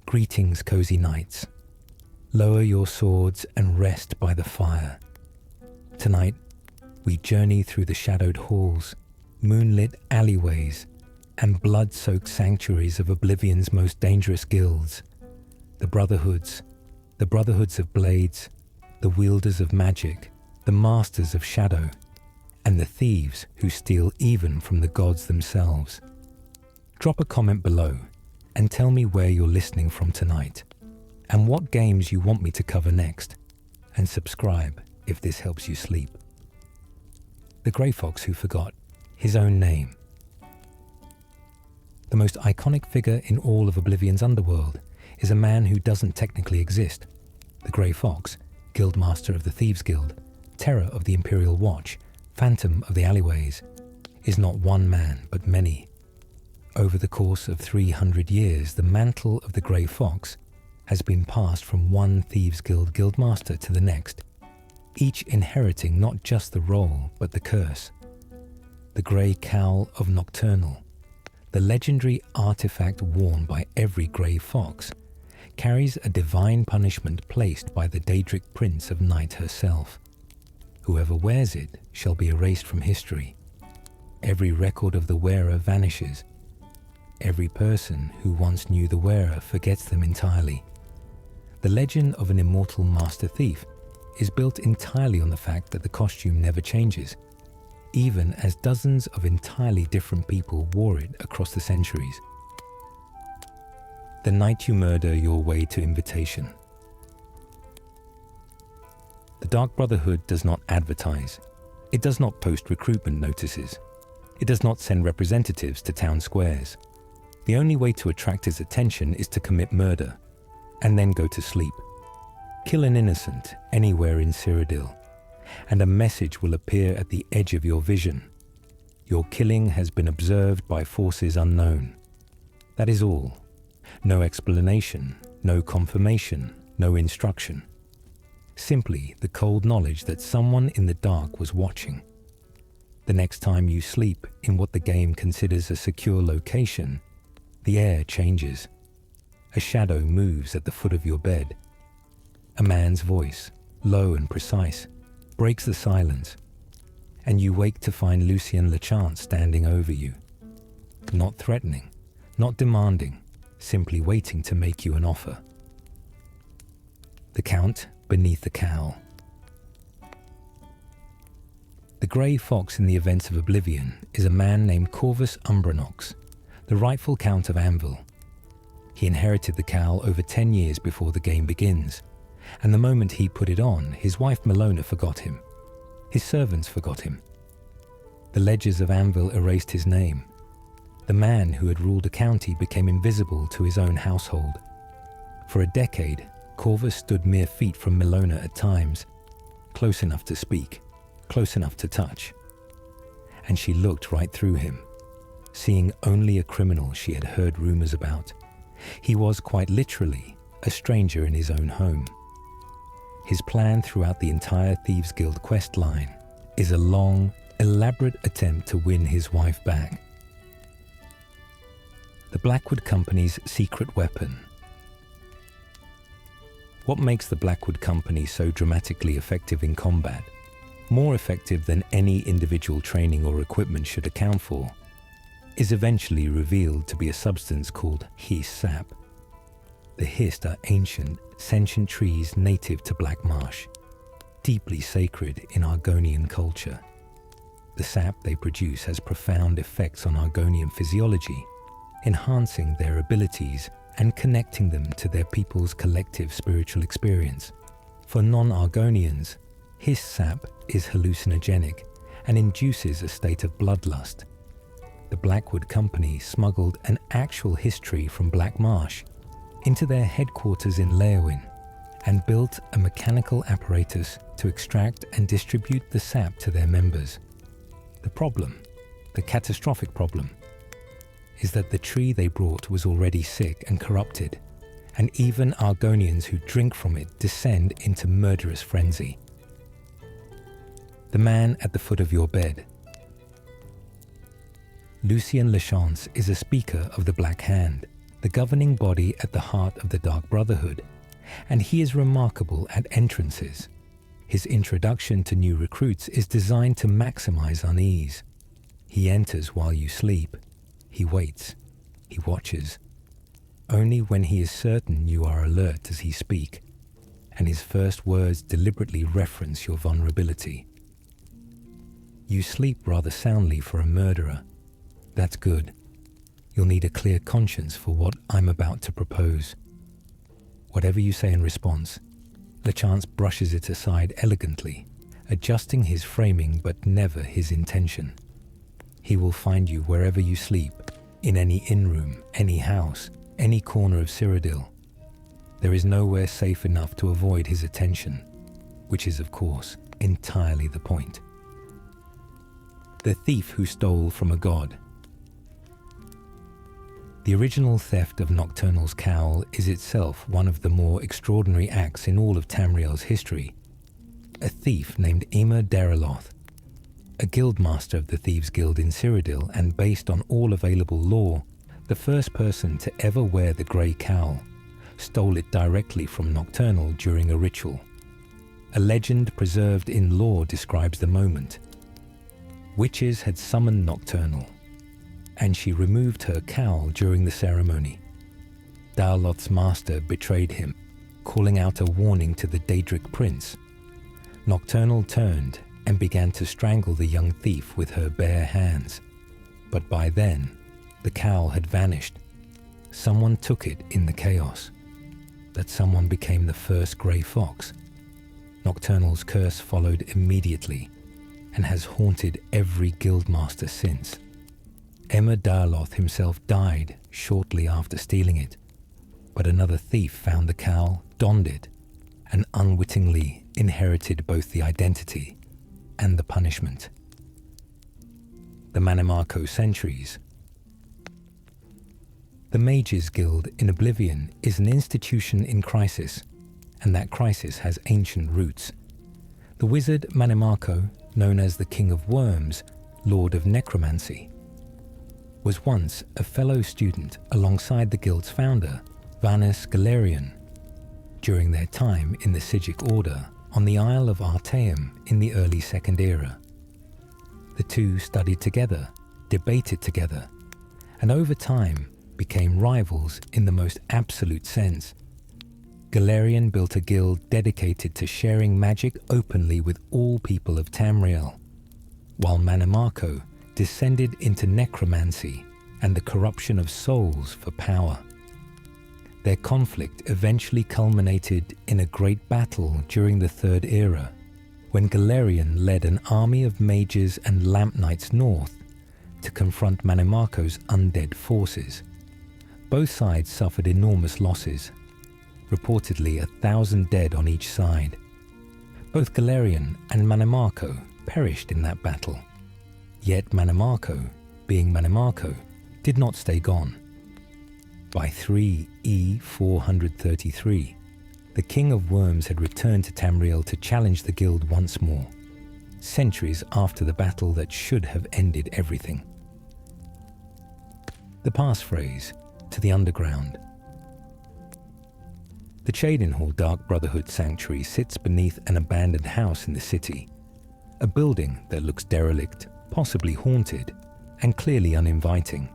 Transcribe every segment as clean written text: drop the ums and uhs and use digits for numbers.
Greetings, cozy knights. Lower your swords and rest by the fire. Tonight, we journey through the shadowed halls, moonlit alleyways, and blood-soaked sanctuaries of Oblivion's most dangerous guilds. The Brotherhoods of Blades, the wielders of magic, the masters of shadow, and the thieves who steal even from the gods themselves. Drop a comment below and tell me where you're listening from tonight and what games you want me to cover next, and subscribe if this helps you sleep. The Grey Fox who forgot his own name. The most iconic figure in all of Oblivion's underworld is a man who doesn't technically exist. The Grey Fox, Guildmaster of the Thieves Guild, Terror of the Imperial Watch, Phantom of the Alleyways, is not one man but many. Over the course of 300 years, the mantle of the Grey Fox has been passed from one Thieves Guild Guildmaster to the next, each inheriting not just the role but the curse. The Grey Cowl of Nocturnal, the legendary artifact worn by every Grey Fox, carries a divine punishment placed by the Daedric Prince of Night herself. Whoever wears it shall be erased from history. Every record of the wearer vanishes. Every person who once knew the wearer forgets them entirely. The legend of an immortal master thief is built entirely on the fact that the costume never changes, even as dozens of entirely different people wore it across the centuries. The night you murder your way to invitation. The Dark Brotherhood does not advertise. It does not post recruitment notices. It does not send representatives to town squares. The only way to attract its attention is to commit murder, and then go to sleep. Kill an innocent anywhere in Cyrodiil, and a message will appear at the edge of your vision. Your killing has been observed by forces unknown. That is all. No explanation, no confirmation, no instruction. Simply the cold knowledge that someone in the dark was watching. The next time you sleep in what the game considers a secure location, the air changes. A shadow moves at the foot of your bed. A man's voice, low and precise, breaks the silence, and you wake to find Lucien Lechance standing over you. Not threatening, not demanding, simply waiting to make you an offer. The Count beneath the cowl. The Grey Fox in the events of Oblivion is a man named Corvus Umbranox, the rightful Count of Anvil. He inherited the cowl over 10 years before the game begins, and the moment he put it on, his wife Melona forgot him. His servants forgot him. The ledgers of Anvil erased his name. The man who had ruled a county became invisible to his own household. For a decade, Corvus stood mere feet from Melona at times, close enough to speak, close enough to touch. And she looked right through him, seeing only a criminal she had heard rumors about. He was quite literally a stranger in his own home. His plan throughout the entire Thieves Guild quest line is a long, elaborate attempt to win his wife back. The Blackwood Company's secret weapon. What makes the Blackwood Company so dramatically effective in combat, more effective than any individual training or equipment should account for, is eventually revealed to be a substance called Hist sap. The Hist are ancient, sentient trees native to Black Marsh, deeply sacred in Argonian culture. The sap they produce has profound effects on Argonian physiology, enhancing their abilities and connecting them to their people's collective spiritual experience. For non-Argonians, Hist sap is hallucinogenic and induces a state of bloodlust. The Blackwood Company smuggled an actual Hist tree from Black Marsh into their headquarters in Leowyn and built a mechanical apparatus to extract and distribute the sap to their members. The problem, the catastrophic problem, is that the tree they brought was already sick and corrupted, and even Argonians who drink from it descend into murderous frenzy. The man at the foot of your bed. Lucien Lechance is a speaker of the Black Hand, the governing body at the heart of the Dark Brotherhood, and he is remarkable at entrances. His introduction to new recruits is designed to maximize unease. He enters while you sleep. He waits. He watches. Only when he is certain you are alert does he speak, and his first words deliberately reference your vulnerability. You sleep rather soundly for a murderer. That's good. You'll need a clear conscience for what I'm about to propose. Whatever you say in response, LeChance brushes it aside elegantly, adjusting his framing but never his intention. He will find you wherever you sleep, in any inn-room, any house, any corner of Cyrodiil. There is nowhere safe enough to avoid his attention, which is, of course, entirely the point. The thief who stole from a god. The original theft of Nocturnal's cowl is itself one of the more extraordinary acts in all of Tamriel's history. A thief named Emer Deraloth, a guildmaster of the Thieves' Guild in Cyrodiil and based on all available lore, the first person to ever wear the grey cowl, stole it directly from Nocturnal during a ritual. A legend preserved in lore describes the moment. Witches had summoned Nocturnal, and she removed her cowl during the ceremony. Deraloth's master betrayed him, calling out a warning to the Daedric prince. Nocturnal turned and began to strangle the young thief with her bare hands. But by then, the cowl had vanished. Someone took it in the chaos. That someone became the first grey fox. Nocturnal's curse followed immediately and has haunted every guildmaster since. Emer Deraloth himself died shortly after stealing it, but another thief found the cowl, donned it, and unwittingly inherited both the identity and the punishment. The Mannimarco Centuries. The Mages Guild in Oblivion is an institution in crisis, and that crisis has ancient roots. The wizard Mannimarco, known as the King of Worms, Lord of Necromancy, was once a fellow student alongside the guild's founder, Vanus Galerion, during their time in the Sigic Order on the Isle of Artaeum in the early Second Era. The two studied together, debated together, and over time became rivals in the most absolute sense. Galerion built a guild dedicated to sharing magic openly with all people of Tamriel, while Mannimarco descended into necromancy and the corruption of souls for power. Their conflict eventually culminated in a great battle during the Third Era, when Galerion led an army of mages and lamp knights north to confront Mannimarco's undead forces. Both sides suffered enormous losses, reportedly 1,000 dead on each side. Both Galerion and Mannimarco perished in that battle. Yet Mannimarco, being Mannimarco, did not stay gone. By 3 E433, the King of Worms had returned to Tamriel to challenge the guild once more, centuries after the battle that should have ended everything. The passphrase, to the underground. The Cheydinhal Dark Brotherhood Sanctuary sits beneath an abandoned house in the city, a building that looks derelict, possibly haunted, and clearly uninviting.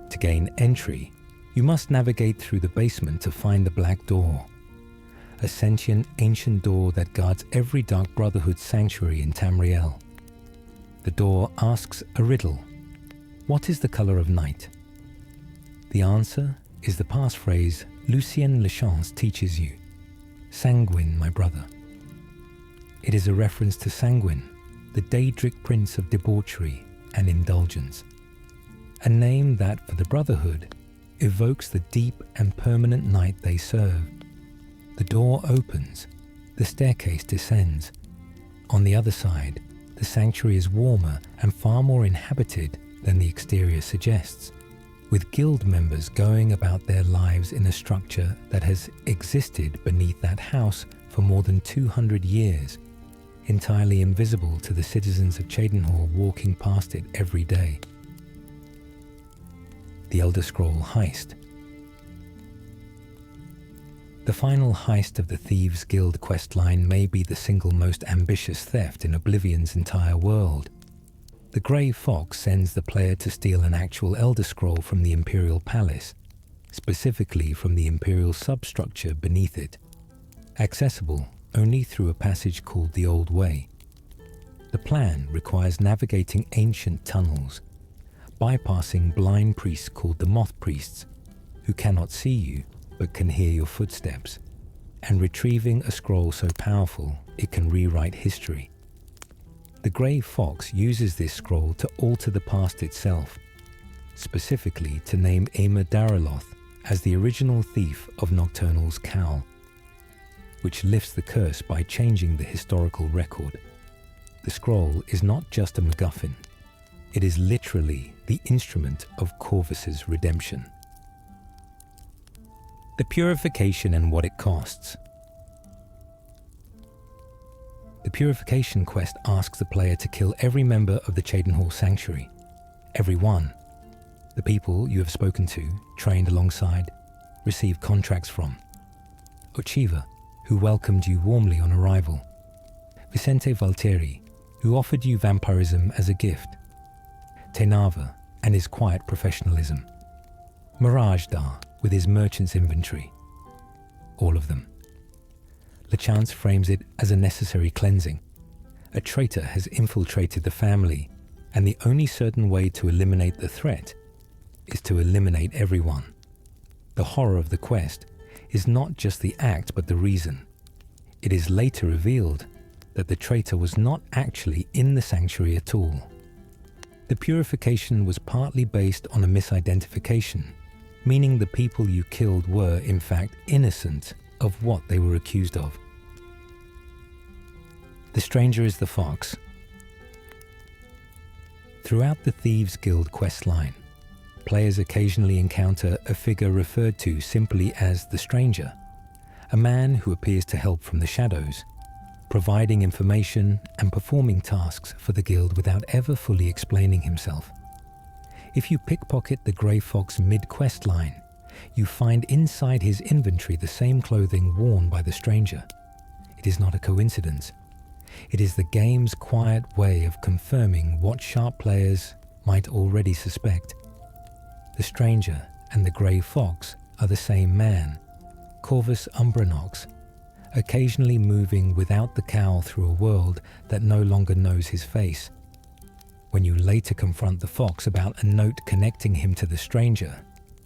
To gain entry, you must navigate through the basement to find the Black Door, a sentient ancient door that guards every Dark Brotherhood sanctuary in Tamriel. The door asks a riddle. What is the color of night? The answer is the passphrase Lucien LeChance teaches you. Sanguine, my brother. It is a reference to Sanguine, the Daedric prince of debauchery and indulgence, a name that, for the Brotherhood, evokes the deep and permanent night they serve. The door opens, the staircase descends. On the other side, the sanctuary is warmer and far more inhabited than the exterior suggests, with guild members going about their lives in a structure that has existed beneath that house for more than 200 years, entirely invisible to the citizens of Cheydinhal walking past it every day. The Elder Scroll Heist. The final heist of the Thieves Guild questline may be the single most ambitious theft in Oblivion's entire world. The Grey Fox sends the player to steal an actual Elder Scroll from the Imperial Palace, specifically from the Imperial substructure beneath it, accessible only through a passage called the Old Way. The plan requires navigating ancient tunnels, bypassing blind priests called the Moth Priests, who cannot see you but can hear your footsteps, and retrieving a scroll so powerful it can rewrite history. The Grey Fox uses this scroll to alter the past itself, specifically to name Emer Daraloth as the original thief of Nocturnal's cowl, which lifts the curse by changing the historical record. The scroll is not just a MacGuffin, it is literally the instrument of Corvus's redemption. The purification and what it costs. The purification quest asks the player to kill every member of the Cheydinhal Sanctuary. Every one. The people you have spoken to, trained alongside, received contracts from. Ochiva, who welcomed you warmly on arrival. Vicente Valtieri, who offered you vampirism as a gift. Tenava and his quiet professionalism. Mirage Dar with his merchant's inventory. All of them. Lachance frames it as a necessary cleansing. A traitor has infiltrated the family, and the only certain way to eliminate the threat is to eliminate everyone. The horror of the quest is not just the act but the reason. It is later revealed that the traitor was not actually in the sanctuary at all. The purification was partly based on a misidentification, meaning the people you killed were, in fact, innocent of what they were accused of. The stranger is the fox. Throughout the Thieves Guild questline, players occasionally encounter a figure referred to simply as the stranger, a man who appears to help from the shadows, providing information and performing tasks for the guild without ever fully explaining himself. If you pickpocket the Grey Fox mid-quest line, you find inside his inventory the same clothing worn by the stranger. It is not a coincidence. It is the game's quiet way of confirming what sharp players might already suspect. The stranger and the Grey Fox are the same man, Corvus Umbranox, occasionally moving without the cowl through a world that no longer knows his face. When you later confront the fox about a note connecting him to the stranger,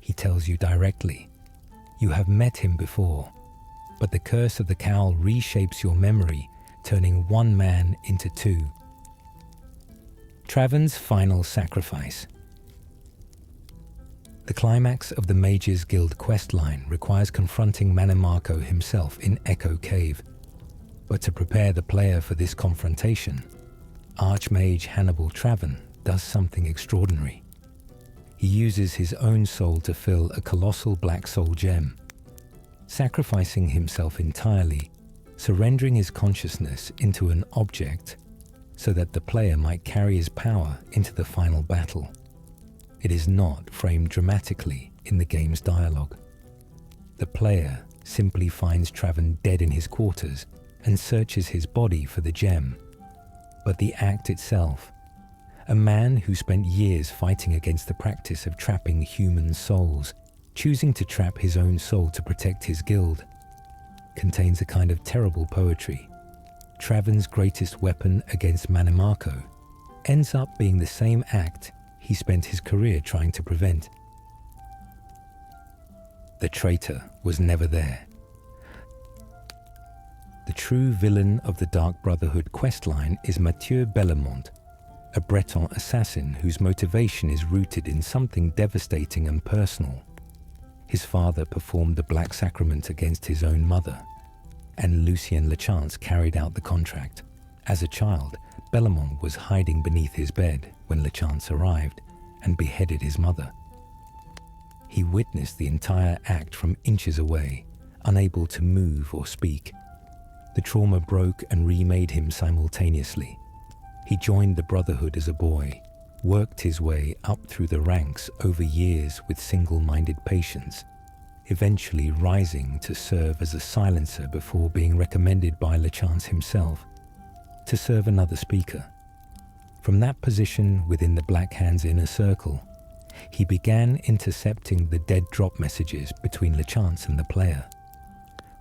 he tells you directly, you have met him before, but the curse of the cowl reshapes your memory, turning one man into two. Travan's final sacrifice. The climax of the Mages Guild questline requires confronting Manimarco himself in Echo Cave. But to prepare the player for this confrontation, Archmage Hannibal Travan does something extraordinary. He uses his own soul to fill a colossal black soul gem, sacrificing himself entirely, surrendering his consciousness into an object so that the player might carry his power into the final battle. It is not framed dramatically in the game's dialogue. The player simply finds Travan dead in his quarters and searches his body for the gem. But the act itself, a man who spent years fighting against the practice of trapping human souls, choosing to trap his own soul to protect his guild, contains a kind of terrible poetry. Travan's greatest weapon against Manimarco ends up being the same act he spent his career trying to prevent. The traitor was never there. The true villain of the Dark Brotherhood questline is Mathieu Bellamont, a Breton assassin whose motivation is rooted in something devastating and personal. His father performed the Black Sacrament against his own mother, and Lucien Lachance carried out the contract. As a child, Bellamont was hiding beneath his bed when Lachance arrived and beheaded his mother. He witnessed the entire act from inches away, unable to move or speak. The trauma broke and remade him simultaneously. He joined the Brotherhood as a boy, worked his way up through the ranks over years with single-minded patience, eventually rising to serve as a silencer before being recommended by LeChance himself to serve another speaker. From that position within the Black Hand's inner circle, he began intercepting the dead drop messages between LeChance and the player,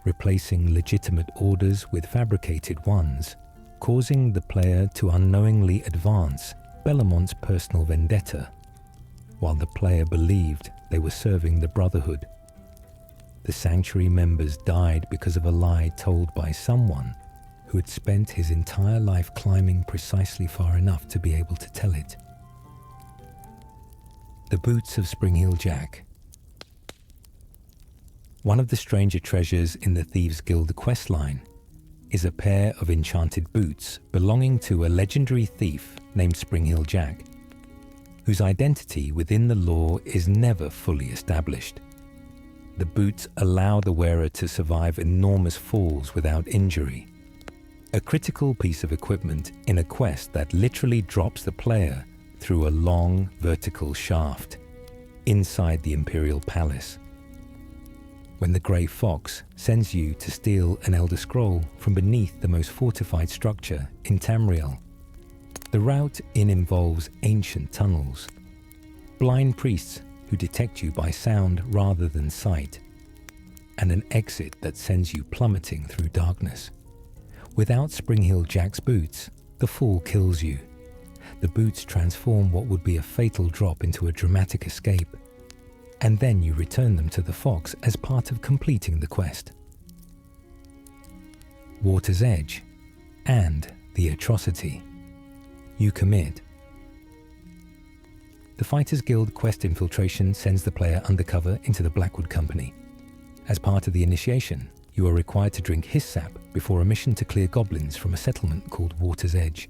replacing legitimate orders with fabricated ones, causing the player to unknowingly advance Bellamont's personal vendetta, while the player believed they were serving the Brotherhood. The Sanctuary members died because of a lie told by someone who had spent his entire life climbing precisely far enough to be able to tell it. The Boots of Springheel Jack. One of the stranger treasures in the Thieves' Guild questline is a pair of enchanted boots belonging to a legendary thief named Springheel Jack, whose identity within the lore is never fully established. The boots allow the wearer to survive enormous falls without injury, a critical piece of equipment in a quest that literally drops the player through a long vertical shaft inside the Imperial Palace. When the Grey Fox sends you to steal an Elder Scroll from beneath the most fortified structure in Tamriel, the route in involves ancient tunnels, blind priests who detect you by sound rather than sight, and an exit that sends you plummeting through darkness. Without Springheel Jack's boots, the fall kills you. The boots transform what would be a fatal drop into a dramatic escape, and then you return them to the Fox as part of completing the quest. Water's Edge and the Atrocity. You commit. The Fighters Guild quest infiltration sends the player undercover into the Blackwood Company. As part of the initiation, you are required to drink his sap before a mission to clear goblins from a settlement called Water's Edge.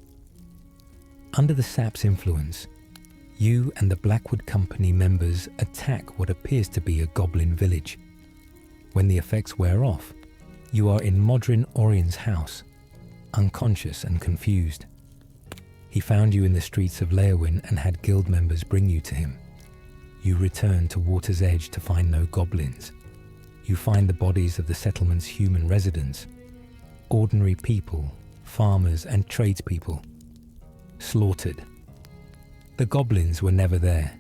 Under the sap's influence, you and the Blackwood Company members attack what appears to be a goblin village. When the effects wear off, you are in Modrin Orion's house, unconscious and confused. He found you in the streets of Leowyn and had guild members bring you to him. You return to Water's Edge to find no goblins. You find the bodies of the settlement's human residents, ordinary people, farmers and tradespeople, slaughtered. The goblins were never there.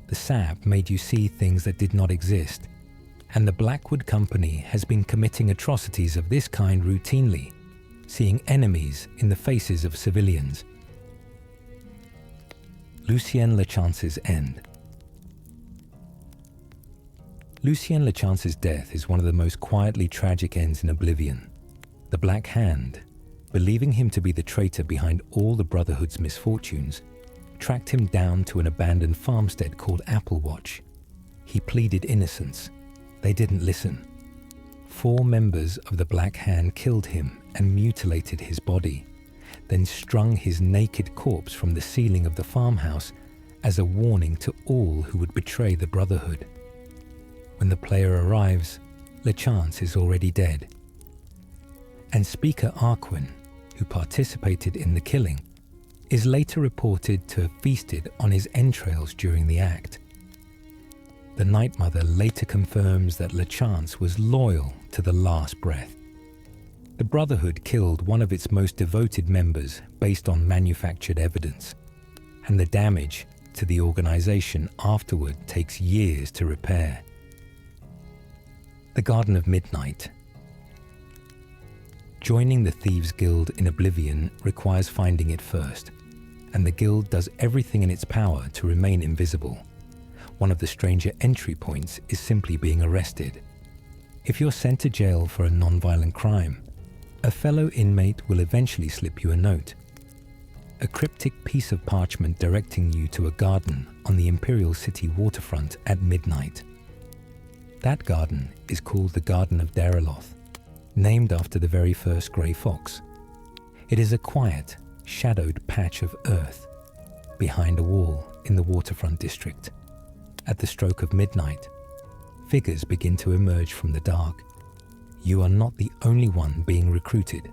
The sap made you see things that did not exist, and the Blackwood Company has been committing atrocities of this kind routinely, seeing enemies in the faces of civilians. Lucien LeChance's End. Lucien LeChance's death is one of the most quietly tragic ends in Oblivion. The Black Hand, believing him to be the traitor behind all the Brotherhood's misfortunes, tracked him down to an abandoned farmstead called Applewatch. He pleaded innocence. They didn't listen. 4 members of the Black Hand killed him and mutilated his body, then strung his naked corpse from the ceiling of the farmhouse as a warning to all who would betray the Brotherhood. When the player arrives, LeChance is already dead, and Speaker Arquin, who participated in the killing, is later reported to have feasted on his entrails during the act. The Night Mother later confirms that LeChance was loyal to the last breath. The Brotherhood killed one of its most devoted members based on manufactured evidence, and the damage to the organization afterward takes years to repair. The Garden of Midnight. Joining the Thieves' Guild in Oblivion requires finding it first, and the guild does everything in its power to remain invisible. One of the stranger entry points is simply being arrested. If you're sent to jail for a non-violent crime, a fellow inmate will eventually slip you a note, a cryptic piece of parchment directing you to a garden on the Imperial City waterfront at midnight. That garden is called the Garden of Dariloth, named after the very first Grey Fox. It is a quiet, shadowed patch of earth behind a wall in the waterfront district. At the stroke of midnight, figures begin to emerge from the dark. You are not the only one being recruited.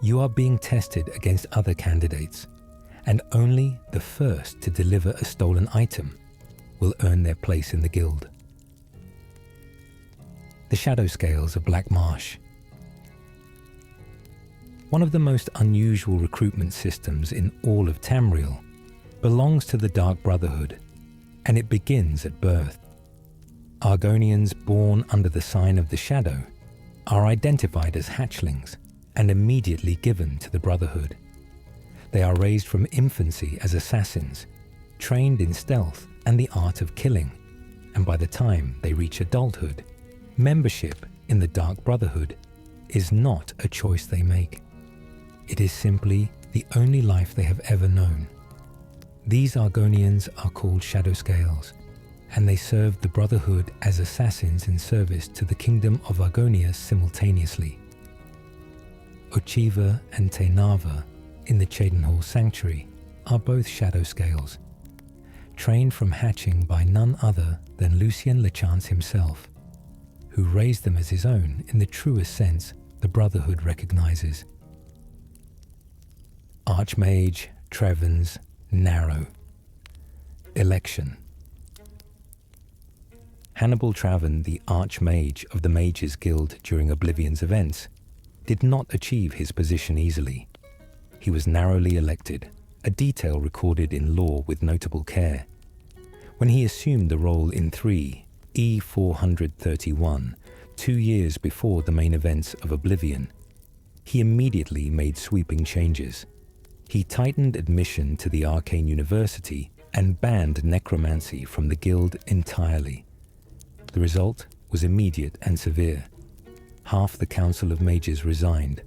You are being tested against other candidates, and only the first to deliver a stolen item will earn their place in the guild. the shadow scales of Black Marsh. One of the most unusual recruitment systems in all of Tamriel belongs to the Dark Brotherhood, and it begins at birth. Argonians born under the sign of the Shadow are identified as hatchlings and immediately given to the Brotherhood. They are raised from infancy as assassins, trained in stealth and the art of killing, and by the time they reach adulthood, membership in the Dark Brotherhood is not a choice they make. It is simply the only life they have ever known. These Argonians are called Shadow Scales, and they serve the Brotherhood as assassins in service to the Kingdom of Argonia simultaneously. Ochiva and Tainava in the Chedenhall Sanctuary are both Shadow Scales, trained from hatching by none other than Lucien Lechance himself, who raised them as his own in the truest sense the Brotherhood recognizes. Archmage, Trevens, Narrow. Election. Hannibal Traven, the Archmage of the Mages Guild during Oblivion's events, did not achieve his position easily. He was narrowly elected, a detail recorded in lore with notable care. When he assumed the role in 3 E431, 2 years before the main events of Oblivion, he immediately made sweeping changes. He tightened admission to the Arcane University and banned necromancy from the guild entirely. The result was immediate and severe. Half the Council of Mages resigned.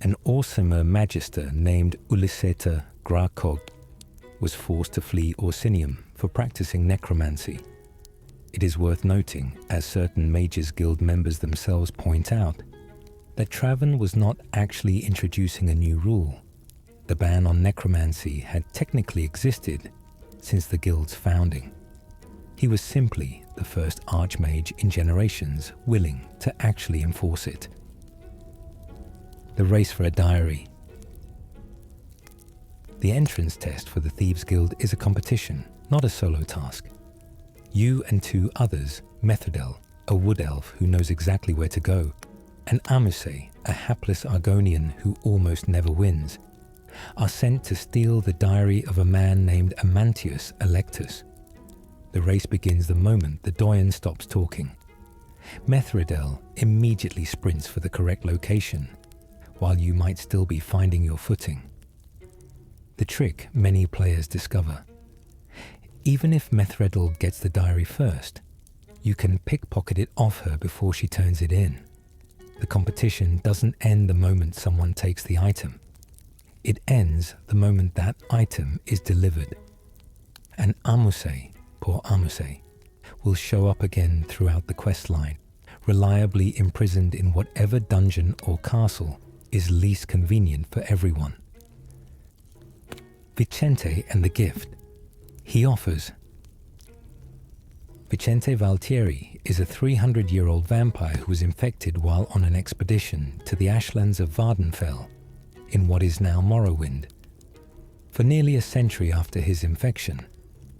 An Orsimer Magister named Uliseta Grakog was forced to flee Orsinium for practicing necromancy. It is worth noting, as certain Mages Guild members themselves point out, that Traven was not actually introducing a new rule. The ban on necromancy had technically existed since the guild's founding. He was simply the first archmage in generations willing to actually enforce it. The race for a diary. The entrance test for the Thieves Guild is a competition, not a solo task. You and 2 others, Methridel, a wood elf who knows exactly where to go, and Amuse, a hapless Argonian who almost never wins, are sent to steal the diary of a man named Amantius Electus. The race begins the moment the Doyen stops talking. Methridel immediately sprints for the correct location, while you might still be finding your footing. The trick many players discover. Even if Methridel gets the diary first, you can pickpocket it off her before she turns it in. The competition doesn't end the moment someone takes the item. It ends the moment that item is delivered. And Amuse, poor Amuse, will show up again throughout the questline, reliably imprisoned in whatever dungeon or castle is least convenient for everyone. Vicente and the gift. He offers. Vicente Valtieri is a 300-year-old vampire who was infected while on an expedition to the ashlands of Vardenfell, in what is now Morrowind. For nearly a century after his infection,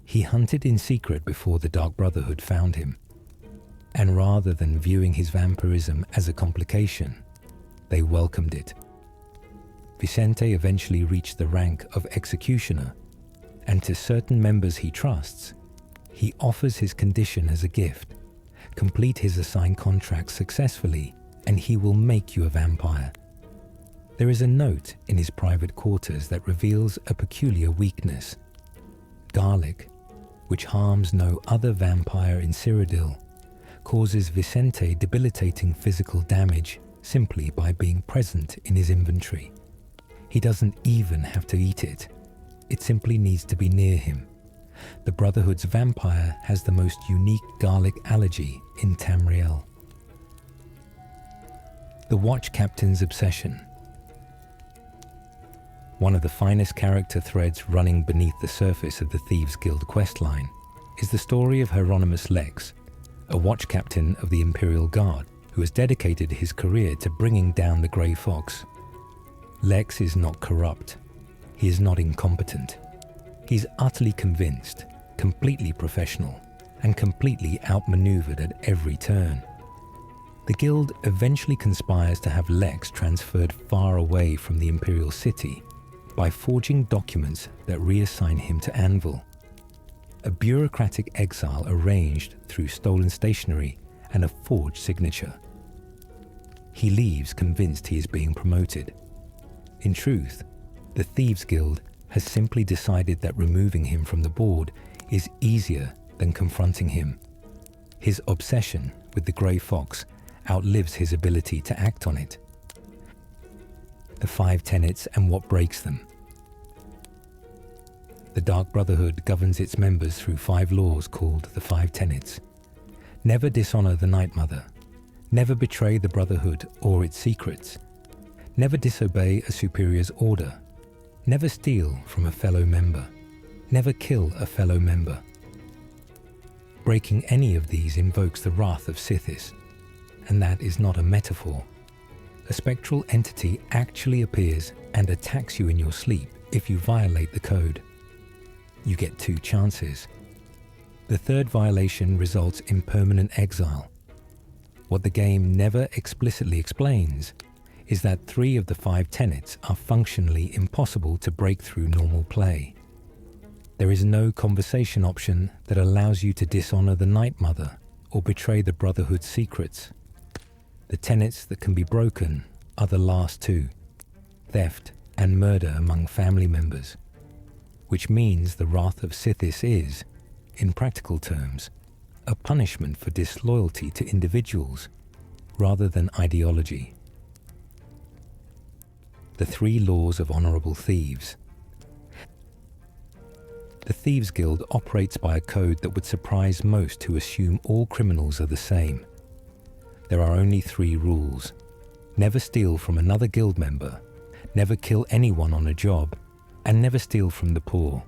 he hunted in secret before the Dark Brotherhood found him. And rather than viewing his vampirism as a complication, they welcomed it. Vicente eventually reached the rank of executioner, and to certain members he trusts, he offers his condition as a gift. Complete his assigned contract successfully, and he will make you a vampire. There is a note in his private quarters that reveals a peculiar weakness. Garlic, which harms no other vampire in Cyrodiil, causes Vicente debilitating physical damage simply by being present in his inventory. He doesn't even have to eat it. It simply needs to be near him. The Brotherhood's vampire has the most unique garlic allergy in Tamriel. The Watch Captain's obsession. One of the finest character threads running beneath the surface of the Thieves Guild questline is the story of Hieronymus Lex, a watch captain of the Imperial Guard who has dedicated his career to bringing down the Grey Fox. Lex is not corrupt. He is not incompetent. He's utterly convinced, completely professional, and completely outmaneuvered at every turn. The guild eventually conspires to have Lex transferred far away from the Imperial City by forging documents that reassign him to Anvil, a bureaucratic exile arranged through stolen stationery and a forged signature. He leaves convinced he is being promoted. In truth, the Thieves Guild has simply decided that removing him from the board is easier than confronting him. His obsession with the Grey Fox outlives his ability to act on it. The 5 tenets and what breaks them. The Dark Brotherhood governs its members through 5 laws called the 5 tenets. Never dishonor the Night Mother. Never betray the Brotherhood or its secrets. Never disobey a superior's order. Never steal from a fellow member. Never kill a fellow member. Breaking any of these invokes the wrath of Sithis, and that is not a metaphor. A spectral entity actually appears and attacks you in your sleep if you violate the code. You get 2 chances. The 3rd violation results in permanent exile. What the game never explicitly explains is that 3 of the 5 tenets are functionally impossible to break through normal play. There is no conversation option that allows you to dishonor the Night Mother or betray the Brotherhood's secrets. The tenets that can be broken are the last 2, theft and murder among family members, which means the wrath of Sithis is, in practical terms, a punishment for disloyalty to individuals rather than ideology. The 3 laws of honorable thieves. The Thieves Guild operates by a code that would surprise most who assume all criminals are the same. There are only 3 rules. Never steal from another guild member, never kill anyone on a job, and never steal from the poor.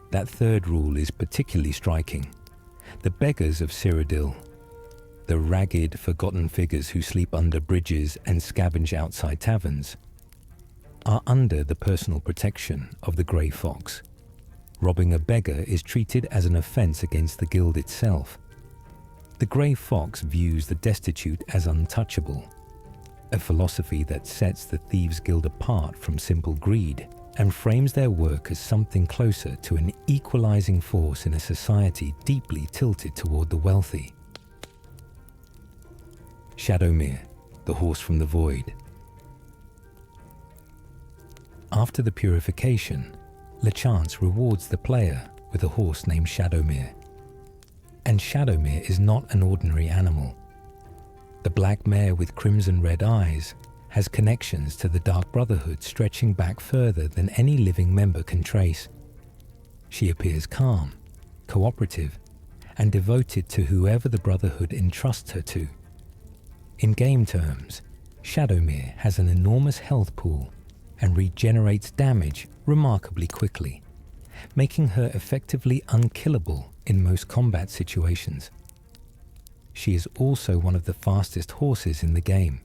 That 3rd rule is particularly striking. The beggars of Cyrodiil, the ragged, forgotten figures who sleep under bridges and scavenge outside taverns, are under the personal protection of the Grey Fox. Robbing a beggar is treated as an offense against the guild itself. The Grey Fox views the destitute as untouchable, a philosophy that sets the Thieves Guild apart from simple greed and frames their work as something closer to an equalizing force in a society deeply tilted toward the wealthy. Shadowmere, the horse from the void. After the purification, LeChance rewards the player with a horse named Shadowmere. And Shadowmere is not an ordinary animal. The black mare with crimson-red eyes has connections to the Dark Brotherhood stretching back further than any living member can trace. She appears calm, cooperative, and devoted to whoever the Brotherhood entrusts her to. In game terms, Shadowmere has an enormous health pool and regenerates damage remarkably quickly, making her effectively unkillable in most combat situations. She is also one of the fastest horses in the game.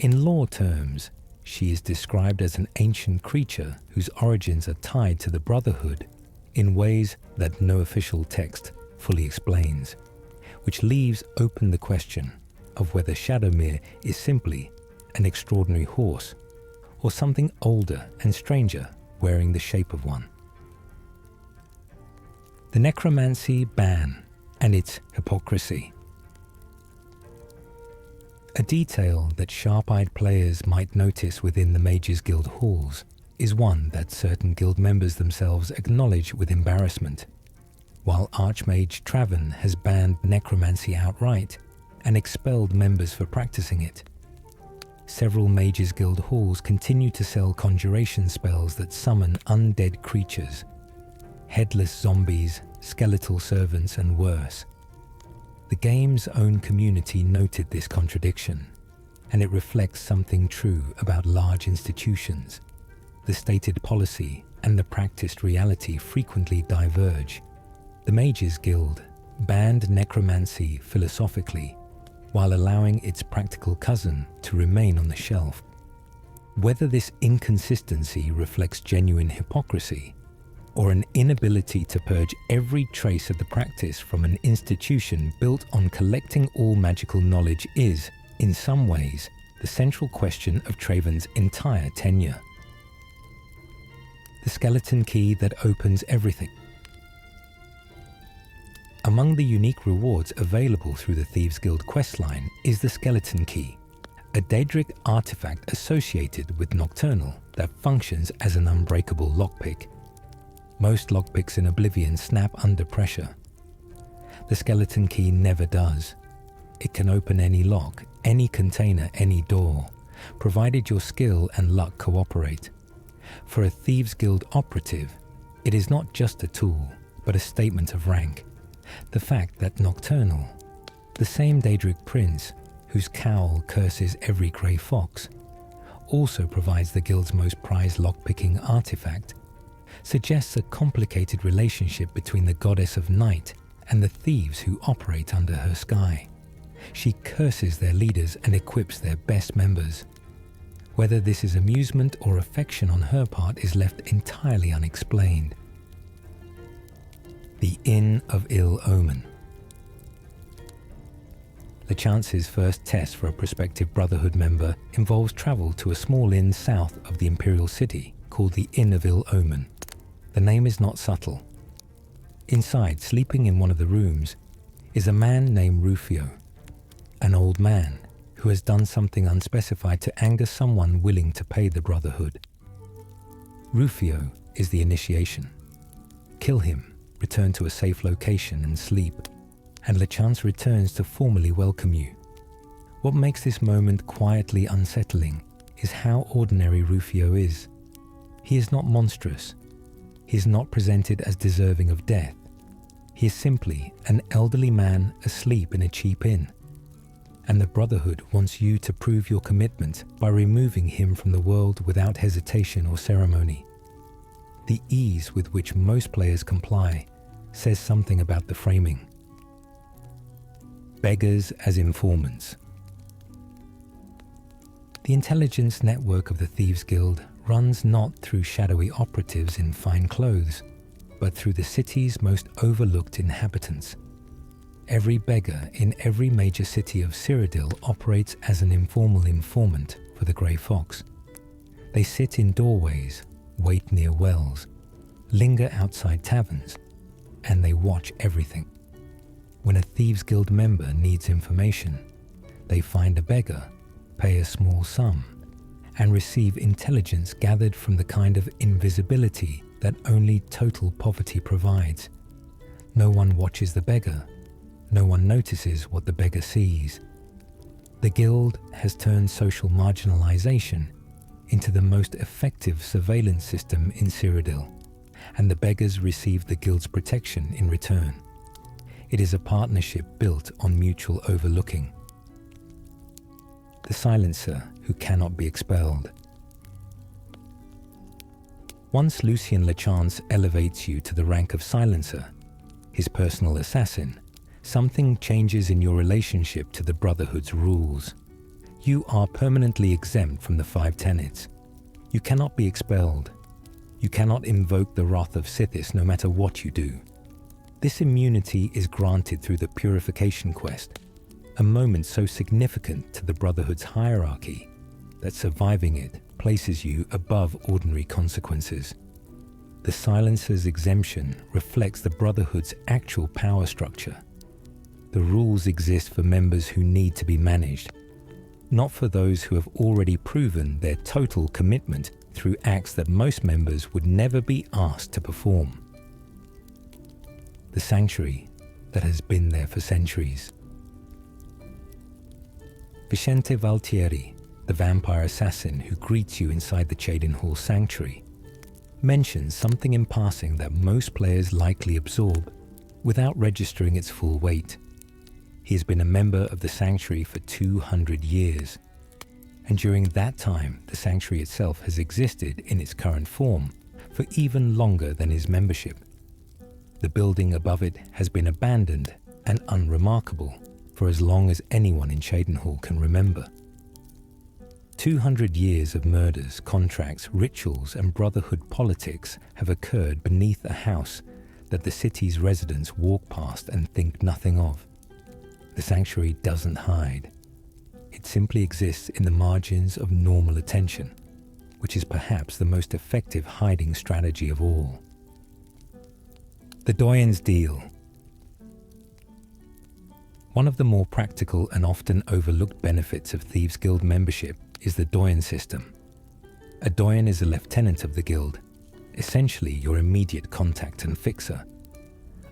In lore terms, she is described as an ancient creature whose origins are tied to the Brotherhood in ways that no official text fully explains, which leaves open the question of whether Shadowmere is simply an extraordinary horse or something older and stranger wearing the shape of one. The necromancy ban and its hypocrisy. A detail that sharp-eyed players might notice within the Mages Guild halls is one that certain guild members themselves acknowledge with embarrassment. While Archmage Traven has banned necromancy outright and expelled members for practicing it, several Mages Guild halls continue to sell conjuration spells that summon undead creatures, headless zombies, skeletal servants, and worse. The game's own community noted this contradiction, and it reflects something true about large institutions. The stated policy and the practiced reality frequently diverge. The Mages Guild banned necromancy philosophically, while allowing its practical cousin to remain on the shelf. Whether this inconsistency reflects genuine hypocrisy or an inability to purge every trace of the practice from an institution built on collecting all magical knowledge is, in some ways, the central question of Traven's entire tenure. The skeleton key that opens everything. Among the unique rewards available through the Thieves Guild questline is the skeleton key, a Daedric artifact associated with Nocturnal that functions as an unbreakable lockpick. Most lockpicks in Oblivion snap under pressure. The skeleton key never does. It can open any lock, any container, any door, provided your skill and luck cooperate. For a Thieves Guild operative, it is not just a tool, but a statement of rank. The fact that Nocturnal, the same Daedric prince whose cowl curses every grey fox, also provides the guild's most prized lockpicking artifact, suggests a complicated relationship between the goddess of night and the thieves who operate under her sky. She curses their leaders and equips their best members. Whether this is amusement or affection on her part is left entirely unexplained. The Inn of Ill Omen. LeChance's first test for a prospective Brotherhood member involves travel to a small inn south of the Imperial City called the Inn of Ill Omen. The name is not subtle. Inside, sleeping in one of the rooms, is a man named Rufio, an old man who has done something unspecified to anger someone willing to pay the Brotherhood. Rufio is the initiation. Kill him, return to a safe location and sleep, and LeChance returns to formally welcome you. What makes this moment quietly unsettling is how ordinary Rufio is. He is not monstrous. He is not presented as deserving of death. He is simply an elderly man asleep in a cheap inn. And the Brotherhood wants you to prove your commitment by removing him from the world without hesitation or ceremony. The ease with which most players comply says something about the framing. Beggars as informants. The intelligence network of the Thieves Guild runs not through shadowy operatives in fine clothes, but through the city's most overlooked inhabitants. Every beggar in every major city of Cyrodiil operates as an informal informant for the Grey Fox. They sit in doorways, wait near wells, linger outside taverns, and they watch everything. When a Thieves Guild member needs information, they find a beggar, pay a small sum, and receive intelligence gathered from the kind of invisibility that only total poverty provides. No one watches the beggar. No one notices what the beggar sees. The guild has turned social marginalization into the most effective surveillance system in Cyrodiil, and the beggars receive the guild's protection in return. It is a partnership built on mutual overlooking. The silencer who cannot be expelled. Once Lucien LeChance elevates you to the rank of silencer, his personal assassin, something changes in your relationship to the Brotherhood's rules. You are permanently exempt from the 5 tenets. You cannot be expelled. You cannot invoke the wrath of Sithis no matter what you do. This immunity is granted through the Purification Quest, a moment so significant to the Brotherhood's hierarchy that surviving it places you above ordinary consequences. The Silencer's exemption reflects the Brotherhood's actual power structure. The rules exist for members who need to be managed, not for those who have already proven their total commitment through acts that most members would never be asked to perform. The sanctuary that has been there for centuries. Vicente Valtieri, the vampire assassin who greets you inside the Cheydinhal Sanctuary, mentions something in passing that most players likely absorb without registering its full weight. He has been a member of the Sanctuary for 200 years, and during that time the Sanctuary itself has existed in its current form for even longer than his membership. The building above it has been abandoned and unremarkable for as long as anyone in Cheydinhal can remember. 200 years of murders, contracts, rituals, and brotherhood politics have occurred beneath a house that the city's residents walk past and think nothing of. The sanctuary doesn't hide. It simply exists in the margins of normal attention, which is perhaps the most effective hiding strategy of all. The Doyen's Deal. One of the more practical and often overlooked benefits of Thieves Guild membership is the Doyen system. A Doyen is a lieutenant of the guild, essentially your immediate contact and fixer.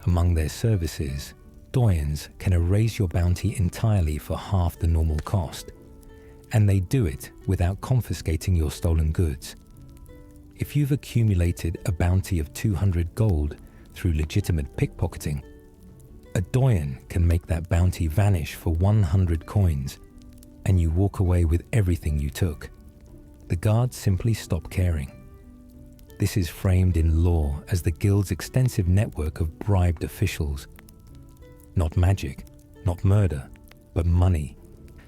Among their services, Doyens can erase your bounty entirely for half the normal cost, and they do it without confiscating your stolen goods. If you've accumulated a bounty of 200 gold through legitimate pickpocketing, a Doyen can make that bounty vanish for 100 coins, and you walk away with everything you took. The guards simply stop caring. This is framed in law as the guild's extensive network of bribed officials. Not magic, not murder, but money,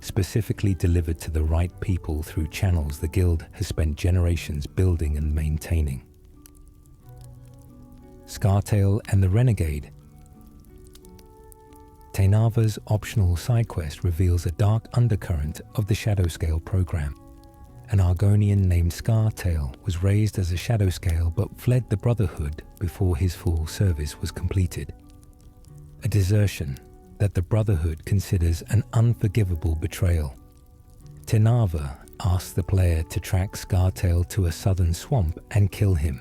specifically delivered to the right people through channels the guild has spent generations building and maintaining. Scartail and the Renegade. Tainava's optional side quest reveals a dark undercurrent of the Shadowscale program. An Argonian named Scartail was raised as a Shadowscale but fled the Brotherhood before his full service was completed. A desertion that the Brotherhood considers an unforgivable betrayal. Tainava asks the player to track Scartail to a southern swamp and kill him,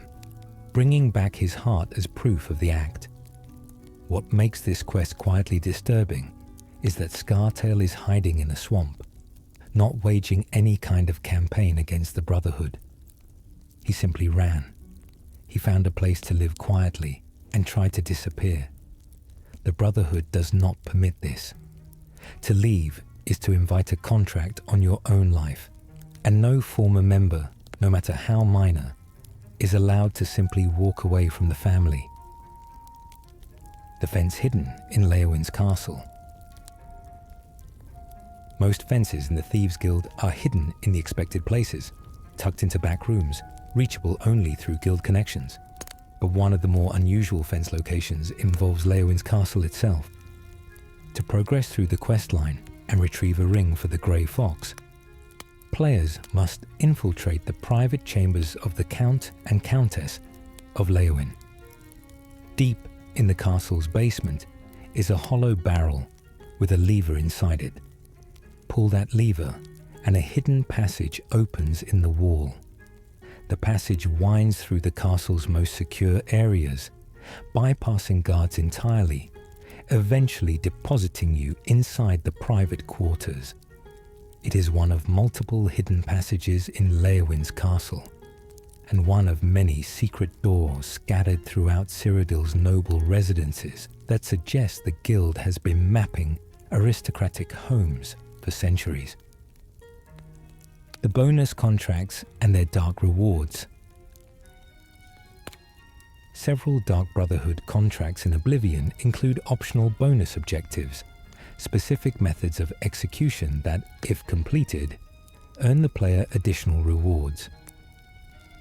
bringing back his heart as proof of the act. What makes this quest quietly disturbing is that Scartail is hiding in a swamp, not waging any kind of campaign against the Brotherhood. He simply ran. He found a place to live quietly and tried to disappear. The Brotherhood does not permit this. To leave is to invite a contract on your own life, and no former member, no matter how minor, is allowed to simply walk away from the family. The fence hidden in Leowin's castle. Most fences in the Thieves Guild are hidden in the expected places, tucked into back rooms, reachable only through guild connections. But one of the more unusual fence locations involves Leowin's castle itself. To progress through the quest line and retrieve a ring for the Grey Fox, players must infiltrate the private chambers of the Count and Countess of Leowin. Deep in the castle's basement is a hollow barrel with a lever inside it. Pull that lever and a hidden passage opens in the wall. The passage winds through the castle's most secure areas, bypassing guards entirely, eventually depositing you inside the private quarters. It is one of multiple hidden passages in Leowin's castle, and one of many secret doors scattered throughout Cyrodiil's noble residences that suggest the guild has been mapping aristocratic homes for centuries. The bonus contracts and their dark rewards. Several Dark Brotherhood contracts in Oblivion include optional bonus objectives, specific methods of execution that, if completed, earn the player additional rewards.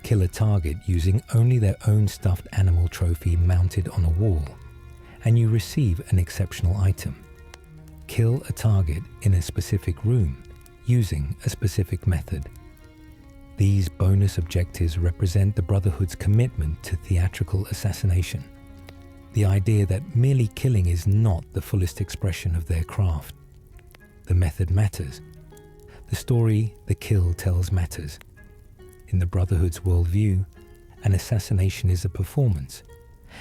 Kill a target using only their own stuffed animal trophy mounted on a wall, and you receive an exceptional item. Kill a target in a specific room using a specific method. These bonus objectives represent the Brotherhood's commitment to theatrical assassination. The idea that merely killing is not the fullest expression of their craft. The method matters. The story the kill tells matters. In the Brotherhood's worldview, an assassination is a performance,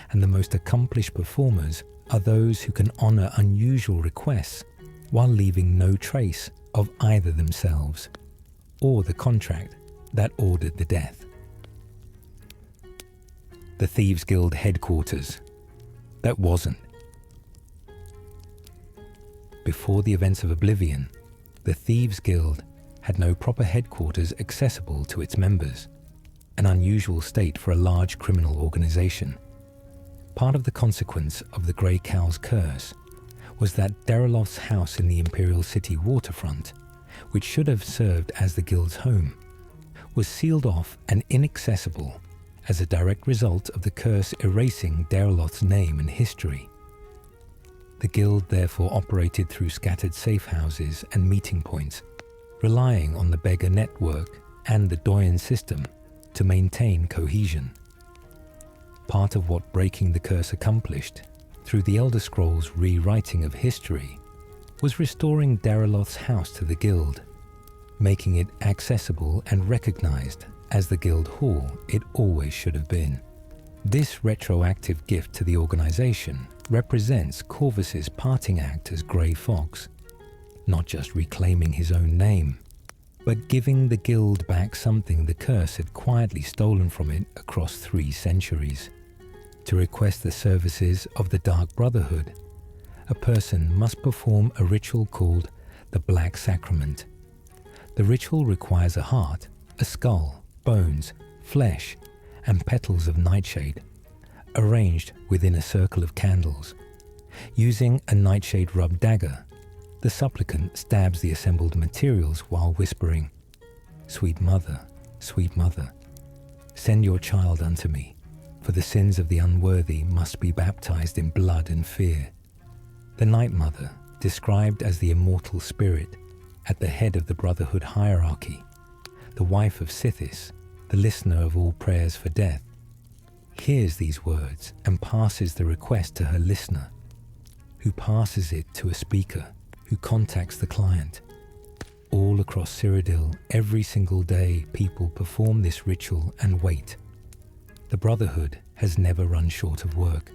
and the most accomplished performers are those who can honor unusual requests while leaving no trace of either themselves or the contract that ordered the death. The Thieves Guild headquarters. That wasn't. Before the events of Oblivion, the Thieves Guild had no proper headquarters accessible to its members, an unusual state for a large criminal organization. Part of the consequence of the Grey Cow's curse was that Derilov's house in the Imperial City waterfront which should have served as the guild's home, was sealed off and inaccessible as a direct result of the curse erasing Dareloth's name and history. The guild therefore operated through scattered safe houses and meeting points, relying on the beggar network and the Doyen system to maintain cohesion. Part of what breaking the curse accomplished, through the Elder Scrolls' rewriting of history, was restoring Dareloth's house to the guild, making it accessible and recognized as the guild hall it always should have been. This retroactive gift to the organization represents Corvus's parting act as Grey Fox, not just reclaiming his own name, but giving the guild back something the curse had quietly stolen from it across 3 centuries. To request the services of the Dark Brotherhood, a person must perform a ritual called the Black Sacrament. The ritual requires a heart, a skull, bones, flesh, and petals of nightshade, arranged within a circle of candles. Using a nightshade-rubbed dagger, the supplicant stabs the assembled materials while whispering, sweet mother, send your child unto me, for the sins of the unworthy must be baptized in blood and fear." The Night Mother, described as the immortal spirit at the head of the Brotherhood hierarchy, the wife of Sithis, the listener of all prayers for death, hears these words and passes the request to her listener, who passes it to a speaker, who contacts the client. All across Cyrodiil, every single day, people perform this ritual and wait. The Brotherhood has never run short of work.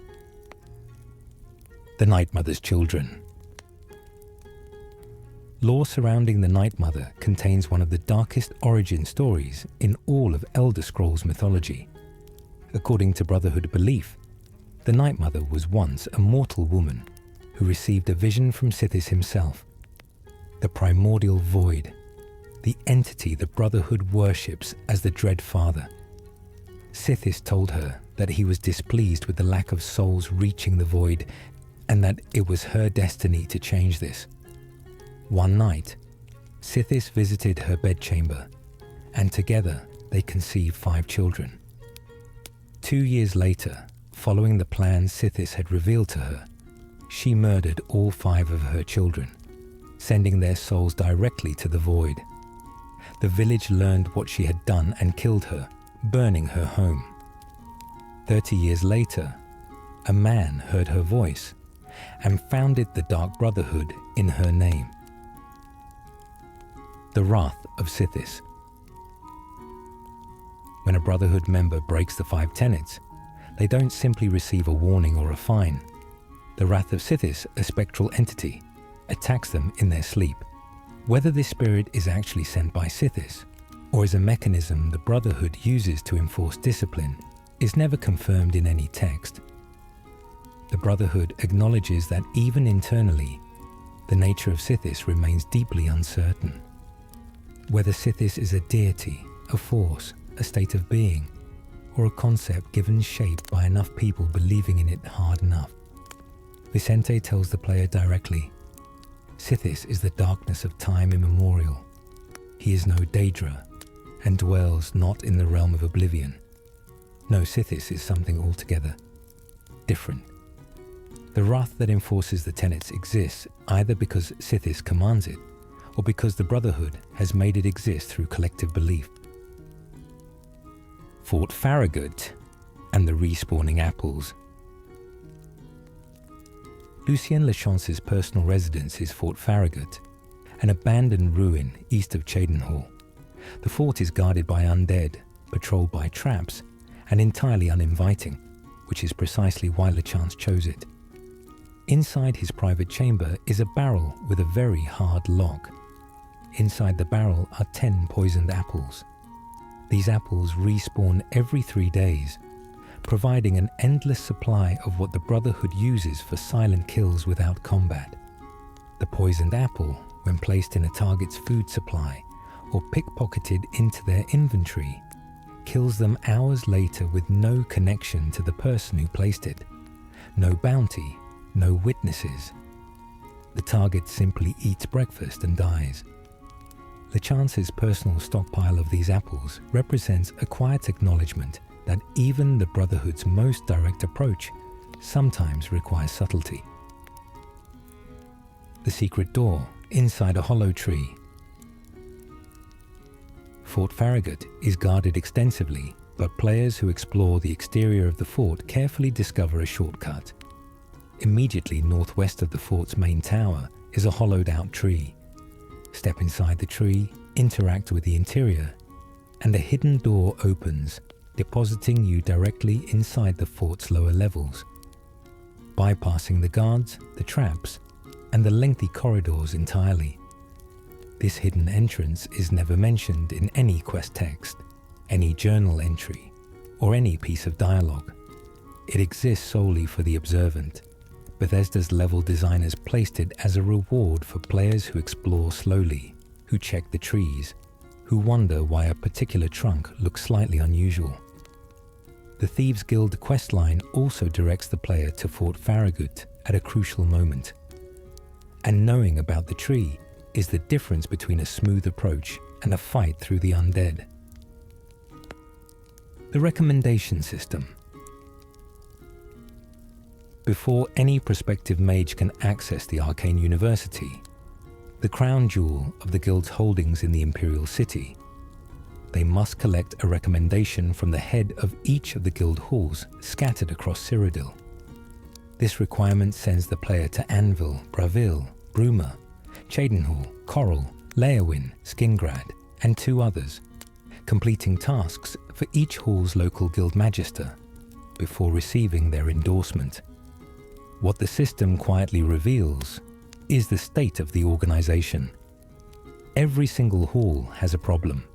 The Night Mother's children. Lore surrounding the Night Mother contains one of the darkest origin stories in all of Elder Scrolls mythology. According to Brotherhood belief, the Night Mother was once a mortal woman who received a vision from Sithis himself, the primordial void, the entity the Brotherhood worships as the Dread Father. Sithis told her that he was displeased with the lack of souls reaching the void and that it was her destiny to change this. One night, Sithis visited her bedchamber, and together they conceived 5 children. 2 years later, following the plans Sithis had revealed to her, she murdered all 5 of her children, sending their souls directly to the void. The village learned what she had done and killed her, burning her home. 30 years later, a man heard her voice and founded the Dark Brotherhood in her name. The Wrath of Sithis. When a Brotherhood member breaks the 5 tenets, they don't simply receive a warning or a fine. The Wrath of Sithis, a spectral entity, attacks them in their sleep. Whether this spirit is actually sent by Sithis, or is a mechanism the Brotherhood uses to enforce discipline, is never confirmed in any text. The Brotherhood acknowledges that even internally, the nature of Sithis remains deeply uncertain. Whether Sithis is a deity, a force, a state of being, or a concept given shape by enough people believing in it hard enough. Vicente tells the player directly, Sithis is the darkness of time immemorial. He is no Daedra, and dwells not in the realm of oblivion. No, Sithis is something altogether different. The wrath that enforces the tenets exists either because Sithis commands it, or because the Brotherhood has made it exist through collective belief. Fort Farragut and the respawning apples. Lucien Lachance's personal residence is Fort Farragut, an abandoned ruin east of Cheydinhal. The fort is guarded by undead, patrolled by traps, and entirely uninviting, which is precisely why Lachance chose it. Inside his private chamber is a barrel with a very hard lock. Inside the barrel are 10 poisoned apples. These apples respawn every 3 days, providing an endless supply of what the Brotherhood uses for silent kills without combat. The poisoned apple, when placed in a target's food supply or pickpocketed into their inventory, kills them hours later with no connection to the person who placed it. No bounty, no witnesses. The target simply eats breakfast and dies. LeChance's personal stockpile of these apples represents a quiet acknowledgement that even the Brotherhood's most direct approach sometimes requires subtlety. The secret door inside a hollow tree. Fort Farragut is guarded extensively, but players who explore the exterior of the fort carefully discover a shortcut. Immediately northwest of the fort's main tower is a hollowed-out tree. Step inside the tree, interact with the interior, and a hidden door opens, depositing you directly inside the fort's lower levels, bypassing the guards, the traps, and the lengthy corridors entirely. This hidden entrance is never mentioned in any quest text, any journal entry, or any piece of dialogue. It exists solely for the observant. Bethesda's level designers placed it as a reward for players who explore slowly, who check the trees, who wonder why a particular trunk looks slightly unusual. The Thieves' Guild questline also directs the player to Fort Farragut at a crucial moment. And knowing about the tree is the difference between a smooth approach and a fight through the undead. The recommendation system. Before any prospective mage can access the Arcane University, the crown jewel of the Guild's holdings in the Imperial City, they must collect a recommendation from the head of each of the Guild halls scattered across Cyrodiil. This requirement sends the player to Anvil, Bravil, Bruma, Cheydinhall, Coral, Leowin, Skingrad, and 2 others, completing tasks for each hall's local Guild Magister before receiving their endorsement. What the system quietly reveals is the state of the organization. Every single hall has a problem.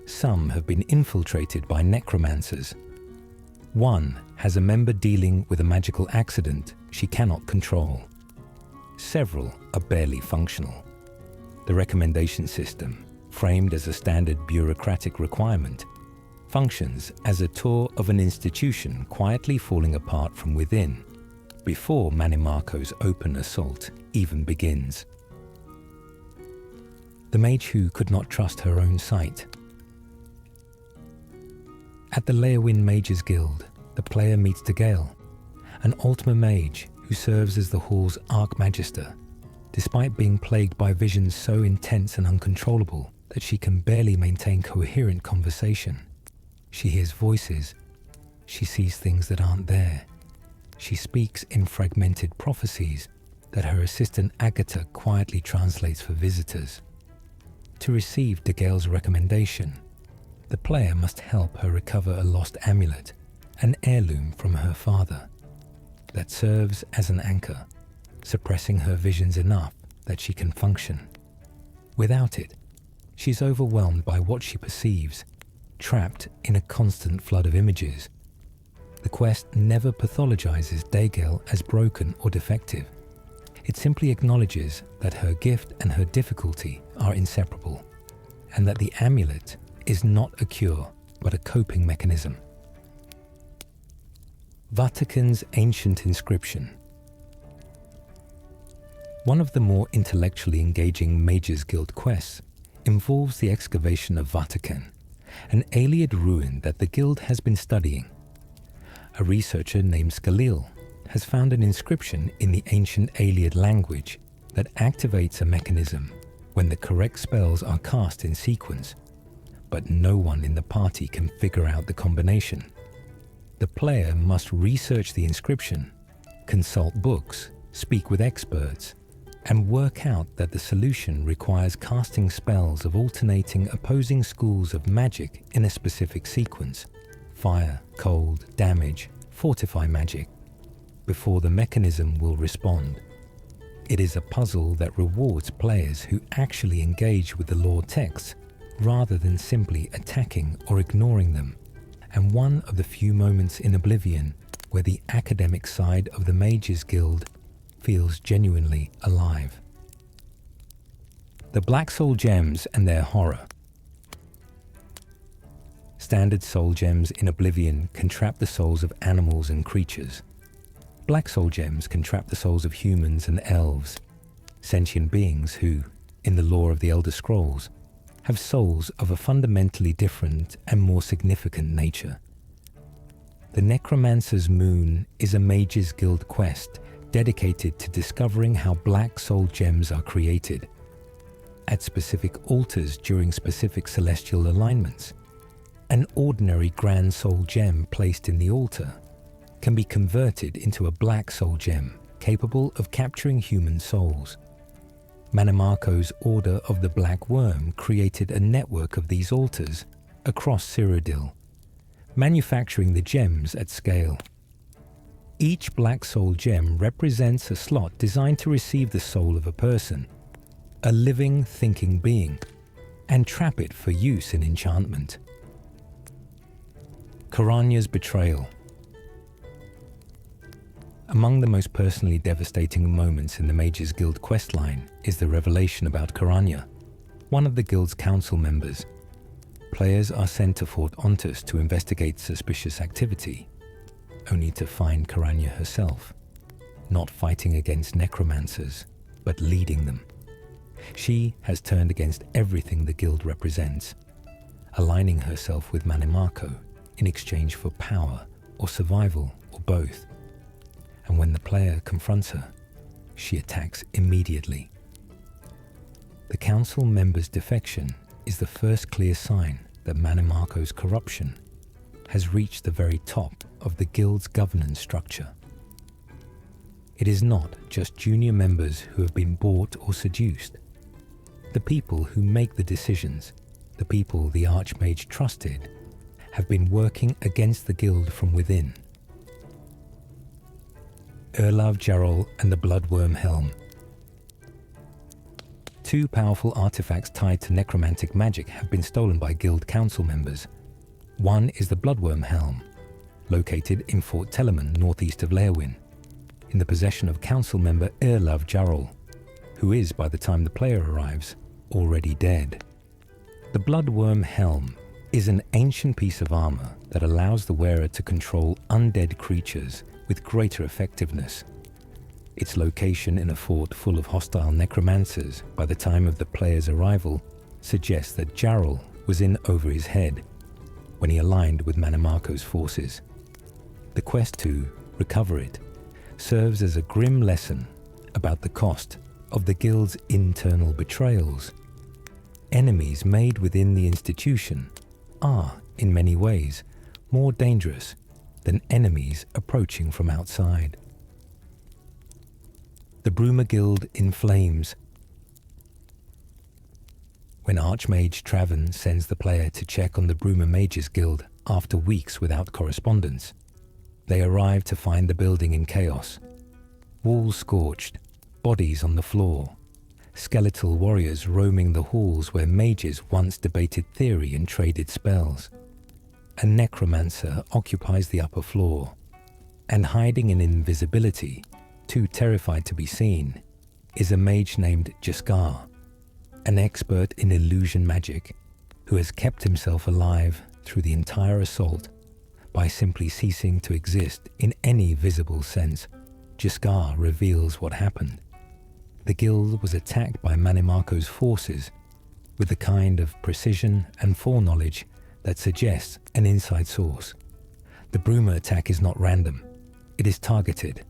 Some have been infiltrated by necromancers. One has a member dealing with a magical accident she cannot control. Several are barely functional. The recommendation system, framed as a standard bureaucratic requirement, functions as a tour of an institution quietly falling apart from within, before Manimarco's open assault even begins. The mage who could not trust her own sight. At the Leowin Mages Guild, the player meets Degale, an Ultima mage who serves as the hall's Archmagister, despite being plagued by visions so intense and uncontrollable that she can barely maintain coherent conversation. She hears voices. She sees things that aren't there. She speaks in fragmented prophecies that her assistant Agatha quietly translates for visitors. To receive Degale's recommendation, the player must help her recover a lost amulet, an heirloom from her father, that serves as an anchor, suppressing her visions enough that she can function. Without it, she's overwhelmed by what she perceives, trapped in a constant flood of images. The quest never pathologizes Degale as broken or defective. It simply acknowledges that her gift and her difficulty are inseparable, and that the amulet is not a cure, but a coping mechanism. Vatican's ancient inscription. One of the more intellectually engaging Mages Guild quests involves the excavation of Vatican, an Ayleid ruin that the Guild has been studying. A researcher named Scalil has found an inscription in the ancient Ayleid language that activates a mechanism when the correct spells are cast in sequence, but no one in the party can figure out the combination. The player must research the inscription, consult books, speak with experts, and work out that the solution requires casting spells of alternating opposing schools of magic in a specific sequence: fire, cold, damage, fortify magic, before the mechanism will respond. It is a puzzle that rewards players who actually engage with the lore texts rather than simply attacking or ignoring them, and one of the few moments in Oblivion where the academic side of the Mages Guild feels genuinely alive. The Black Soul Gems and their horror. Standard soul gems in Oblivion can trap the souls of animals and creatures. Black soul gems can trap the souls of humans and elves, sentient beings who, in the lore of the Elder Scrolls, have souls of a fundamentally different and more significant nature. The Necromancer's Moon is a Mages Guild quest dedicated to discovering how black soul gems are created at specific altars during specific celestial alignments. An ordinary grand soul gem placed in the altar can be converted into a black soul gem capable of capturing human souls. Manimarco's Order of the Black Worm created a network of these altars across Cyrodiil, manufacturing the gems at scale. Each black soul gem represents a slot designed to receive the soul of a person, a living, thinking being, and trap it for use in enchantment. Karanya's Betrayal. Among the most personally devastating moments in the Mages Guild questline is the revelation about Karanya, one of the Guild's council members. Players are sent to Fort Ontus to investigate suspicious activity, only to find Karanya herself, not fighting against necromancers, but leading them. She has turned against everything the Guild represents, aligning herself with Manimarco in exchange for power or survival or both. And when the player confronts her, she attacks immediately. The council member's defection is the first clear sign that Manimarco's corruption has reached the very top of the Guild's governance structure. It is not just junior members who have been bought or seduced. The people who make the decisions, the people the Archmage trusted, have been working against the Guild from within. Erlav Jarol and the Bloodworm Helm. Two powerful artifacts tied to necromantic magic have been stolen by Guild council members. One is the Bloodworm Helm, located in Fort Telemann, northeast of Leowyn, in the possession of council member Erlav Jarol, who is, by the time the player arrives, already dead. The Bloodworm Helm is an ancient piece of armor that allows the wearer to control undead creatures with greater effectiveness. Its location in a fort full of hostile necromancers by the time of the player's arrival suggests that Jarol was in over his head when he aligned with Manimarco's forces. The quest to recover it serves as a grim lesson about the cost of the Guild's internal betrayals. Enemies made within the institution are, in many ways, more dangerous than enemies approaching from outside. The Bruma Guild in Flames. When Archmage Traven sends the player to check on the Bruma Mages Guild after weeks without correspondence, they arrive to find the building in chaos. Walls scorched, bodies on the floor, skeletal warriors roaming the halls where mages once debated theory and traded spells. A necromancer occupies the upper floor, and hiding in invisibility, too terrified to be seen, is a mage named Jaskar, an expert in illusion magic who has kept himself alive through the entire assault by simply ceasing to exist in any visible sense. Jaskar reveals what happened. The Guild was attacked by Manimarco's forces with the kind of precision and foreknowledge that suggests an inside source. The Bruma attack is not random, it is targeted,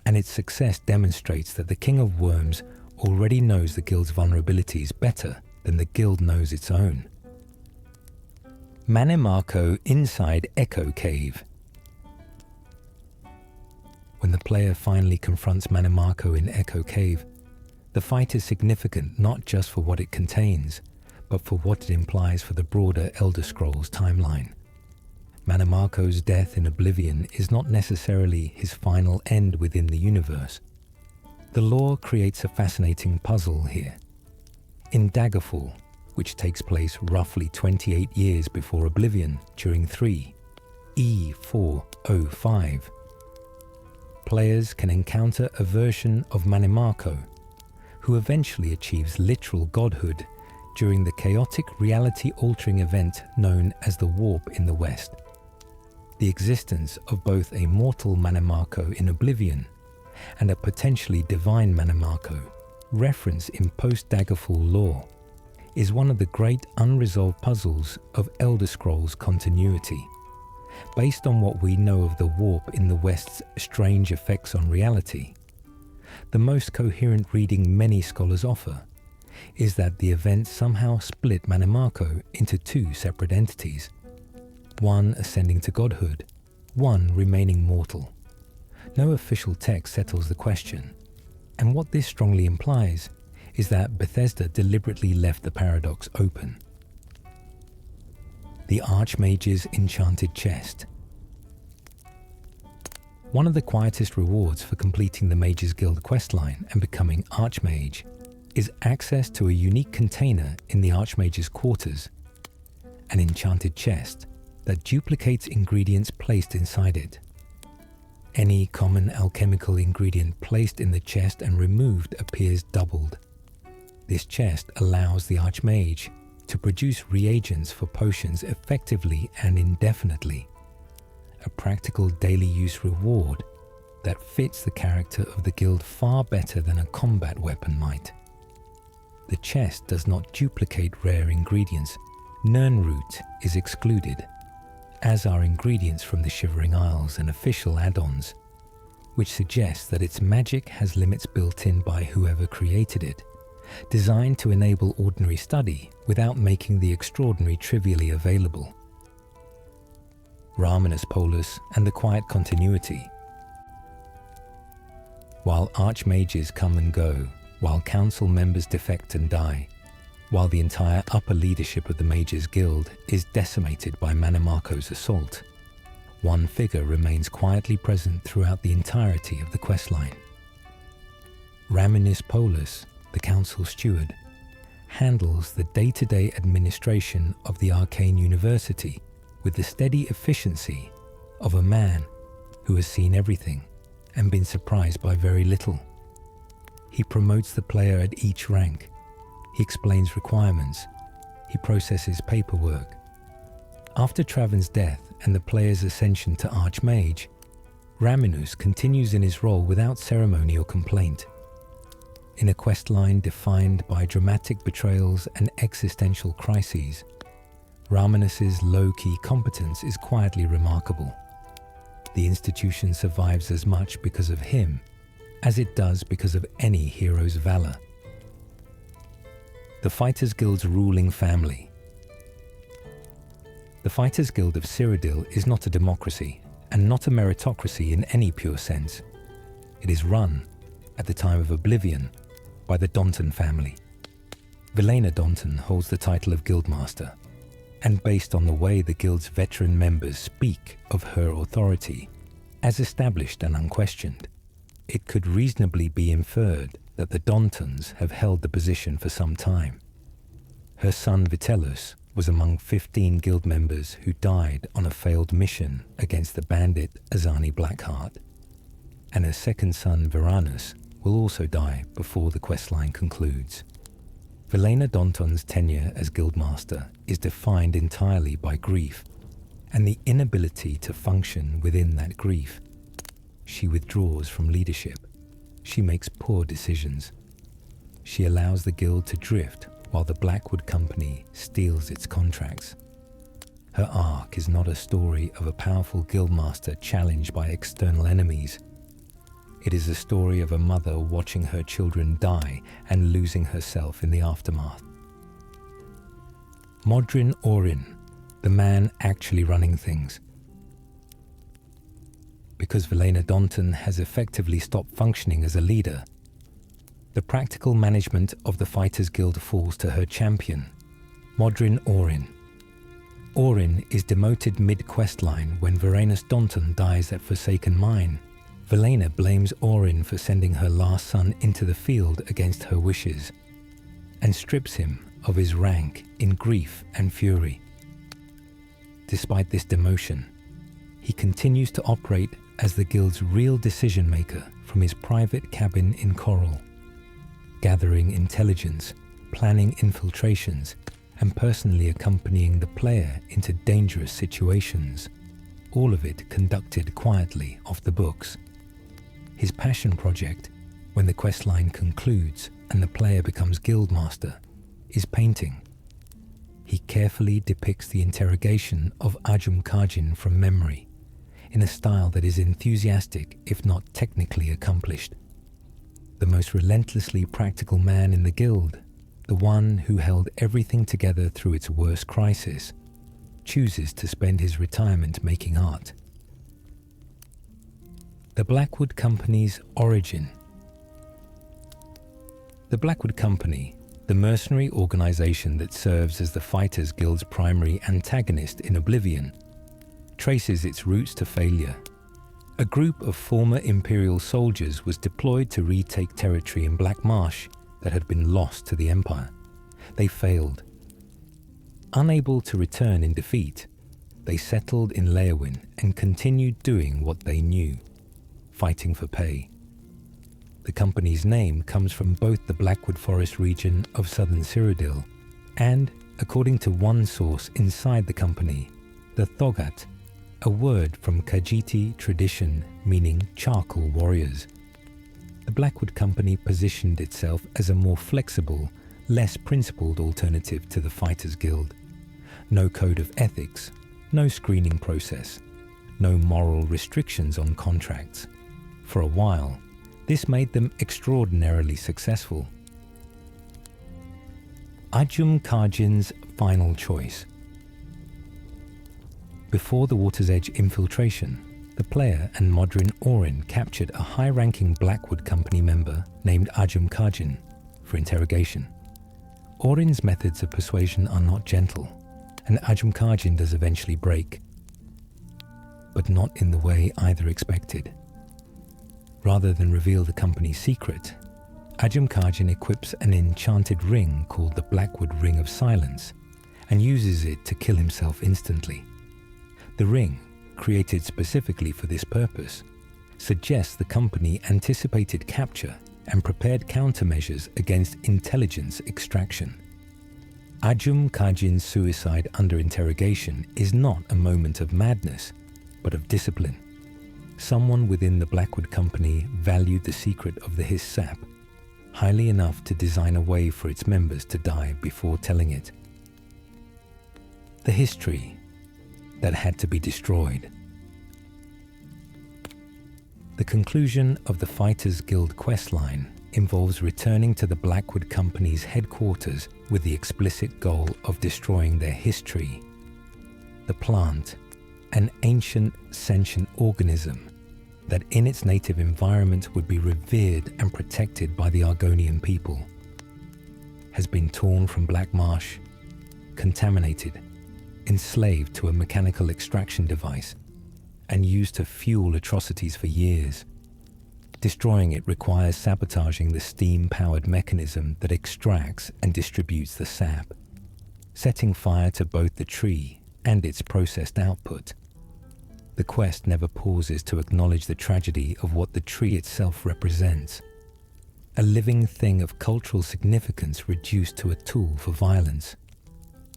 and its success demonstrates that the King of Worms already knows the Guild's vulnerabilities better than the Guild knows its own. Manimarco inside Echo Cave. When the player finally confronts Manimarco in Echo Cave, the fight is significant not just for what it contains, but for what it implies for the broader Elder Scrolls timeline. Manimarco's death in Oblivion is not necessarily his final end within the universe. The lore creates a fascinating puzzle here. In Daggerfall, which takes place roughly 28 years before Oblivion during 3 E405, players can encounter a version of Manimarco who eventually achieves literal godhood during the chaotic reality-altering event known as the Warp in the West. The existence of both a mortal Manimarco in Oblivion and a potentially divine Manimarco, referenced in post-Daggerfall lore, is one of the great unresolved puzzles of Elder Scrolls continuity. Based on what we know of the warp in the West's strange effects on reality, the most coherent reading many scholars offer is that the events somehow split Manamako into two separate entities, one ascending to godhood, one remaining mortal. No official text settles the question, and what this strongly implies is that Bethesda deliberately left the paradox open. The Archmage's Enchanted Chest. One of the quietest rewards for completing the Mages Guild questline and becoming Archmage is access to a unique container in the Archmage's quarters, an enchanted chest that duplicates ingredients placed inside it. Any common alchemical ingredient placed in the chest and removed appears doubled. This chest allows the Archmage to produce reagents for potions effectively and indefinitely, a practical daily use reward that fits the character of the guild far better than a combat weapon might. The chest does not duplicate rare ingredients. Nirnroot is excluded, as are ingredients from the Shivering Isles and official add-ons, which suggests that its magic has limits built in by whoever created it, designed to enable ordinary study without making the extraordinary trivially available. Raminus Polus and the Quiet Continuity. While Archmages come and go, while council members defect and die, while the entire upper leadership of the Mages Guild is decimated by Manamako's assault, one figure remains quietly present throughout the entirety of the questline. Raminus Polus, the council steward, handles the day-to-day administration of the arcane university with the steady efficiency of a man who has seen everything and been surprised by very little. He promotes the player at each rank. He explains requirements. He processes paperwork. After Traven's death and the player's ascension to Archmage, Raminus continues in his role without ceremony or complaint. In a questline defined by dramatic betrayals and existential crises, Raminus's low-key competence is quietly remarkable. The institution survives as much because of him as it does because of any hero's valor. The Fighters Guild's ruling family. The Fighters Guild of Cyrodiil is not a democracy and not a meritocracy in any pure sense. It is run, at the time of Oblivion, by the Daunton family. Velena Daunton holds the title of Guildmaster, and based on the way the Guild's veteran members speak of her authority, as established and unquestioned, it could reasonably be inferred that the Dauntons have held the position for some time. Her son Vitellus was among 15 guild members who died on a failed mission against the bandit Azani Blackheart, and her second son Varanus will also die before the questline concludes. Velena Daunton's tenure as Guildmaster is defined entirely by grief and the inability to function within that grief. She withdraws from leadership. She makes poor decisions. She allows the guild to drift while the Blackwood Company steals its contracts. Her arc is not a story of a powerful guildmaster challenged by external enemies. It is a story of a mother watching her children die and losing herself in the aftermath. Modrin Orin, the man actually running things. Because Velena Daunton has effectively stopped functioning as a leader, the practical management of the Fighters Guild falls to her champion, Modrin Orin. Orin is demoted mid-questline when Varanus Daunton dies at Forsaken Mine. Velena blames Orin for sending her last son into the field against her wishes, and strips him of his rank in grief and fury. Despite this demotion, he continues to operate as the guild's real decision-maker from his private cabin in Coral, gathering intelligence, planning infiltrations, and personally accompanying the player into dangerous situations, all of it conducted quietly off the books. His passion project, when the questline concludes and the player becomes Guildmaster, is painting. He carefully depicts the interrogation of Ajum Kajin from memory, in a style that is enthusiastic if not technically accomplished. The most relentlessly practical man in the guild, the one who held everything together through its worst crisis, chooses to spend his retirement making art. The Blackwood Company's origin. The Blackwood Company, the mercenary organization that serves as the Fighters Guild's primary antagonist in Oblivion, traces its roots to failure. A group of former Imperial soldiers was deployed to retake territory in Black Marsh that had been lost to the Empire. They failed. Unable to return in defeat, they settled in Leowyn and continued doing what they knew, fighting for pay. The company's name comes from both the Blackwood Forest region of southern Cyrodiil and, according to one source inside the company, the Thogat, a word from Khajiiti tradition meaning charcoal warriors. The Blackwood Company positioned itself as a more flexible, less principled alternative to the Fighters Guild. No code of ethics, no screening process, no moral restrictions on contracts. For a while, this made them extraordinarily successful. Ajum Kajin's final choice. Before the Water's Edge infiltration, the player and Modrin Orin captured a high-ranking Blackwood Company member named Ajum Kajin for interrogation. Orin's methods of persuasion are not gentle, and Ajum Kajin does eventually break, but not in the way either expected. Rather than reveal the company's secret, Ajum Kajin equips an enchanted ring called the Blackwood Ring of Silence and uses it to kill himself instantly. The ring, created specifically for this purpose, suggests the company anticipated capture and prepared countermeasures against intelligence extraction. Ajum Kajin's suicide under interrogation is not a moment of madness, but of discipline. Someone within the Blackwood Company valued the secret of the Hiss Sap highly enough to design a way for its members to die before telling it. The history that had to be destroyed. The conclusion of the Fighters Guild questline involves returning to the Blackwood Company's headquarters with the explicit goal of destroying their history. The plant, an ancient sentient organism that in its native environment would be revered and protected by the Argonian people, has been torn from Black Marsh, contaminated, enslaved to a mechanical extraction device, and used to fuel atrocities for years. Destroying it requires sabotaging the steam-powered mechanism that extracts and distributes the sap, setting fire to both the tree and its processed output. The quest never pauses to acknowledge the tragedy of what the tree itself represents, a living thing of cultural significance reduced to a tool for violence.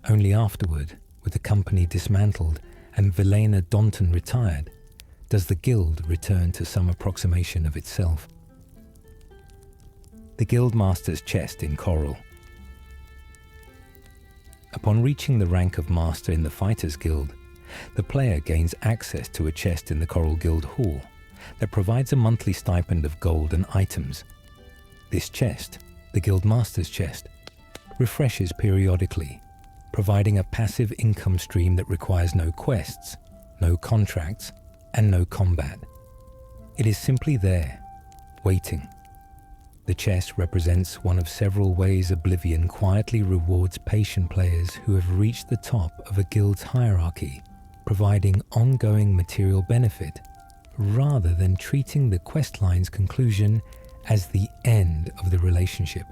Only afterward, with the company dismantled and Velena Daunton retired, does the guild return to some approximation of itself. The Guildmaster's chest in Coral. Upon reaching the rank of Master in the Fighters Guild, the player gains access to a chest in the Coral Guild Hall that provides a monthly stipend of gold and items. This chest, the Guildmaster's chest, refreshes periodically, providing a passive income stream that requires no quests, no contracts, and no combat. It is simply there, waiting. The chest represents one of several ways Oblivion quietly rewards patient players who have reached the top of a guild's hierarchy, providing ongoing material benefit, rather than treating the questline's conclusion as the end of the relationship.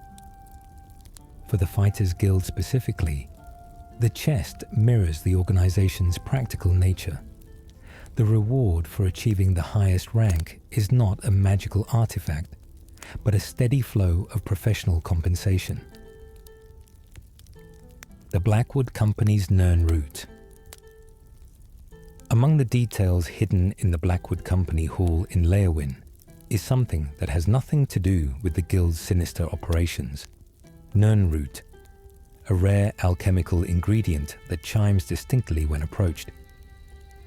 For the Fighters Guild specifically, the chest mirrors the organization's practical nature. The reward for achieving the highest rank is not a magical artifact, but a steady flow of professional compensation. The Blackwood Company's Nirn route. Among the details hidden in the Blackwood Company Hall in Leowyn is something that has nothing to do with the guild's sinister operations. Nirn route, a rare alchemical ingredient that chimes distinctly when approached.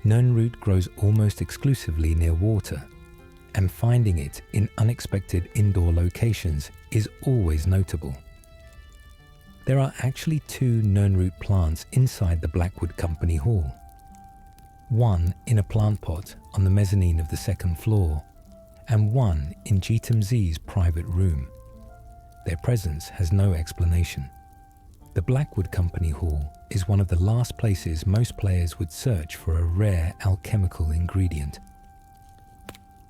Nirnroot grows almost exclusively near water, and finding it in unexpected indoor locations is always notable. There are actually 2 Nirnroot plants inside the Blackwood Company Hall. One in a plant pot on the mezzanine of the 2nd floor, and one in Jeetam Z's private room. Their presence has no explanation. The Blackwood Company Hall is one of the last places most players would search for a rare alchemical ingredient.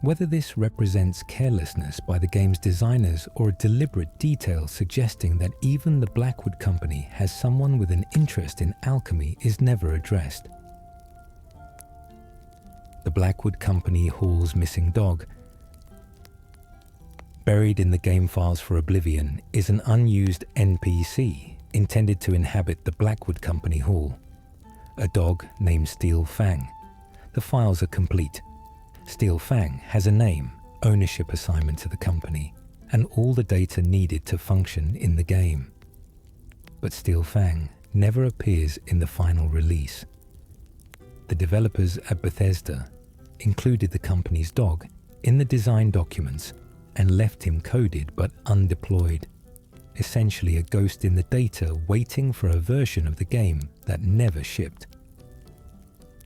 Whether this represents carelessness by the game's designers or a deliberate detail suggesting that even the Blackwood Company has someone with an interest in alchemy is never addressed. The Blackwood Company Hall's missing dog, buried in the game files for Oblivion, is an unused NPC intended to inhabit the Blackwood Company Hall. A dog named Steel Fang. The files are complete. Steel Fang has a name, ownership assignment to the company, and all the data needed to function in the game. But Steel Fang never appears in the final release. The developers at Bethesda included the company's dog in the design documents and left him coded but undeployed, essentially a ghost in the data waiting for a version of the game that never shipped.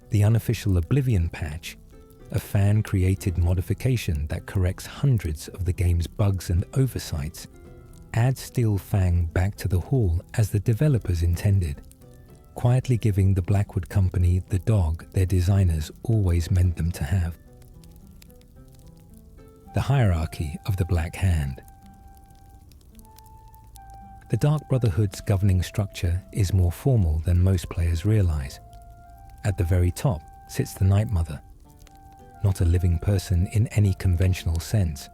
The unofficial Oblivion patch, a fan-created modification that corrects hundreds of the game's bugs and oversights, adds Steel Fang back to the Hall as the developers intended, quietly giving the Blackwood Company the dog their designers always meant them to have. The hierarchy of the Black Hand. The Dark Brotherhood's governing structure is more formal than most players realize. At the very top sits the Night Mother, not a living person in any conventional sense,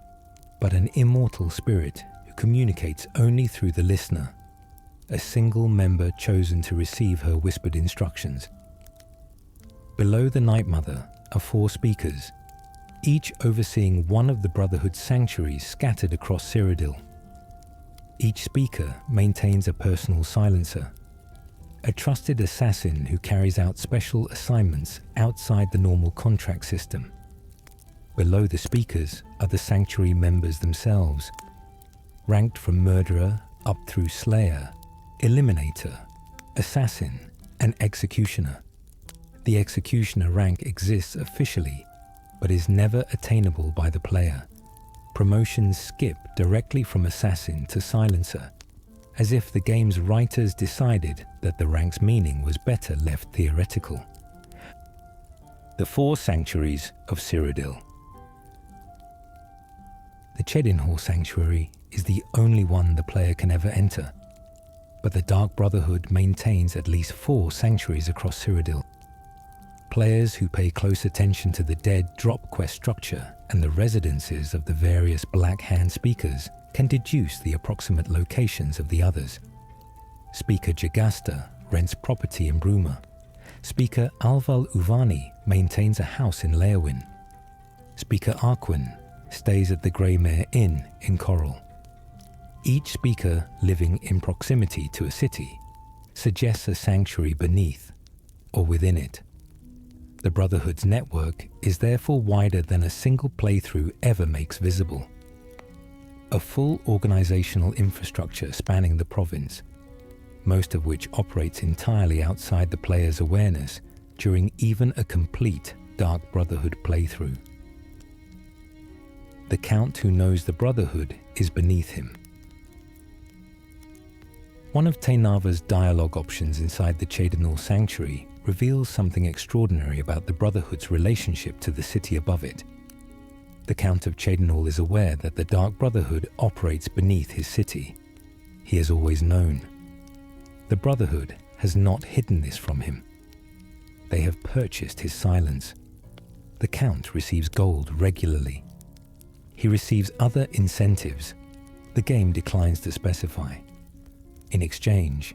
but an immortal spirit who communicates only through the listener, a single member chosen to receive her whispered instructions. Below the Night Mother are 4 speakers, each overseeing one of the Brotherhood's sanctuaries scattered across Cyrodiil. Each speaker maintains a personal silencer, a trusted assassin who carries out special assignments outside the normal contract system. Below the speakers are the sanctuary members themselves, ranked from murderer up through slayer, eliminator, assassin, and executioner. The executioner rank exists officially, but is never attainable by the player. Promotions skip directly from assassin to silencer, as if the game's writers decided that the rank's meaning was better left theoretical. The 4 sanctuaries of Cyrodiil. The Cheydinhal Sanctuary is the only one the player can ever enter, but the Dark Brotherhood maintains at least 4 sanctuaries across Cyrodiil. Players who pay close attention to the dead drop quest structure and the residences of the various Black Hand speakers can deduce the approximate locations of the others. Speaker Jagasta rents property in Bruma. Speaker Alval Uvani maintains a house in Leowyn. Speaker Arquin stays at the Grey Mare Inn in Coral. Each speaker living in proximity to a city suggests a sanctuary beneath or within it. The Brotherhood's network is therefore wider than a single playthrough ever makes visible. A full organizational infrastructure spanning the province, most of which operates entirely outside the player's awareness during even a complete Dark Brotherhood playthrough. The Count who knows the Brotherhood is beneath him. One of Tainava's dialogue options inside the Cheydinhal Sanctuary reveals something extraordinary about the Brotherhood's relationship to the city above it. The Count of Cheydinhal is aware that the Dark Brotherhood operates beneath his city. He has always known. The Brotherhood has not hidden this from him. They have purchased his silence. The Count receives gold regularly. He receives other incentives. The game declines to specify. In exchange,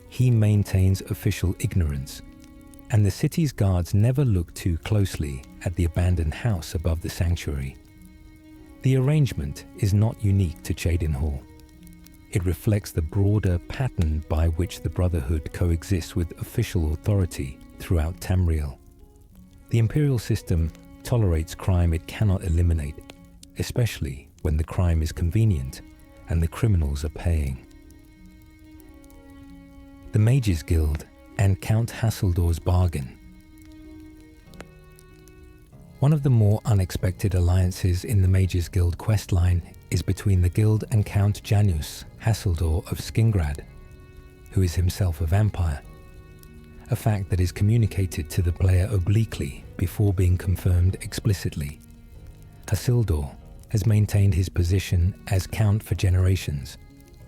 he maintains official ignorance, and the city's guards never look too closely at the abandoned house above the sanctuary. The arrangement is not unique to Cheydinhal. it reflects the broader pattern by which the Brotherhood coexists with official authority throughout Tamriel. The Imperial system tolerates crime it cannot eliminate, especially when the crime is convenient and the criminals are paying. The Mages Guild and Count Hasseldor's bargain. One of the more unexpected alliances in the Mages Guild questline is between the guild and Count Janus Hasseldor of Skingrad, who is himself a vampire, a fact that is communicated to the player obliquely before being confirmed explicitly. Hasseldor has maintained his position as Count for generations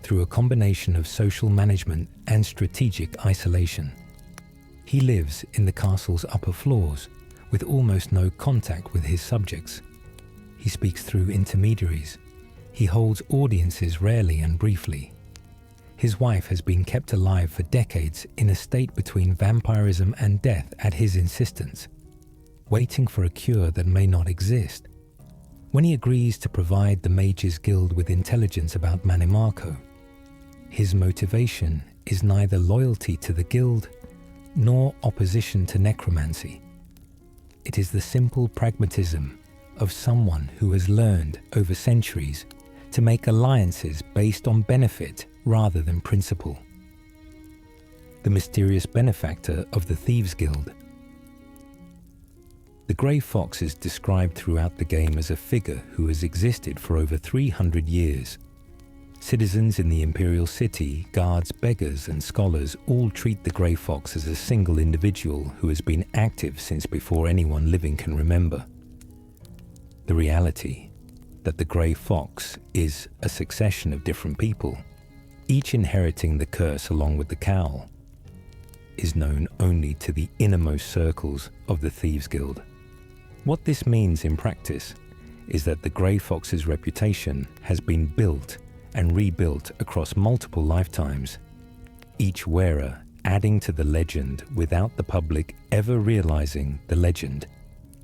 through a combination of social management and strategic isolation. He lives in the castle's upper floors with almost no contact with his subjects. He speaks through intermediaries. He holds audiences rarely and briefly. His wife has been kept alive for decades in a state between vampirism and death at his insistence, waiting for a cure that may not exist. When he agrees to provide the Mages Guild with intelligence about Manimarco, his motivation is neither loyalty to the guild nor opposition to necromancy. It is the simple pragmatism of someone who has learned over centuries to make alliances based on benefit rather than principle. The mysterious benefactor of the Thieves Guild. The Grey Fox is described throughout the game as a figure who has existed for over 300 years. Citizens in the Imperial City, guards, beggars, and scholars all treat the Grey Fox as a single individual who has been active since before anyone living can remember. The reality that the Grey Fox is a succession of different people, each inheriting the curse along with the cowl, is known only to the innermost circles of the Thieves Guild. What this means in practice is that the Grey Fox's reputation has been built and rebuilt across multiple lifetimes, each wearer adding to the legend without the public ever realizing the legend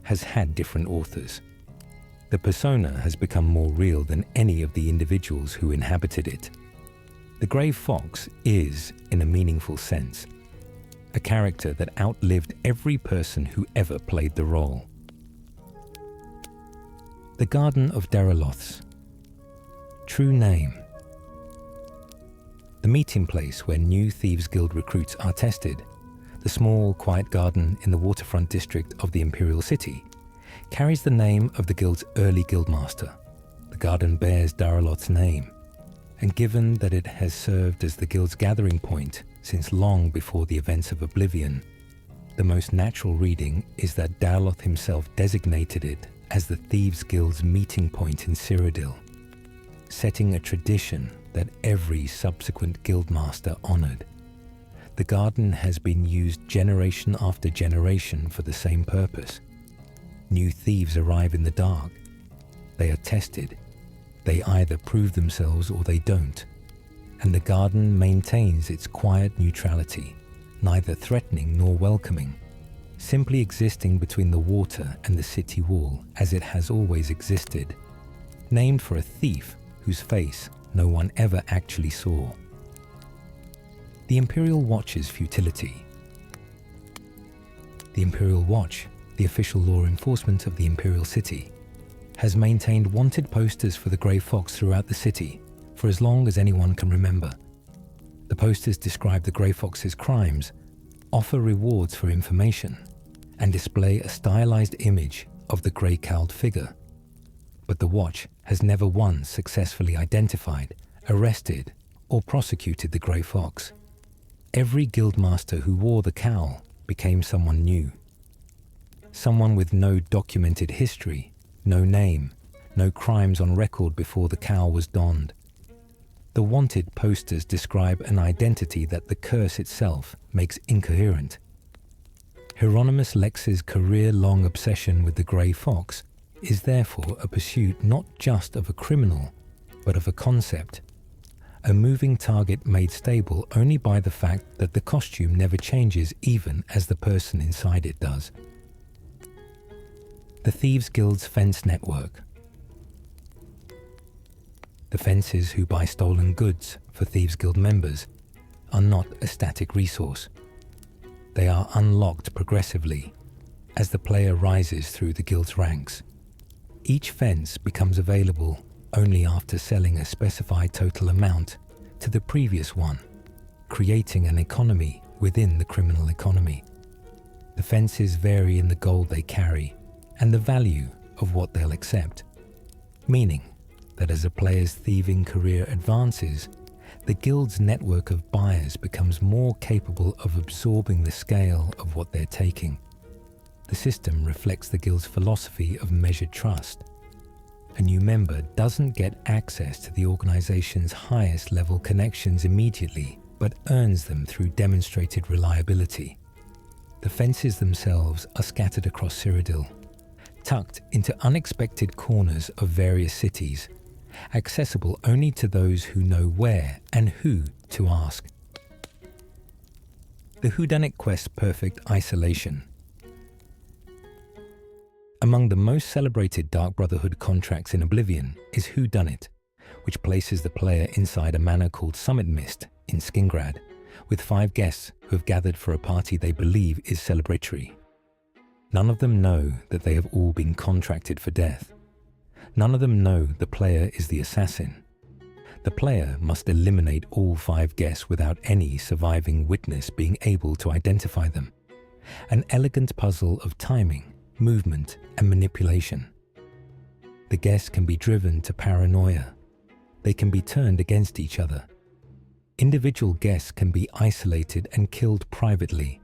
has had different authors. The persona has become more real than any of the individuals who inhabited it. The Grey Fox is, in a meaningful sense, a character that outlived every person who ever played the role. The Garden of Deraloths. True name. The meeting place where new Thieves Guild recruits are tested, the small, quiet garden in the waterfront district of the Imperial City, carries the name of the guild's early guildmaster. The garden bears Daraloth's name, and given that it has served as the guild's gathering point since long before the events of Oblivion, the most natural reading is that Daraloth himself designated it as the Thieves Guild's meeting point in Cyrodiil, setting a tradition that every subsequent guildmaster honored. The garden has been used generation after generation for the same purpose. New thieves arrive in the dark. They are tested. They either prove themselves or they don't. And the garden maintains its quiet neutrality, neither threatening nor welcoming, simply existing between the water and the city wall as it has always existed, named for a thief whose face no one ever actually saw. The Imperial Watch's futility. The Imperial Watch, the official law enforcement of the Imperial City, has maintained wanted posters for the Grey Fox throughout the city for as long as anyone can remember. The posters describe the Grey Fox's crimes, offer rewards for information, and display a stylized image of the grey-cowled figure. But the Watch has never once successfully identified, arrested, or prosecuted the Grey Fox. Every guildmaster who wore the cowl became someone new. Someone with no documented history, no name, no crimes on record before the cowl was donned. The wanted posters describe an identity that the curse itself makes incoherent. Hieronymus Lex's career-long obsession with the Grey Fox is therefore a pursuit not just of a criminal, but of a concept, a moving target made stable only by the fact that the costume never changes even as the person inside it does. The Thieves Guild's fence network. The fences who buy stolen goods for Thieves Guild members are not a static resource. They are unlocked progressively as the player rises through the guild's ranks. Each fence becomes available only after selling a specified total amount to the previous one, creating an economy within the criminal economy. The fences vary in the gold they carry and the value of what they'll accept, meaning that as a player's thieving career advances, the guild's network of buyers becomes more capable of absorbing the scale of what they're taking. The system reflects the guild's philosophy of measured trust. A new member doesn't get access to the organization's highest level connections immediately, but earns them through demonstrated reliability. The fences themselves are scattered across Cyrodiil, tucked into unexpected corners of various cities, accessible only to those who know where and who to ask. The Whodunit quest Perfect Isolation. Among the most celebrated Dark Brotherhood contracts in Oblivion is Whodunit, which places the player inside a manor called Summit Mist in Skingrad, with 5 guests who have gathered for a party they believe is celebratory. None of them know that they have all been contracted for death. None of them know the player is the assassin. The player must eliminate all 5 guests without any surviving witness being able to identify them. An elegant puzzle of timing, movement, and manipulation. The guests can be driven to paranoia. They can be turned against each other. Individual guests can be isolated and killed privately,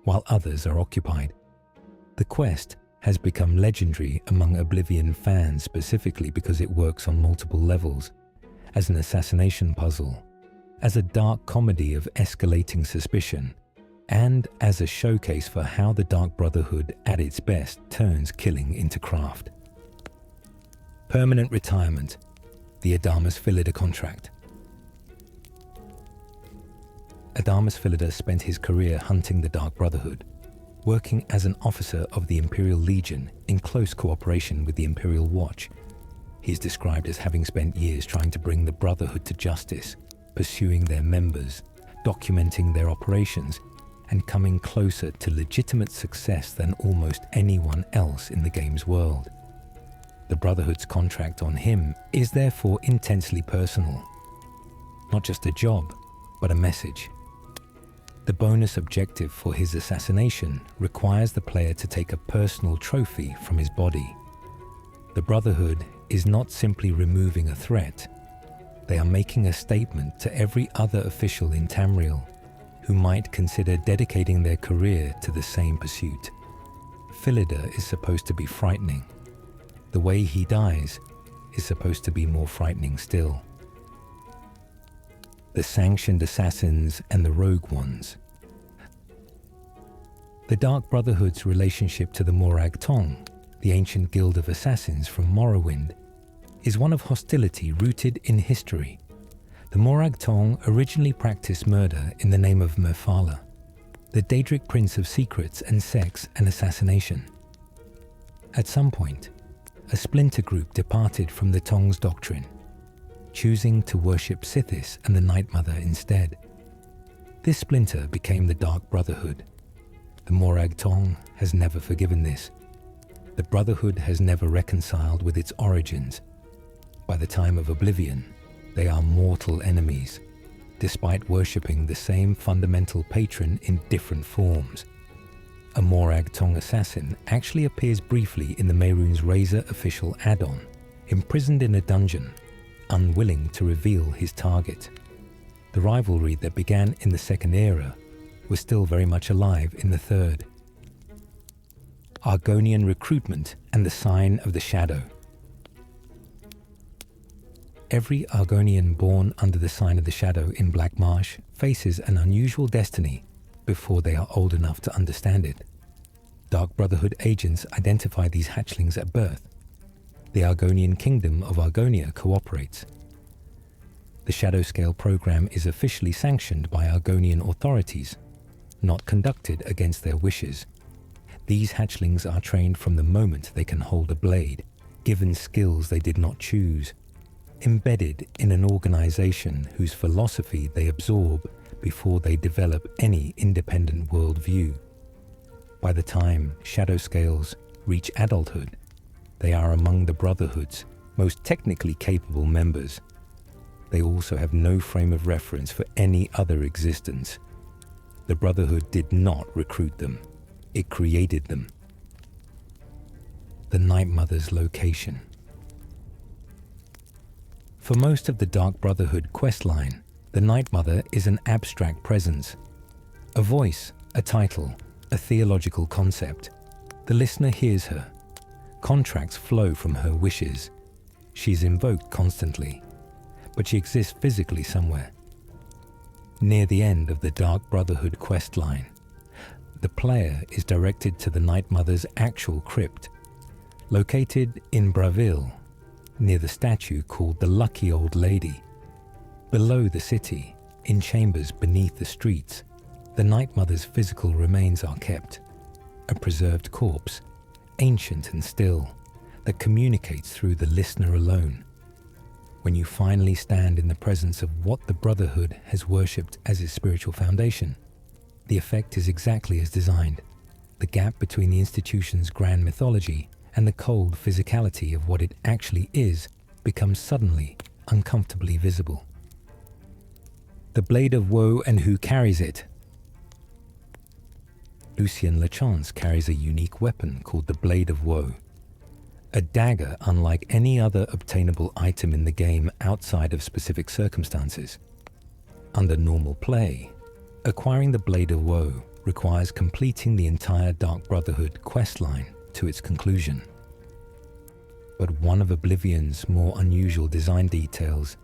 while others are occupied. The quest has become legendary among Oblivion fans specifically because it works on multiple levels, as an assassination puzzle, as a dark comedy of escalating suspicion, and as a showcase for how the Dark Brotherhood at its best turns killing into craft. Permanent retirement, the Adamus Philida contract. Adamus Philida spent his career hunting the Dark Brotherhood, working as an officer of the Imperial Legion in close cooperation with the Imperial Watch. He is described as having spent years trying to bring the Brotherhood to justice, pursuing their members, documenting their operations, and coming closer to legitimate success than almost anyone else in the game's world. The Brotherhood's contract on him is therefore intensely personal. Not just a job, but a message. The bonus objective for his assassination requires the player to take a personal trophy from his body. The Brotherhood is not simply removing a threat. They are making a statement to every other official in Tamriel who might consider dedicating their career to the same pursuit. Philida is supposed to be frightening. The way he dies is supposed to be more frightening still. The sanctioned assassins and the rogue ones. The Dark Brotherhood's relationship to the Morag Tong, the ancient guild of assassins from Morrowind, is one of hostility rooted in history. The Morag Tong originally practiced murder in the name of Murfala, the Daedric prince of secrets and sex and assassination. At some point, a splinter group departed from the Tong's doctrine, choosing to worship Sithis and the Night Mother instead. This splinter became the Dark Brotherhood. The Morag Tong has never forgiven this. The Brotherhood has never reconciled with its origins. By the time of Oblivion, they are mortal enemies, despite worshipping the same fundamental patron in different forms. A Morag Tong assassin actually appears briefly in the Mehrunes Razor official add-on, imprisoned in a dungeon, unwilling to reveal his target. The rivalry that began in the Second Era was still very much alive in the Third. Argonian recruitment and the sign of the shadow. Every Argonian born under the sign of the shadow in Black Marsh faces an unusual destiny before they are old enough to understand it. Dark Brotherhood agents identify these hatchlings at birth. The Argonian Kingdom of Argonia cooperates. The Shadow Scale program is officially sanctioned by Argonian authorities, not conducted against their wishes. These hatchlings are trained from the moment they can hold a blade, given skills they did not choose. embedded in an organization whose philosophy they absorb before they develop any independent worldview. By the time shadow scales reach adulthood, they are among the Brotherhood's most technically capable members. They also have no frame of reference for any other existence. The Brotherhood did not recruit them, it created them. The Night Mother's location. For most of the Dark Brotherhood questline, the Night Mother is an abstract presence, a voice, a title, a theological concept. The listener hears her. Contracts flow from her wishes. She's invoked constantly, but she exists physically somewhere. Near the end of the Dark Brotherhood questline, the player is directed to the Night Mother's actual crypt, located in Braville, near the statue called the Lucky Old Lady. Below the city, in chambers beneath the streets, the Night Mother's physical remains are kept, a preserved corpse, ancient and still, that communicates through the listener alone. When you finally stand in the presence of what the Brotherhood has worshipped as its spiritual foundation, the effect is exactly as designed. The gap between the institution's grand mythology and the cold physicality of what it actually is becomes suddenly, uncomfortably visible. The Blade of Woe and who carries it? Lucien Lachance carries a unique weapon called the Blade of Woe, a dagger unlike any other obtainable item in the game outside of specific circumstances. Under normal play, acquiring the Blade of Woe requires completing the entire Dark Brotherhood questline to its conclusion. But one of Oblivion's more unusual design details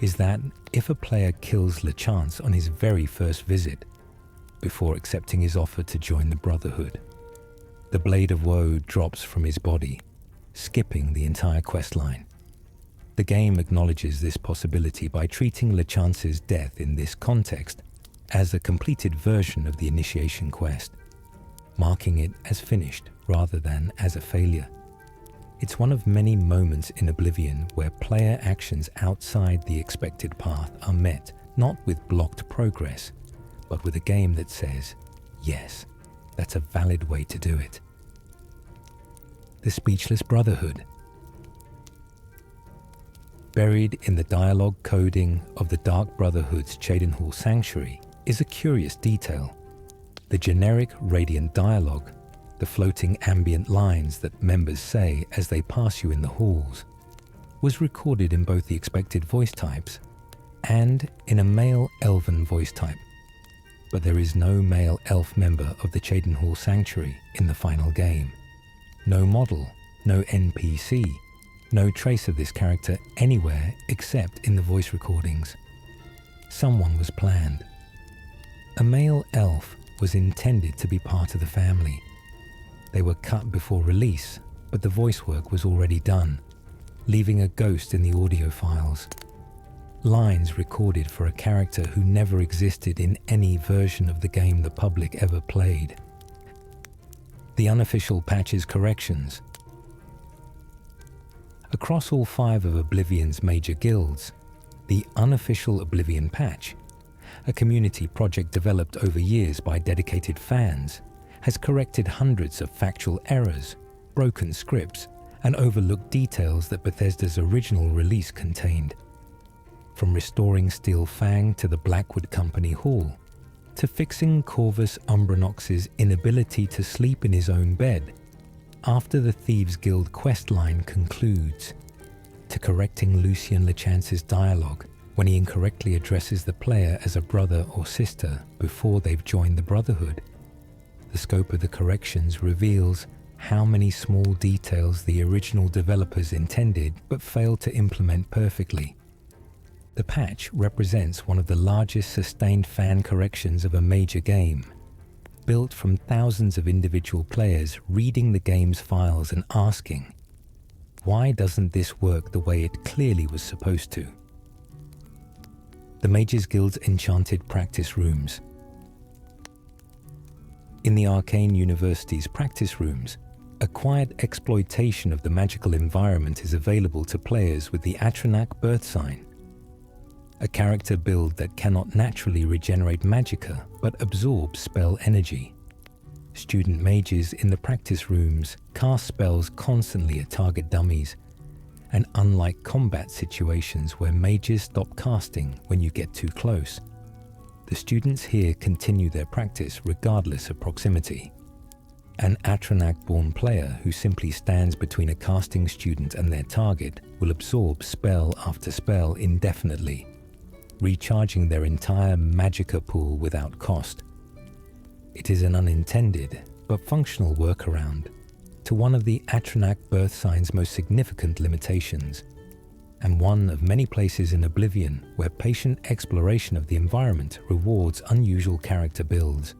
is that if a player kills Lachance on his very first visit, before accepting his offer to join the Brotherhood, the Blade of Woe drops from his body, skipping the entire questline. The game acknowledges this possibility by treating Lachance's death in this context as a completed version of the initiation quest, marking it as finished rather than as a failure. It's one of many moments in Oblivion where player actions outside the expected path are met not with blocked progress, but with a game that says, yes, that's a valid way to do it. The Speechless Brotherhood. Buried in the dialogue coding of the Dark Brotherhood's Cheydinhal Sanctuary is a curious detail. The generic radiant dialogue, the floating ambient lines that members say as they pass you in the halls, was recorded in both the expected voice types and in a male elven voice type. But there is no male elf member of the Cheydinhal Sanctuary in the final game. No model, no NPC, no trace of this character anywhere except in the voice recordings. Someone was planned. A male elf was intended to be part of the family. They were cut before release, but the voice work was already done, leaving a ghost in the audio files. Lines recorded for a character who never existed in any version of the game the public ever played. The unofficial patch's corrections. Across all 5 of Oblivion's major guilds, the unofficial Oblivion patch, a community project developed over years by dedicated fans, has corrected hundreds of factual errors, broken scripts, and overlooked details that Bethesda's original release contained. From restoring Steel Fang to the Blackwood Company Hall, to fixing Corvus Umbranox's inability to sleep in his own bed after the Thieves Guild questline concludes, to correcting Lucien Lachance's dialogue when he incorrectly addresses the player as a brother or sister before they've joined the Brotherhood. The scope of the corrections reveals how many small details the original developers intended but failed to implement perfectly. The patch represents one of the largest sustained fan corrections of a major game, built from thousands of individual players reading the game's files and asking, why doesn't this work the way it clearly was supposed to? The Mages Guild's Enchanted Practice Rooms. In the Arcane University's practice rooms, a quiet exploitation of the magical environment is available to players with the Atronach birth sign, a character build that cannot naturally regenerate magicka but absorbs spell energy. Student mages in the practice rooms cast spells constantly at target dummies, and unlike combat situations where mages stop casting when you get too close, the students here continue their practice regardless of proximity. An Atronach-born player who simply stands between a casting student and their target will absorb spell after spell indefinitely, recharging their entire magicka pool without cost. It is an unintended but functional workaround to one of the Atronach birth sign's most significant limitations, and one of many places in Oblivion where patient exploration of the environment rewards unusual character builds.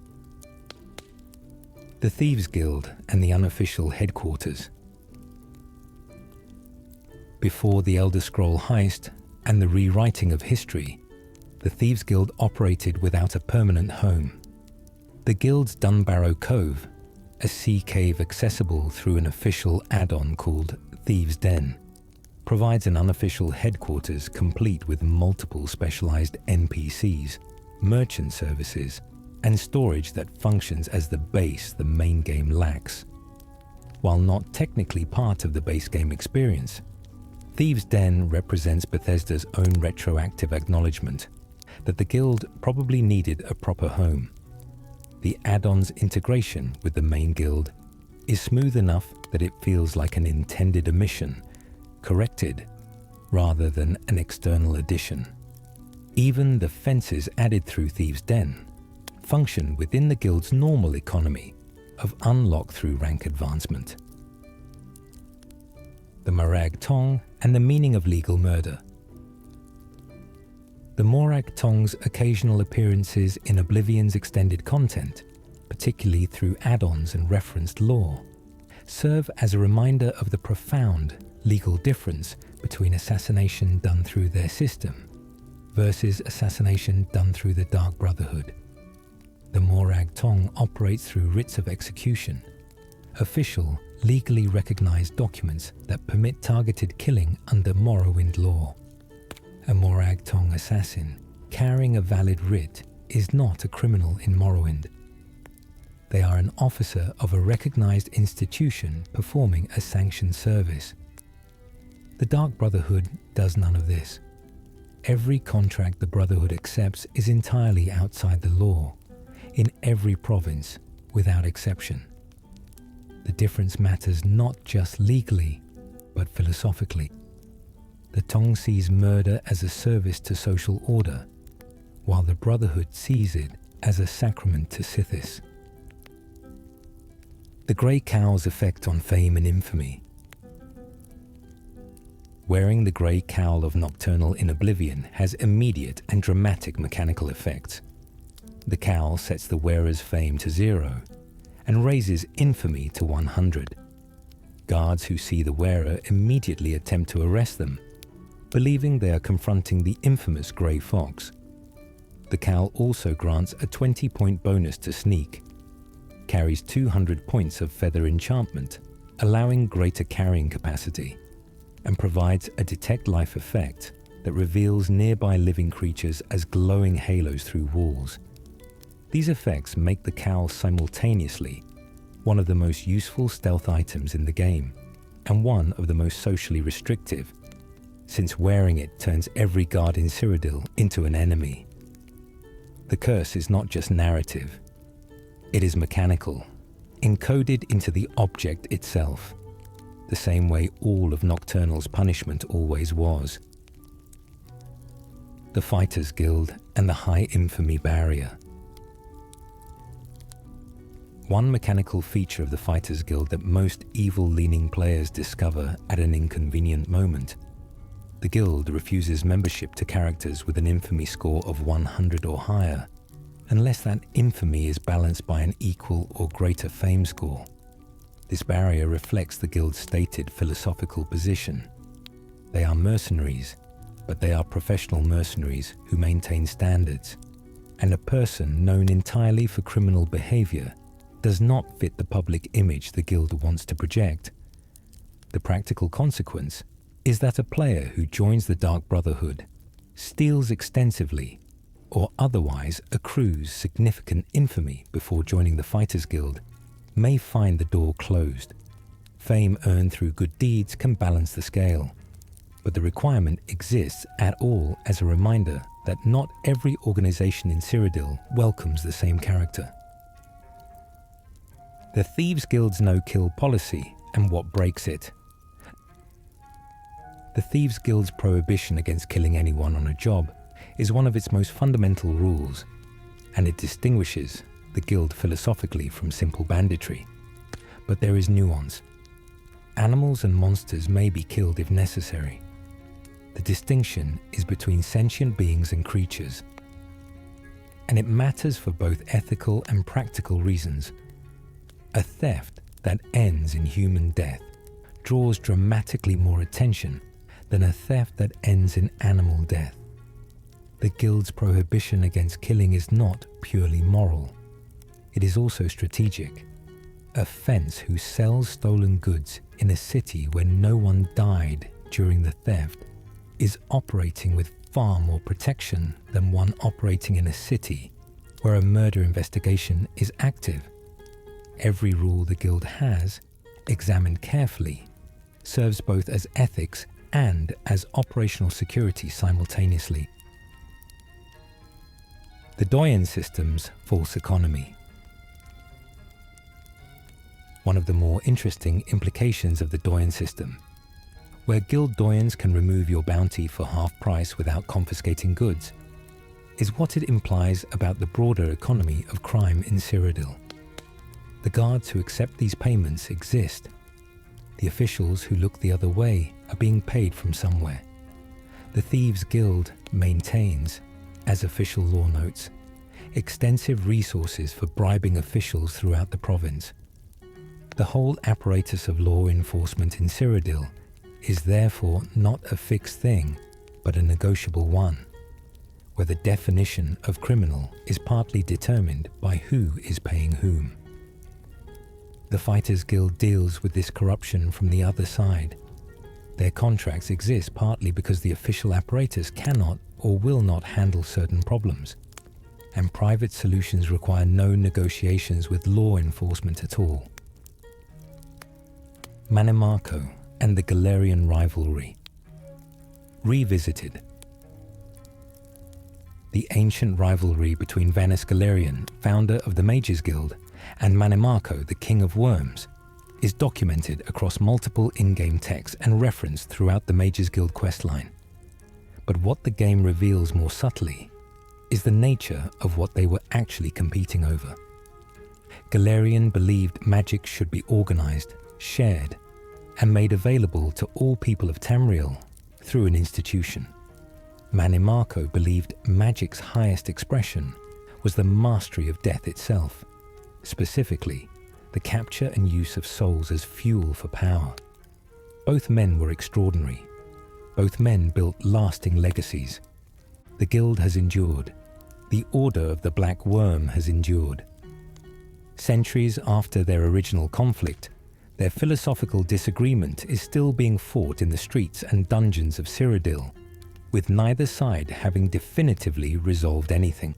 The Thieves Guild and the unofficial headquarters. Before the Elder Scroll heist and the rewriting of history, the Thieves Guild operated without a permanent home. The Guild's Dunbarrow Cove, a sea cave accessible through an official add-on called Thieves' Den, provides an unofficial headquarters complete with multiple specialized NPCs, merchant services, and storage that functions as the base the main game lacks. While not technically part of the base game experience, Thieves' Den represents Bethesda's own retroactive acknowledgement that the Guild probably needed a proper home. The add-on's integration with the main guild is smooth enough that it feels like an intended omission, corrected, rather than an external addition. Even the fences added through Thieves' Den function within the guild's normal economy of unlock through rank advancement. The Morag Tong and the meaning of legal murder. The Morag Tong's occasional appearances in Oblivion's extended content, particularly through add-ons and referenced lore, serve as a reminder of the profound legal difference between assassination done through their system versus assassination done through the Dark Brotherhood. The Morag Tong operates through writs of execution, official, legally recognized documents that permit targeted killing under Morrowind law. A Morag Tong assassin carrying a valid writ is not a criminal in Morrowind. They are an officer of a recognized institution performing a sanctioned service. The Dark Brotherhood does none of this. Every contract the Brotherhood accepts is entirely outside the law, in every province, without exception. The difference matters not just legally, but philosophically. The Tong sees murder as a service to social order, while the Brotherhood sees it as a sacrament to Sithis. The Grey Cowl's effect on fame and infamy. Wearing the Grey Cowl of Nocturnal in Oblivion has immediate and dramatic mechanical effects. The cowl sets the wearer's fame to 0 and raises infamy to 100. Guards who see the wearer immediately attempt to arrest them, believing they are confronting the infamous Grey Fox. The cowl also grants a 20-point bonus to sneak, carries 200 points of feather enchantment, allowing greater carrying capacity, and provides a detect life effect that reveals nearby living creatures as glowing halos through walls. These effects make the cowl simultaneously one of the most useful stealth items in the game, and one of the most socially restrictive, since wearing it turns every guard in Cyrodiil into an enemy. The curse is not just narrative, it is mechanical, encoded into the object itself, the same way all of Nocturnal's punishment always was. The Fighters Guild and the High Infamy Barrier. One mechanical feature of the Fighters Guild that most evil-leaning players discover at an inconvenient moment. The guild refuses membership to characters with an infamy score of 100 or higher, unless that infamy is balanced by an equal or greater fame score. This barrier reflects the guild's stated philosophical position. They are mercenaries, but they are professional mercenaries who maintain standards, and a person known entirely for criminal behavior does not fit the public image the guild wants to project. The practical consequence is that a player who joins the Dark Brotherhood, steals extensively, or otherwise accrues significant infamy before joining the Fighters Guild, may find the door closed. Fame earned through good deeds can balance the scale, but the requirement exists at all as a reminder that not every organization in Cyrodiil welcomes the same character. The Thieves Guild's no-kill policy and what breaks it. The Thieves Guild's prohibition against killing anyone on a job is one of its most fundamental rules, and it distinguishes the guild philosophically from simple banditry. But there is nuance. Animals and monsters may be killed if necessary. The distinction is between sentient beings and creatures, and it matters for both ethical and practical reasons. A theft that ends in human death draws dramatically more attention than a theft that ends in animal death. The guild's prohibition against killing is not purely moral. It is also strategic. A fence who sells stolen goods in a city where no one died during the theft is operating with far more protection than one operating in a city where a murder investigation is active. Every rule the guild has, examined carefully, serves both as ethics and as operational security simultaneously. The Doyen system's false economy. One of the more interesting implications of the Doyen system, where guild doyens can remove your bounty for half price without confiscating goods, is what it implies about the broader economy of crime in Cyrodiil. The guards who accept these payments exist. The officials who look the other way are being paid from somewhere. The Thieves Guild maintains, as official law notes, extensive resources for bribing officials throughout the province. The whole apparatus of law enforcement in Cyrodiil is therefore not a fixed thing, but a negotiable one, where the definition of criminal is partly determined by who is paying whom. The Fighters Guild deals with this corruption from the other side. Their contracts exist partly because the official apparatus cannot or will not handle certain problems, and private solutions require no negotiations with law enforcement at all. Manimarco and the Galerian rivalry. Revisited. The ancient rivalry between Vanus Galerian, founder of the Mages Guild, and Manimarco, the King of Worms, is documented across multiple in-game texts and referenced throughout the Mages Guild questline. But what the game reveals more subtly is the nature of what they were actually competing over. Galerian believed magic should be organized, shared, and made available to all people of Tamriel through an institution. Manimarco believed magic's highest expression was the mastery of death itself, specifically the capture and use of souls as fuel for power. Both men were extraordinary. Both men built lasting legacies. The guild has endured. The Order of the Black Worm has endured. Centuries after their original conflict, their philosophical disagreement is still being fought in the streets and dungeons of Cyrodiil, with neither side having definitively resolved anything.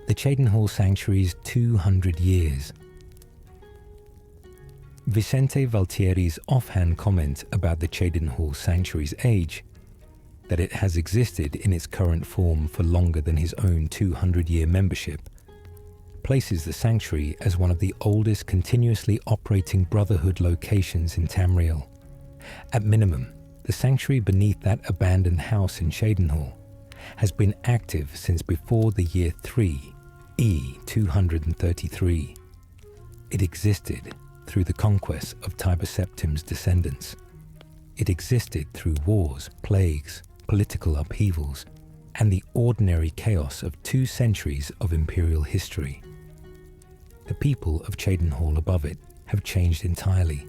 The Cheydinhal Sanctuary's 200 years. Vicente Valtieri's offhand comment about the Cheydinhal Sanctuary's age, that it has existed in its current form for longer than his own 200-year membership, places the sanctuary as one of the oldest continuously operating Brotherhood locations in Tamriel. At minimum, the sanctuary beneath that abandoned house in Cheydinhal has been active since before the year 3, E233. It existed through the conquest of Tiber Septim's descendants. It existed through wars, plagues, political upheavals, and the ordinary chaos of 2 centuries of imperial history. The people of Cheydinhal above it have changed entirely.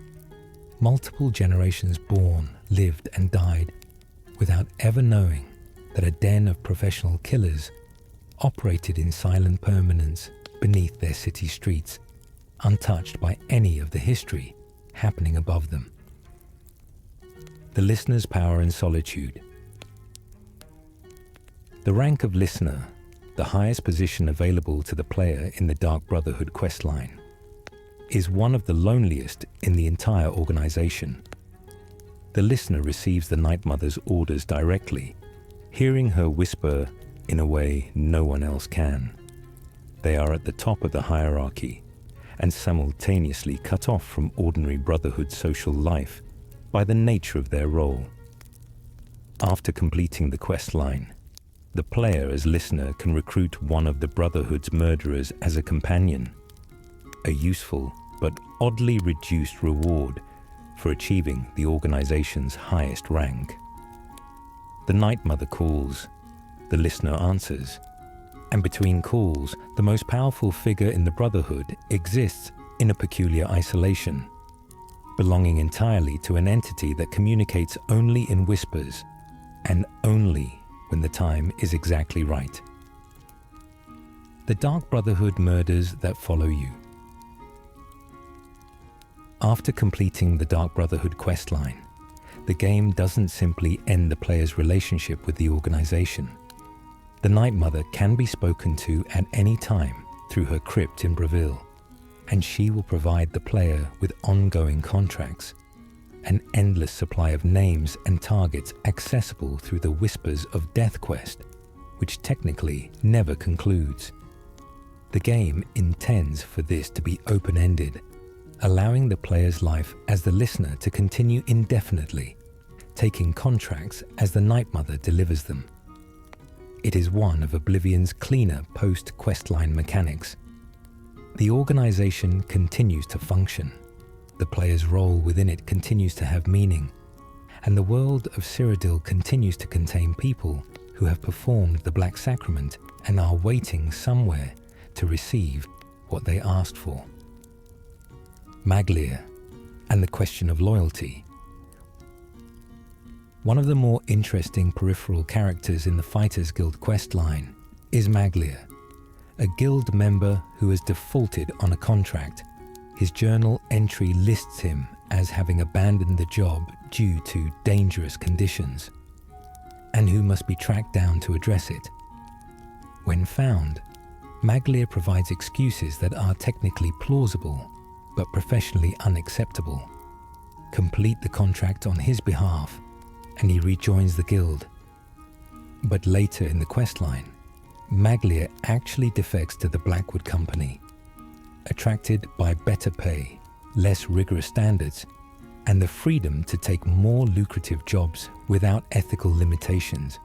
Multiple generations born, lived, and died without ever knowing that a den of professional killers operated in silent permanence beneath their city streets, untouched by any of the history happening above them. The listener's power and solitude. The rank of listener, the highest position available to the player in the Dark Brotherhood questline, is one of the loneliest in the entire organization. The listener receives the Night Mother's orders directly, hearing her whisper in a way no one else can. They are at the top of the hierarchy and simultaneously cut off from ordinary Brotherhood social life by the nature of their role. After completing the quest line, the player as listener can recruit one of the Brotherhood's murderers as a companion, a useful but oddly reduced reward for achieving the organization's highest rank. The Night Mother calls, the listener answers, and between calls, the most powerful figure in the Brotherhood exists in a peculiar isolation, belonging entirely to an entity that communicates only in whispers and only when the time is exactly right. The Dark Brotherhood murders that follow you. After completing the Dark Brotherhood questline, the game doesn't simply end the player's relationship with the organization. The Night Mother can be spoken to at any time through her crypt in Breville, and she will provide the player with ongoing contracts, an endless supply of names and targets accessible through the Whispers of Death quest, which technically never concludes. The game intends for this to be open-ended, allowing the player's life as the listener to continue indefinitely, taking contracts as the Night Mother delivers them. It is one of Oblivion's cleaner post-questline mechanics. The organization continues to function, the player's role within it continues to have meaning, and the world of Cyrodiil continues to contain people who have performed the Black Sacrament and are waiting somewhere to receive what they asked for. Maglia and the question of loyalty. One of the more interesting peripheral characters in the Fighters Guild questline is Maglia, a guild member who has defaulted on a contract. His journal entry lists him as having abandoned the job due to dangerous conditions, and who must be tracked down to address it. When found, Maglia provides excuses that are technically plausible, but professionally unacceptable. Complete the contract on his behalf, and he rejoins the guild. But later in the questline, Maglia actually defects to the Blackwood Company, attracted by better pay, less rigorous standards, and the freedom to take more lucrative jobs without ethical limitations.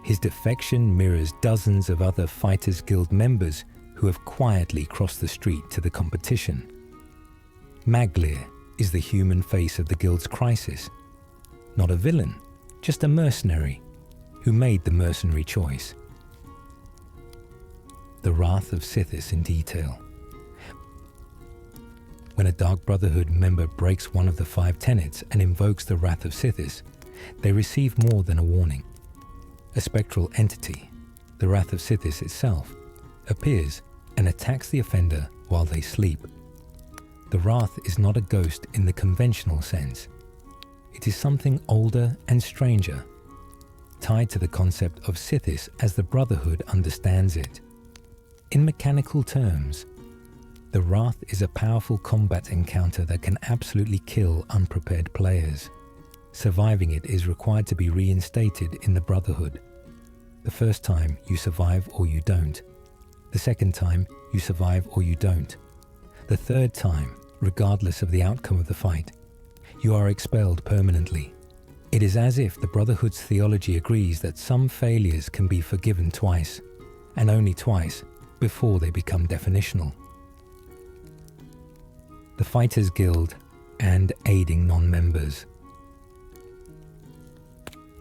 His defection mirrors dozens of other Fighters Guild members who have quietly crossed the street to the competition. Maglia is the human face of the guild's crisis. Not a villain, just a mercenary who made the mercenary choice. The Wrath of Sithis in detail. When a Dark Brotherhood member breaks one of the 5 tenets and invokes the Wrath of Sithis, they receive more than a warning. A spectral entity, the Wrath of Sithis itself, appears and attacks the offender while they sleep. The Wrath is not a ghost in the conventional sense. It is something older and stranger, tied to the concept of Sithis as the Brotherhood understands it. In mechanical terms, the Wrath is a powerful combat encounter that can absolutely kill unprepared players. Surviving it is required to be reinstated in the Brotherhood. The first time, you survive or you don't. The second time, you survive or you don't. The third time, regardless of the outcome of the fight, you are expelled permanently. It is as if the Brotherhood's theology agrees that some failures can be forgiven twice, and only twice, before they become definitional. The Fighters Guild and aiding non-members.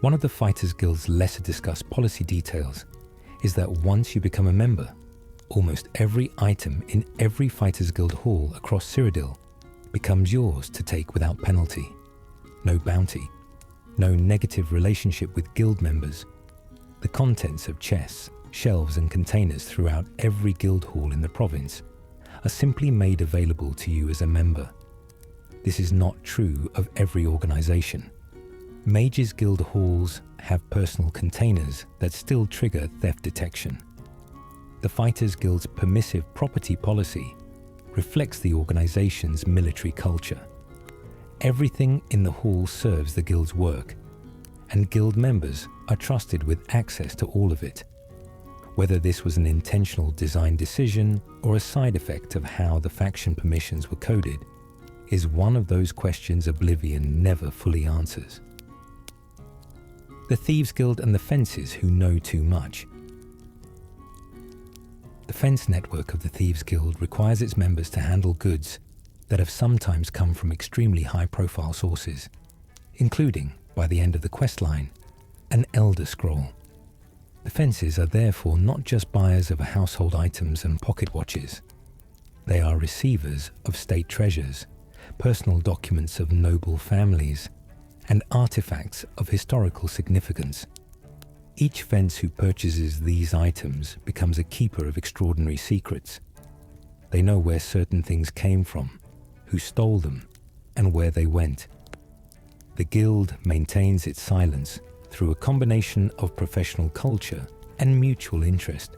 One of the Fighters Guild's lesser discussed policy details is that once you become a member, almost every item in every Fighters Guild hall across Cyrodiil becomes yours to take without penalty. No bounty, no negative relationship with guild members. The contents of chests, shelves and containers throughout every guild hall in the province are simply made available to you as a member. This is not true of every organization. Mages Guild halls have personal containers that still trigger theft detection. The Fighters Guild's permissive property policy reflects the organization's military culture. Everything in the hall serves the guild's work, and guild members are trusted with access to all of it. Whether this was an intentional design decision or a side effect of how the faction permissions were coded is one of those questions Oblivion never fully answers. The Thieves Guild and the Fences who know too much. The fence network of the Thieves Guild requires its members to handle goods that have sometimes come from extremely high-profile sources, including, by the end of the questline, an Elder Scroll. The Fences are therefore not just buyers of household items and pocket watches. They are receivers of state treasures, personal documents of noble families, and artifacts of historical significance. Each fence who purchases these items becomes a keeper of extraordinary secrets. They know where certain things came from, who stole them, and where they went. The guild maintains its silence through a combination of professional culture and mutual interest.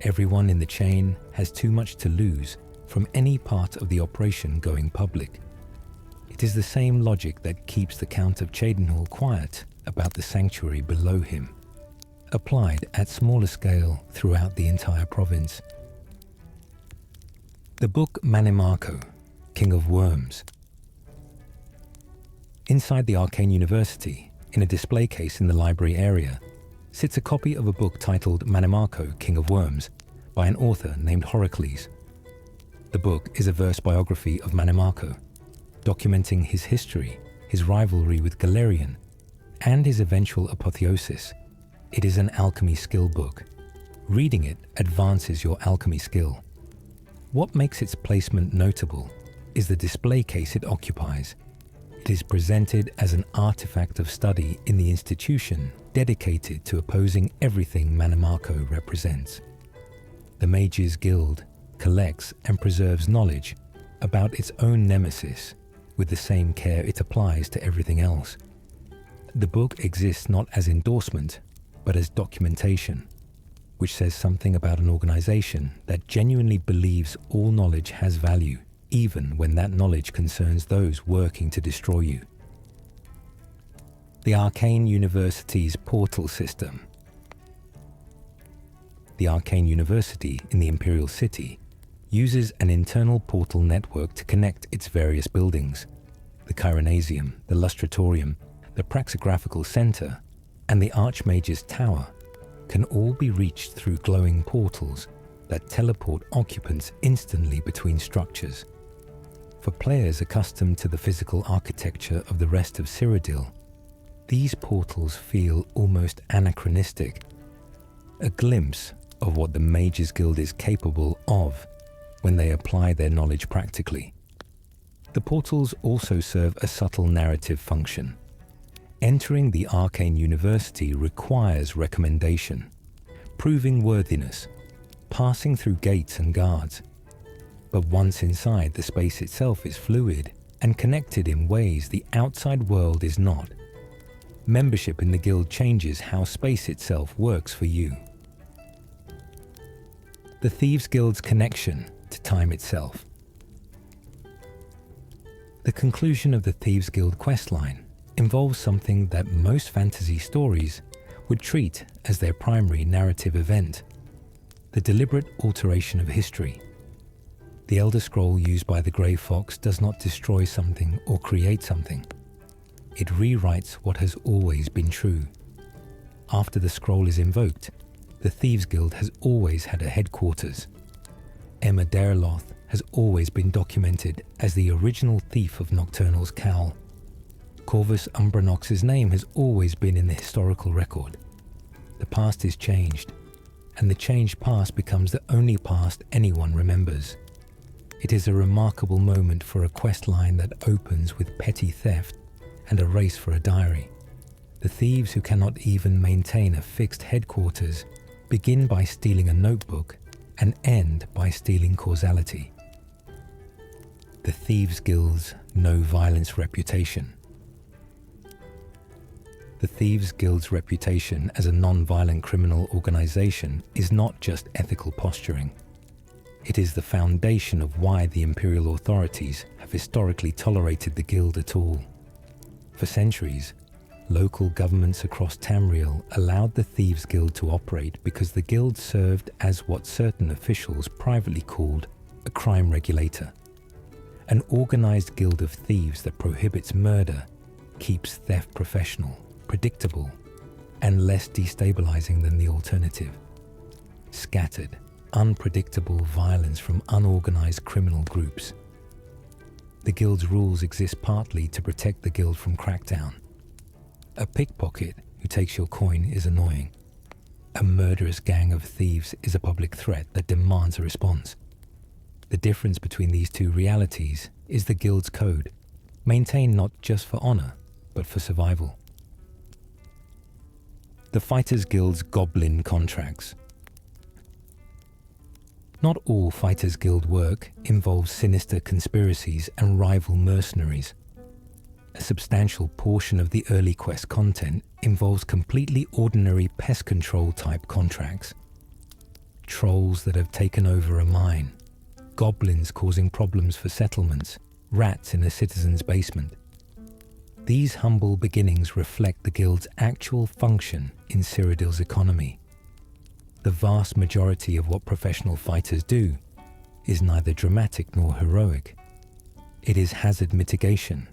Everyone in the chain has too much to lose from any part of the operation going public. It is the same logic that keeps the Count of Cheydinhal quiet about the sanctuary below him, applied at smaller scale throughout the entire province. The book Manimarco, King of Worms. Inside the Arcane University, in a display case in the library area, sits a copy of a book titled Manimarco, King of Worms, by an author named Horacles. The book is a verse biography of Manimarco, documenting his history, his rivalry with Galerion, and his eventual apotheosis. It is an alchemy skill book. Reading it advances your alchemy skill. What makes its placement notable is the display case it occupies. It is presented as an artifact of study in the institution dedicated to opposing everything Manimarco represents. The Mages Guild collects and preserves knowledge about its own nemesis with the same care it applies to everything else. The book exists not as endorsement, but as documentation, which says something about an organization that genuinely believes all knowledge has value, even when that knowledge concerns those working to destroy you. The Arcane University's portal system. The Arcane University in the Imperial City uses an internal portal network to connect its various buildings. The Chironasium, the Lustratorium, the Praxographical Center, and the Archmage's Tower can all be reached through glowing portals that teleport occupants instantly between structures. For players accustomed to the physical architecture of the rest of Cyrodiil, these portals feel almost anachronistic, a glimpse of what the Mages Guild is capable of when they apply their knowledge practically. The portals also serve a subtle narrative function. Entering the Arcane University requires recommendation, proving worthiness, passing through gates and guards. But once inside, the space itself is fluid and connected in ways the outside world is not. Membership in the guild changes how space itself works for you. The Thieves Guild's connection to time itself. The conclusion of the Thieves Guild questline involves something that most fantasy stories would treat as their primary narrative event: the deliberate alteration of history. The Elder Scroll used by the Grey Fox does not destroy something or create something. It rewrites what has always been true. After the scroll is invoked, the Thieves Guild has always had a headquarters. Emma Derloth has always been documented as the original thief of Nocturnal's cowl. Corvus Umbranox's name has always been in the historical record. The past is changed, and the changed past becomes the only past anyone remembers. It is a remarkable moment for a quest line that opens with petty theft and a race for a diary. The thieves who cannot even maintain a fixed headquarters begin by stealing a notebook and end by stealing causality. The Thieves Guild's no-violence reputation. The Thieves Guild's reputation as a non-violent criminal organization is not just ethical posturing. It is the foundation of why the imperial authorities have historically tolerated the guild at all. For centuries, local governments across Tamriel allowed the Thieves Guild to operate because the guild served as what certain officials privately called a crime regulator. An organized guild of thieves that prohibits murder, keeps theft professional, predictable, and less destabilizing than the alternative. Scattered, unpredictable violence from unorganized criminal groups. The guild's rules exist partly to protect the guild from crackdown. A pickpocket who takes your coin is annoying. A murderous gang of thieves is a public threat that demands a response. The difference between these two realities is the guild's code, maintained not just for honor, but for survival. The Fighters Guild's Goblin Contracts. Not all Fighters Guild work involves sinister conspiracies and rival mercenaries. A substantial portion of the early quest content involves completely ordinary pest control type contracts. Trolls that have taken over a mine, goblins causing problems for settlements, rats in a citizen's basement. These humble beginnings reflect the guild's actual function in Cyrodiil's economy. The vast majority of what professional fighters do is neither dramatic nor heroic. It is hazard mitigation,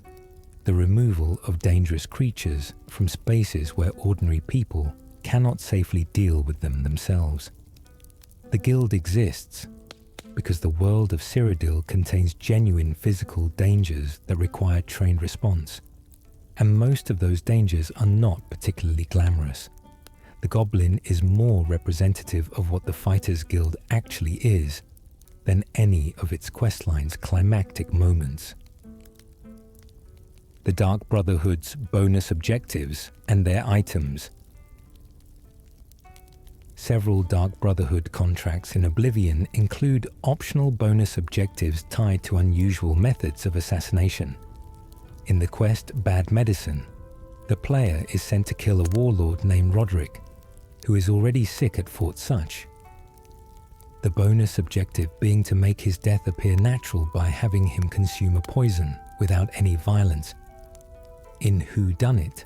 the removal of dangerous creatures from spaces where ordinary people cannot safely deal with them themselves. The guild exists because the world of Cyrodiil contains genuine physical dangers that require trained response, and most of those dangers are not particularly glamorous. The Goblin is more representative of what the Fighters Guild actually is than any of its questline's climactic moments. The Dark Brotherhood's bonus objectives and their items. Several Dark Brotherhood contracts in Oblivion include optional bonus objectives tied to unusual methods of assassination. In the quest Bad Medicine, the player is sent to kill a warlord named Roderick, who is already sick at Fort Such. The bonus objective being to make his death appear natural by having him consume a poison without any violence. In Who Done It,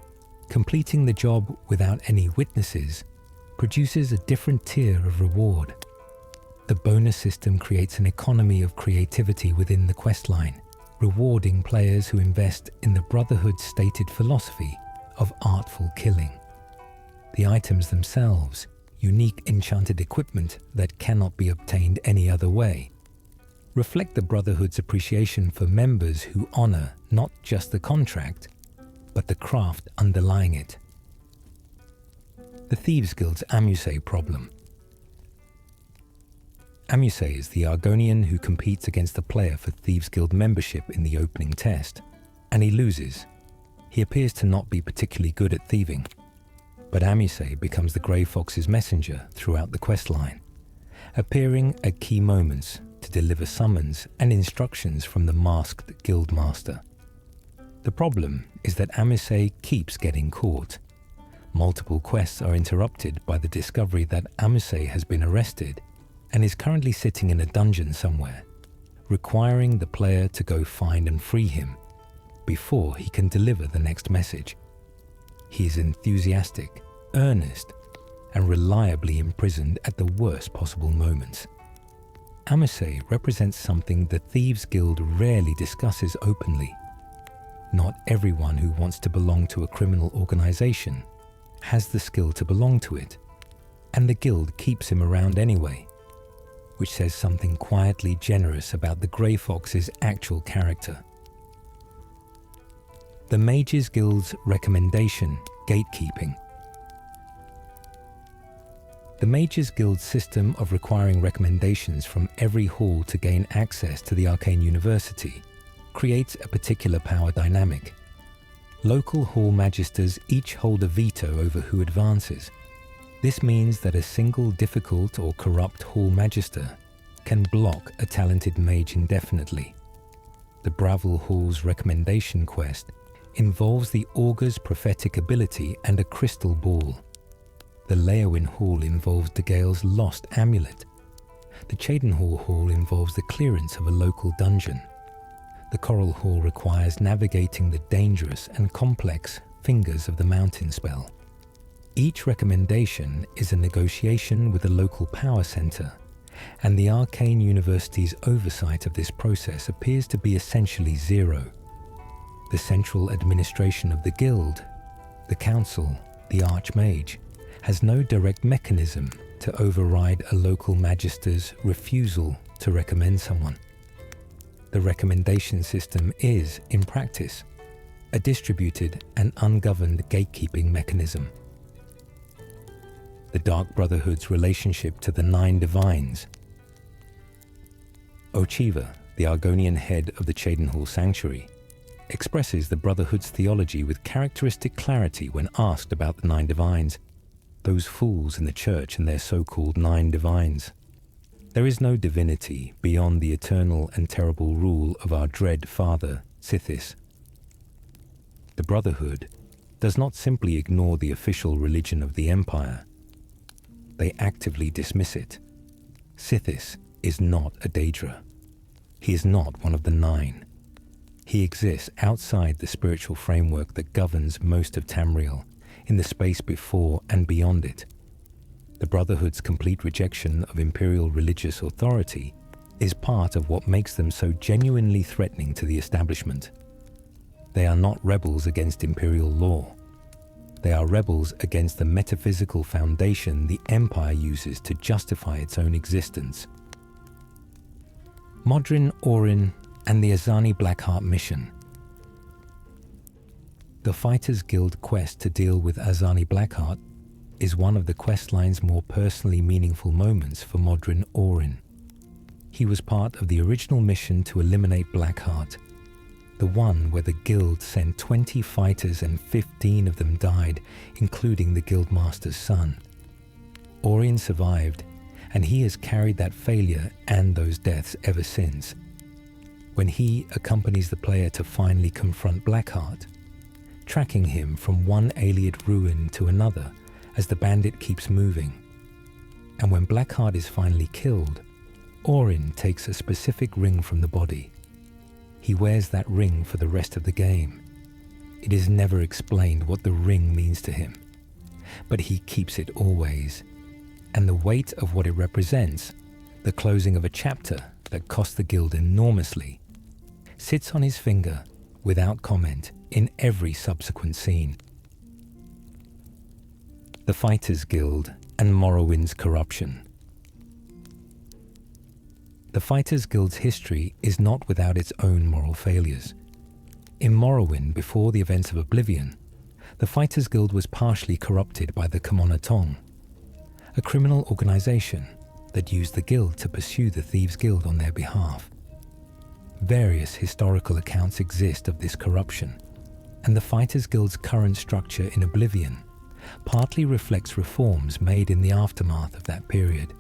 completing the job without any witnesses produces a different tier of reward. The bonus system creates an economy of creativity within the questline, rewarding players who invest in the Brotherhood's stated philosophy of artful killing. The items themselves, unique enchanted equipment that cannot be obtained any other way, reflect the Brotherhood's appreciation for members who honor not just the contract, but the craft underlying it. The Thieves Guild's Amusei problem. Amusei is the Argonian who competes against the player for Thieves Guild membership in the opening test, and he loses. He appears to not be particularly good at thieving, but Amusei becomes the Grey Fox's messenger throughout the questline, appearing at key moments to deliver summons and instructions from the masked guildmaster. The problem is that Amusei keeps getting caught. Multiple quests are interrupted by the discovery that Amusei has been arrested and is currently sitting in a dungeon somewhere, requiring the player to go find and free him before he can deliver the next message. He is enthusiastic, earnest, and reliably imprisoned at the worst possible moments. Amusei represents something the Thieves Guild rarely discusses openly. Not everyone who wants to belong to a criminal organization has the skill to belong to it, and the guild keeps him around anyway, which says something quietly generous about the Grey Fox's actual character. The Mages Guild's recommendation, gatekeeping. The Mages Guild's system of requiring recommendations from every hall to gain access to the Arcane University creates a particular power dynamic. Local hall magisters each hold a veto over who advances. This means that a single difficult or corrupt Hall Magister can block a talented mage indefinitely. The Bravil Hall's recommendation quest involves the Augur's prophetic ability and a crystal ball. The Leowin Hall involves De Gale's lost amulet. The Cheydinhal Hall involves the clearance of a local dungeon. The Coral Hall requires navigating the dangerous and complex Fingers of the Mountain spell. Each recommendation is a negotiation with a local power center, and the Arcane University's oversight of this process appears to be essentially zero. The central administration of the guild, the council, the Archmage, has no direct mechanism to override a local magister's refusal to recommend someone. The recommendation system is, in practice, a distributed and ungoverned gatekeeping mechanism. The Dark Brotherhood's relationship to the Nine Divines. Ochiva, the Argonian head of the Cheydinhal Sanctuary, expresses the Brotherhood's theology with characteristic clarity when asked about the Nine Divines, those fools in the church and their so-called Nine Divines. There is no divinity beyond the eternal and terrible rule of our dread father, Sithis. The Brotherhood does not simply ignore the official religion of the Empire. They actively dismiss it. Sithis is not a Daedra. He is not one of the Nine. He exists outside the spiritual framework that governs most of Tamriel, in the space before and beyond it. The Brotherhood's complete rejection of imperial religious authority is part of what makes them so genuinely threatening to the establishment. They are not rebels against imperial law. They are rebels against the metaphysical foundation the Empire uses to justify its own existence. Modrin, Orin, and the Azani Blackheart mission. The Fighters Guild quest to deal with Azani Blackheart is one of the questline's more personally meaningful moments for Modrin Orin. He was part of the original mission to eliminate Blackheart, the one where the guild sent 20 fighters and 15 of them died, including the guildmaster's son. Orin survived, and he has carried that failure and those deaths ever since. When he accompanies the player to finally confront Blackheart, tracking him from one Ayleid ruin to another as the bandit keeps moving. And when Blackheart is finally killed, Orin takes a specific ring from the body. He wears that ring for the rest of the game. It is never explained what the ring means to him, but he keeps it always. And the weight of what it represents, the closing of a chapter that cost the guild enormously, sits on his finger without comment in every subsequent scene. The Fighters Guild and Morrowind's corruption. The Fighters Guild's history is not without its own moral failures. In Morrowind, before the events of Oblivion, the Fighters Guild was partially corrupted by the Commoner Tong, a criminal organization that used the guild to pursue the Thieves Guild on their behalf. Various historical accounts exist of this corruption, and the Fighters Guild's current structure in Oblivion partly reflects reforms made in the aftermath of that period.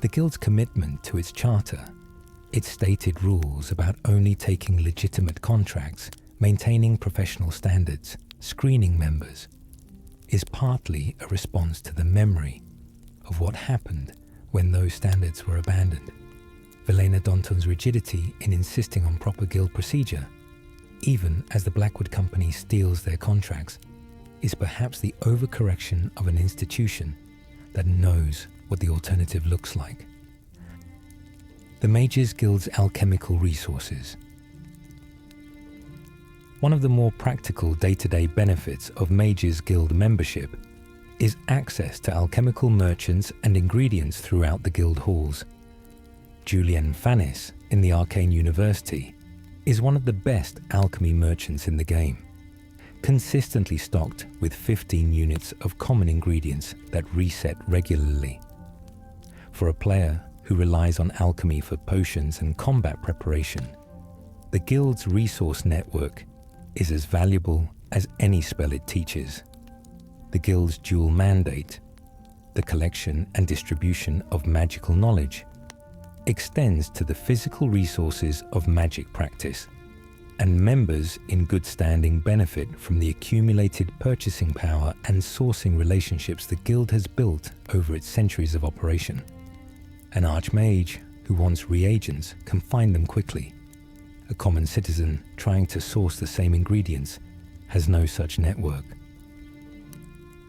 The Guild's commitment to its charter, its stated rules about only taking legitimate contracts, maintaining professional standards, screening members, is partly a response to the memory of what happened when those standards were abandoned. Velena Donton's rigidity in insisting on proper guild procedure, even as the Blackwood Company steals their contracts, is perhaps the overcorrection of an institution that knows what the alternative looks like. The Mages Guild's alchemical resources. One of the more practical day-to-day benefits of Mages Guild membership is access to alchemical merchants and ingredients throughout the guild halls. Julian Fannis in the Arcane University is one of the best alchemy merchants in the game, consistently stocked with 15 units of common ingredients that reset regularly. For a player who relies on alchemy for potions and combat preparation, the guild's resource network is as valuable as any spell it teaches. The guild's dual mandate, the collection and distribution of magical knowledge, extends to the physical resources of magic practice, and members in good standing benefit from the accumulated purchasing power and sourcing relationships the guild has built over its centuries of operation. An archmage who wants reagents can find them quickly. A common citizen trying to source the same ingredients has no such network.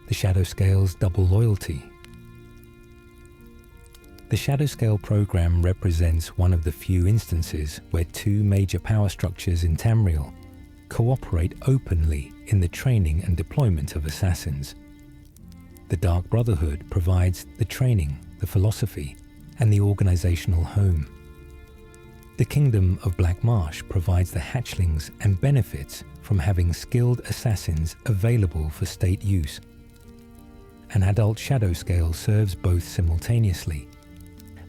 The Shadow Scale's double loyalty. The Shadow Scale program represents one of the few instances where two major power structures in Tamriel cooperate openly in the training and deployment of assassins. The Dark Brotherhood provides the training, the philosophy, and the organizational home. The Kingdom of Black Marsh provides the hatchlings and benefits from having skilled assassins available for state use. An adult Shadow Scale serves both simultaneously.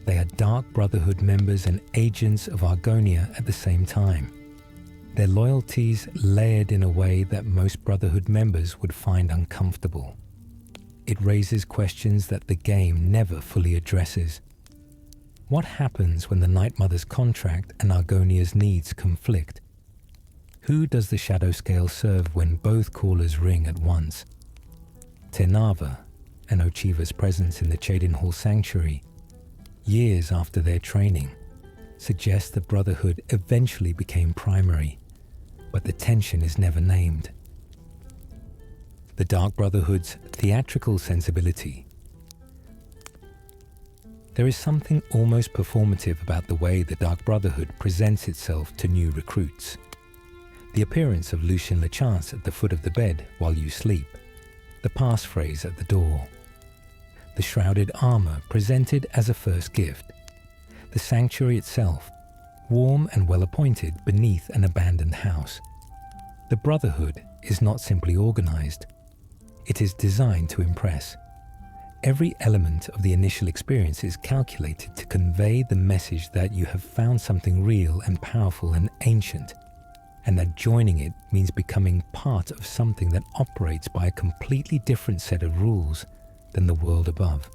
They are Dark Brotherhood members and agents of Argonia at the same time. Their loyalties layered in a way that most Brotherhood members would find uncomfortable. It raises questions that the game never fully addresses. What happens when the Night Mother's contract and Argonia's needs conflict? Who does the Shadow Scale serve when both callers ring at once? Tenava and Ochiva's presence in the Cheydinhal Sanctuary, years after their training, suggests the Brotherhood eventually became primary, but the tension is never named. The Dark Brotherhood's theatrical sensibility. There is something almost performative about the way the Dark Brotherhood presents itself to new recruits. The appearance of Lucien Lechance at the foot of the bed while you sleep, the passphrase at the door, the shrouded armor presented as a first gift, the sanctuary itself, warm and well-appointed beneath an abandoned house. The Brotherhood is not simply organized, it is designed to impress. Every element of the initial experience is calculated to convey the message that you have found something real and powerful and ancient, and that joining it means becoming part of something that operates by a completely different set of rules than the world above.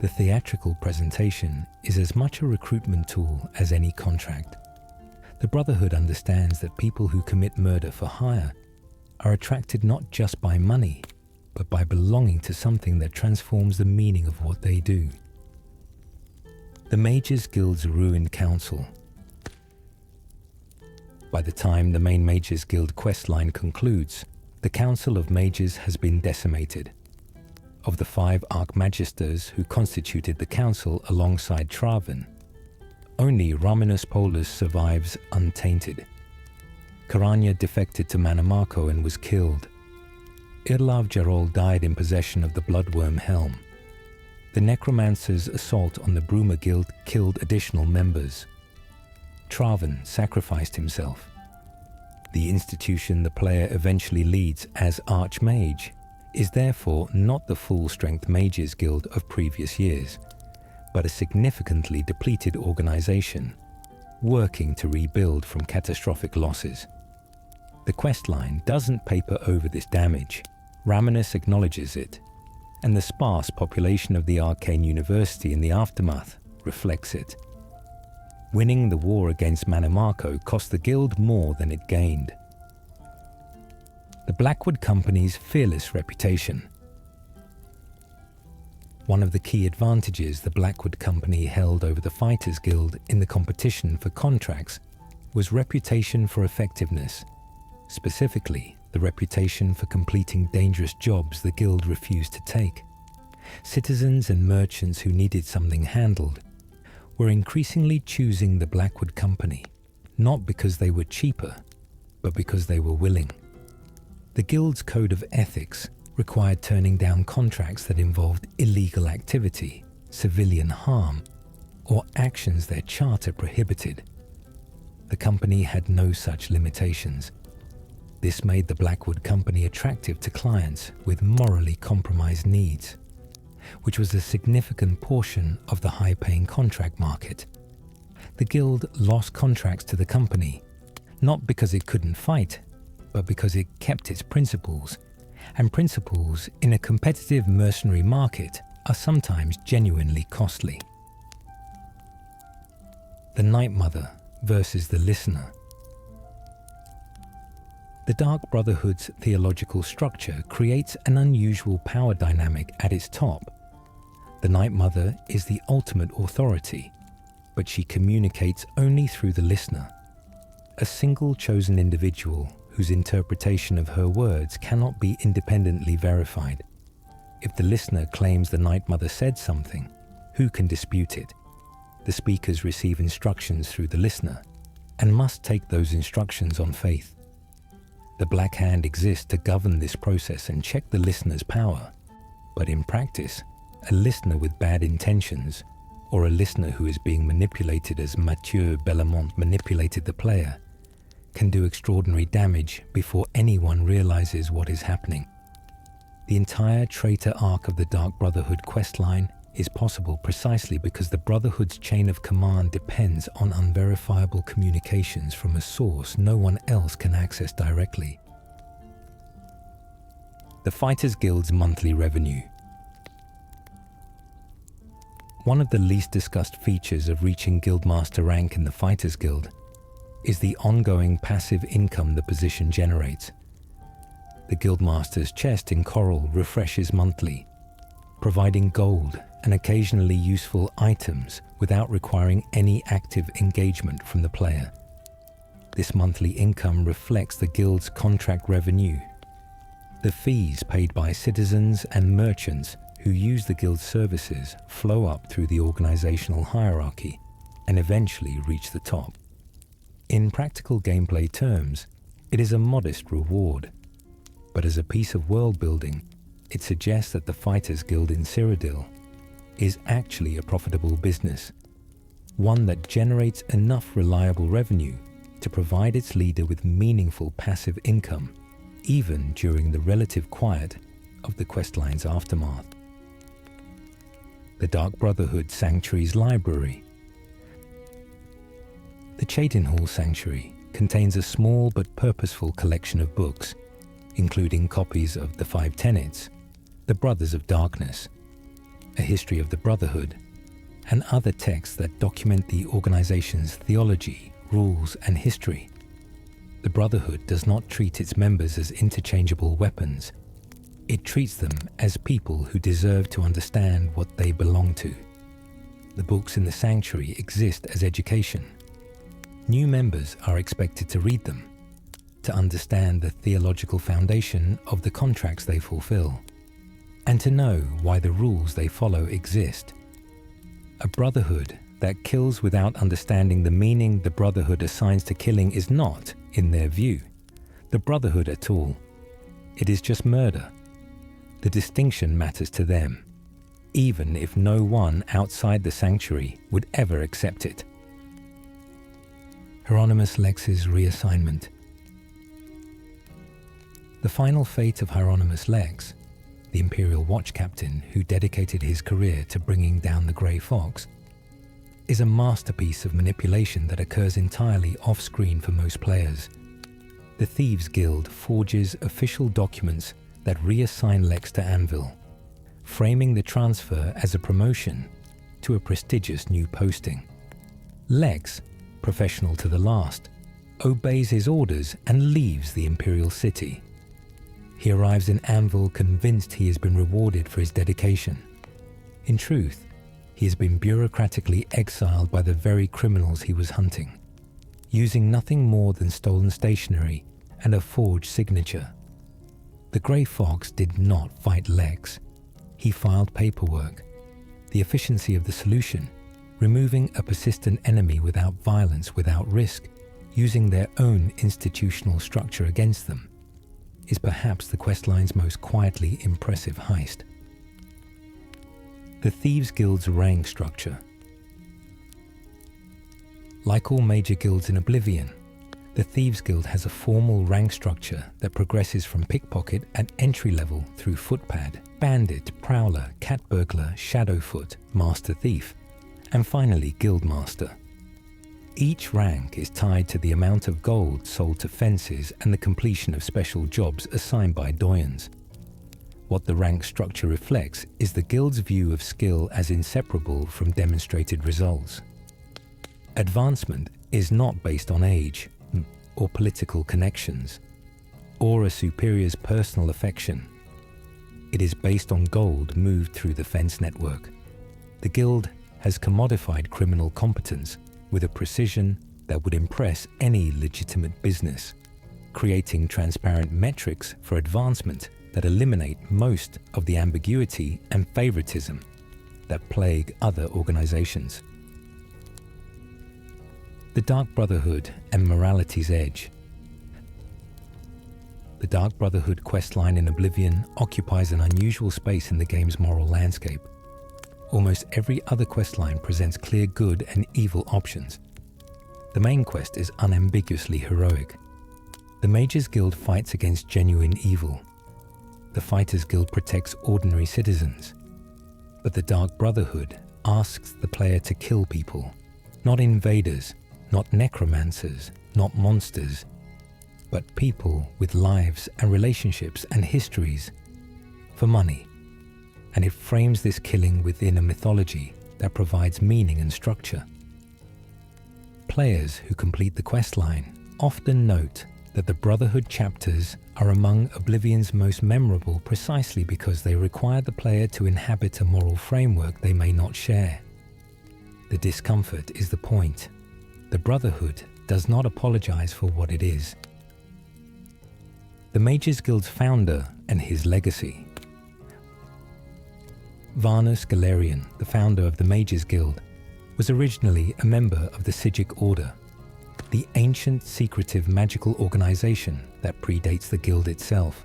The theatrical presentation is as much a recruitment tool as any contract. The Brotherhood understands that people who commit murder for hire are attracted not just by money, but by belonging to something that transforms the meaning of what they do. The Mages Guild's ruined council. By the time the main Mages Guild questline concludes, the Council of Mages has been decimated. Of the 5 Archmagisters who constituted the council alongside Traven, only Romanus Polus survives untainted. Karanya defected to Manamarco and was killed. Irlav Jarol died in possession of the Bloodworm Helm. The Necromancer's assault on the Bruma Guild killed additional members. Traven sacrificed himself. The institution the player eventually leads as Archmage is therefore not the full-strength Mages Guild of previous years, but a significantly depleted organization, working to rebuild from catastrophic losses. The questline doesn't paper over this damage. Raminus acknowledges it, and the sparse population of the Arcane University in the aftermath reflects it. Winning the war against Manamarco cost the guild more than it gained. The Blackwood Company's fearless reputation. One of the key advantages the Blackwood Company held over the Fighters Guild in the competition for contracts was reputation for effectiveness, specifically the reputation for completing dangerous jobs the guild refused to take. Citizens and merchants who needed something handled were increasingly choosing the Blackwood Company, not because they were cheaper, but because they were willing. The guild's code of ethics required turning down contracts that involved illegal activity, civilian harm, or actions their charter prohibited. The company had no such limitations. This made the Blackwood Company attractive to clients with morally compromised needs, which was a significant portion of the high-paying contract market. The guild lost contracts to the company, not because it couldn't fight, but because it kept its principles and principles in a competitive mercenary market are sometimes genuinely costly. The Night Mother versus the Listener. The Dark Brotherhood's theological structure creates an unusual power dynamic at its top. The Night Mother is the ultimate authority, but she communicates only through the listener, a single chosen individual whose interpretation of her words cannot be independently verified. If the listener claims the Night Mother said something, who can dispute it? The speakers receive instructions through the listener and must take those instructions on faith. The Black Hand exists to govern this process and check the listener's power. But in practice, a listener with bad intentions, or a listener who is being manipulated as Mathieu Bellamont manipulated the player, can do extraordinary damage before anyone realizes what is happening. The entire traitor arc of the Dark Brotherhood questline is possible precisely because the Brotherhood's chain of command depends on unverifiable communications from a source no one else can access directly. The Fighters Guild's monthly revenue. One of the least discussed features of reaching Guildmaster rank in the Fighters Guild is the ongoing passive income the position generates. The Guildmaster's chest in Coral refreshes monthly, providing gold and occasionally useful items without requiring any active engagement from the player. This monthly income reflects the Guild's contract revenue, the fees paid by citizens and merchants who use the Guild's services flow up through the organizational hierarchy and eventually reach the top. In practical gameplay terms, it is a modest reward, but as a piece of world building, it suggests that the Fighters Guild in Cyrodiil is actually a profitable business, one that generates enough reliable revenue to provide its leader with meaningful passive income, even during the relative quiet of the questline's aftermath. The Dark Brotherhood Sanctuary's library. The Cheydinhall Sanctuary contains a small but purposeful collection of books, including copies of The Five Tenets, The Brothers of Darkness, A History of the Brotherhood, and other texts that document the organization's theology, rules, and history. The Brotherhood does not treat its members as interchangeable weapons. It treats them as people who deserve to understand what they belong to. The books in the Sanctuary exist as education. New members are expected to read them, to understand the theological foundation of the contracts they fulfill, and to know why the rules they follow exist. A brotherhood that kills without understanding the meaning the Brotherhood assigns to killing is not, in their view, the Brotherhood at all. It is just murder. The distinction matters to them, even if no one outside the Sanctuary would ever accept it. Hieronymus Lex's reassignment. The final fate of Hieronymus Lex, the Imperial Watch Captain who dedicated his career to bringing down the Grey Fox, is a masterpiece of manipulation that occurs entirely off-screen for most players. The Thieves Guild forges official documents that reassign Lex to Anvil, framing the transfer as a promotion to a prestigious new posting. Lex, professional to the last, obeys his orders and leaves the Imperial City. He arrives in Anvil convinced he has been rewarded for his dedication. In truth, he has been bureaucratically exiled by the very criminals he was hunting, using nothing more than stolen stationery and a forged signature. The Grey Fox did not fight Lex. He filed paperwork. The efficiency of the solution, removing a persistent enemy without violence, without risk, using their own institutional structure against them, is perhaps the questline's most quietly impressive heist. The Thieves Guild's rank structure. Like all major guilds in Oblivion, the Thieves Guild has a formal rank structure that progresses from pickpocket at entry level through footpad, bandit, prowler, cat burglar, shadowfoot, master thief, and finally Guildmaster. Each rank is tied to the amount of gold sold to fences and the completion of special jobs assigned by doyens. What the rank structure reflects is the guild's view of skill as inseparable from demonstrated results. Advancement is not based on age, or political connections, or a superior's personal affection. It is based on gold moved through the fence network. The guild has commodified criminal competence with a precision that would impress any legitimate business, creating transparent metrics for advancement that eliminate most of the ambiguity and favoritism that plague other organizations. The Dark Brotherhood and Morality's Edge. The Dark Brotherhood questline in Oblivion occupies an unusual space in the game's moral landscape. Almost every other questline presents clear good and evil options. The main quest is unambiguously heroic. The Mages Guild fights against genuine evil. The Fighters Guild protects ordinary citizens. But the Dark Brotherhood asks the player to kill people, not invaders, not necromancers, not monsters, but people with lives and relationships and histories, for money. And it frames this killing within a mythology that provides meaning and structure. Players who complete the questline often note that the Brotherhood chapters are among Oblivion's most memorable precisely because they require the player to inhabit a moral framework they may not share. The discomfort is the point. The Brotherhood does not apologize for what it is. The Mages Guild's founder and his legacy. Varnus Galerion, the founder of the Mages Guild, was originally a member of the Sigic Order, the ancient secretive magical organization that predates the guild itself.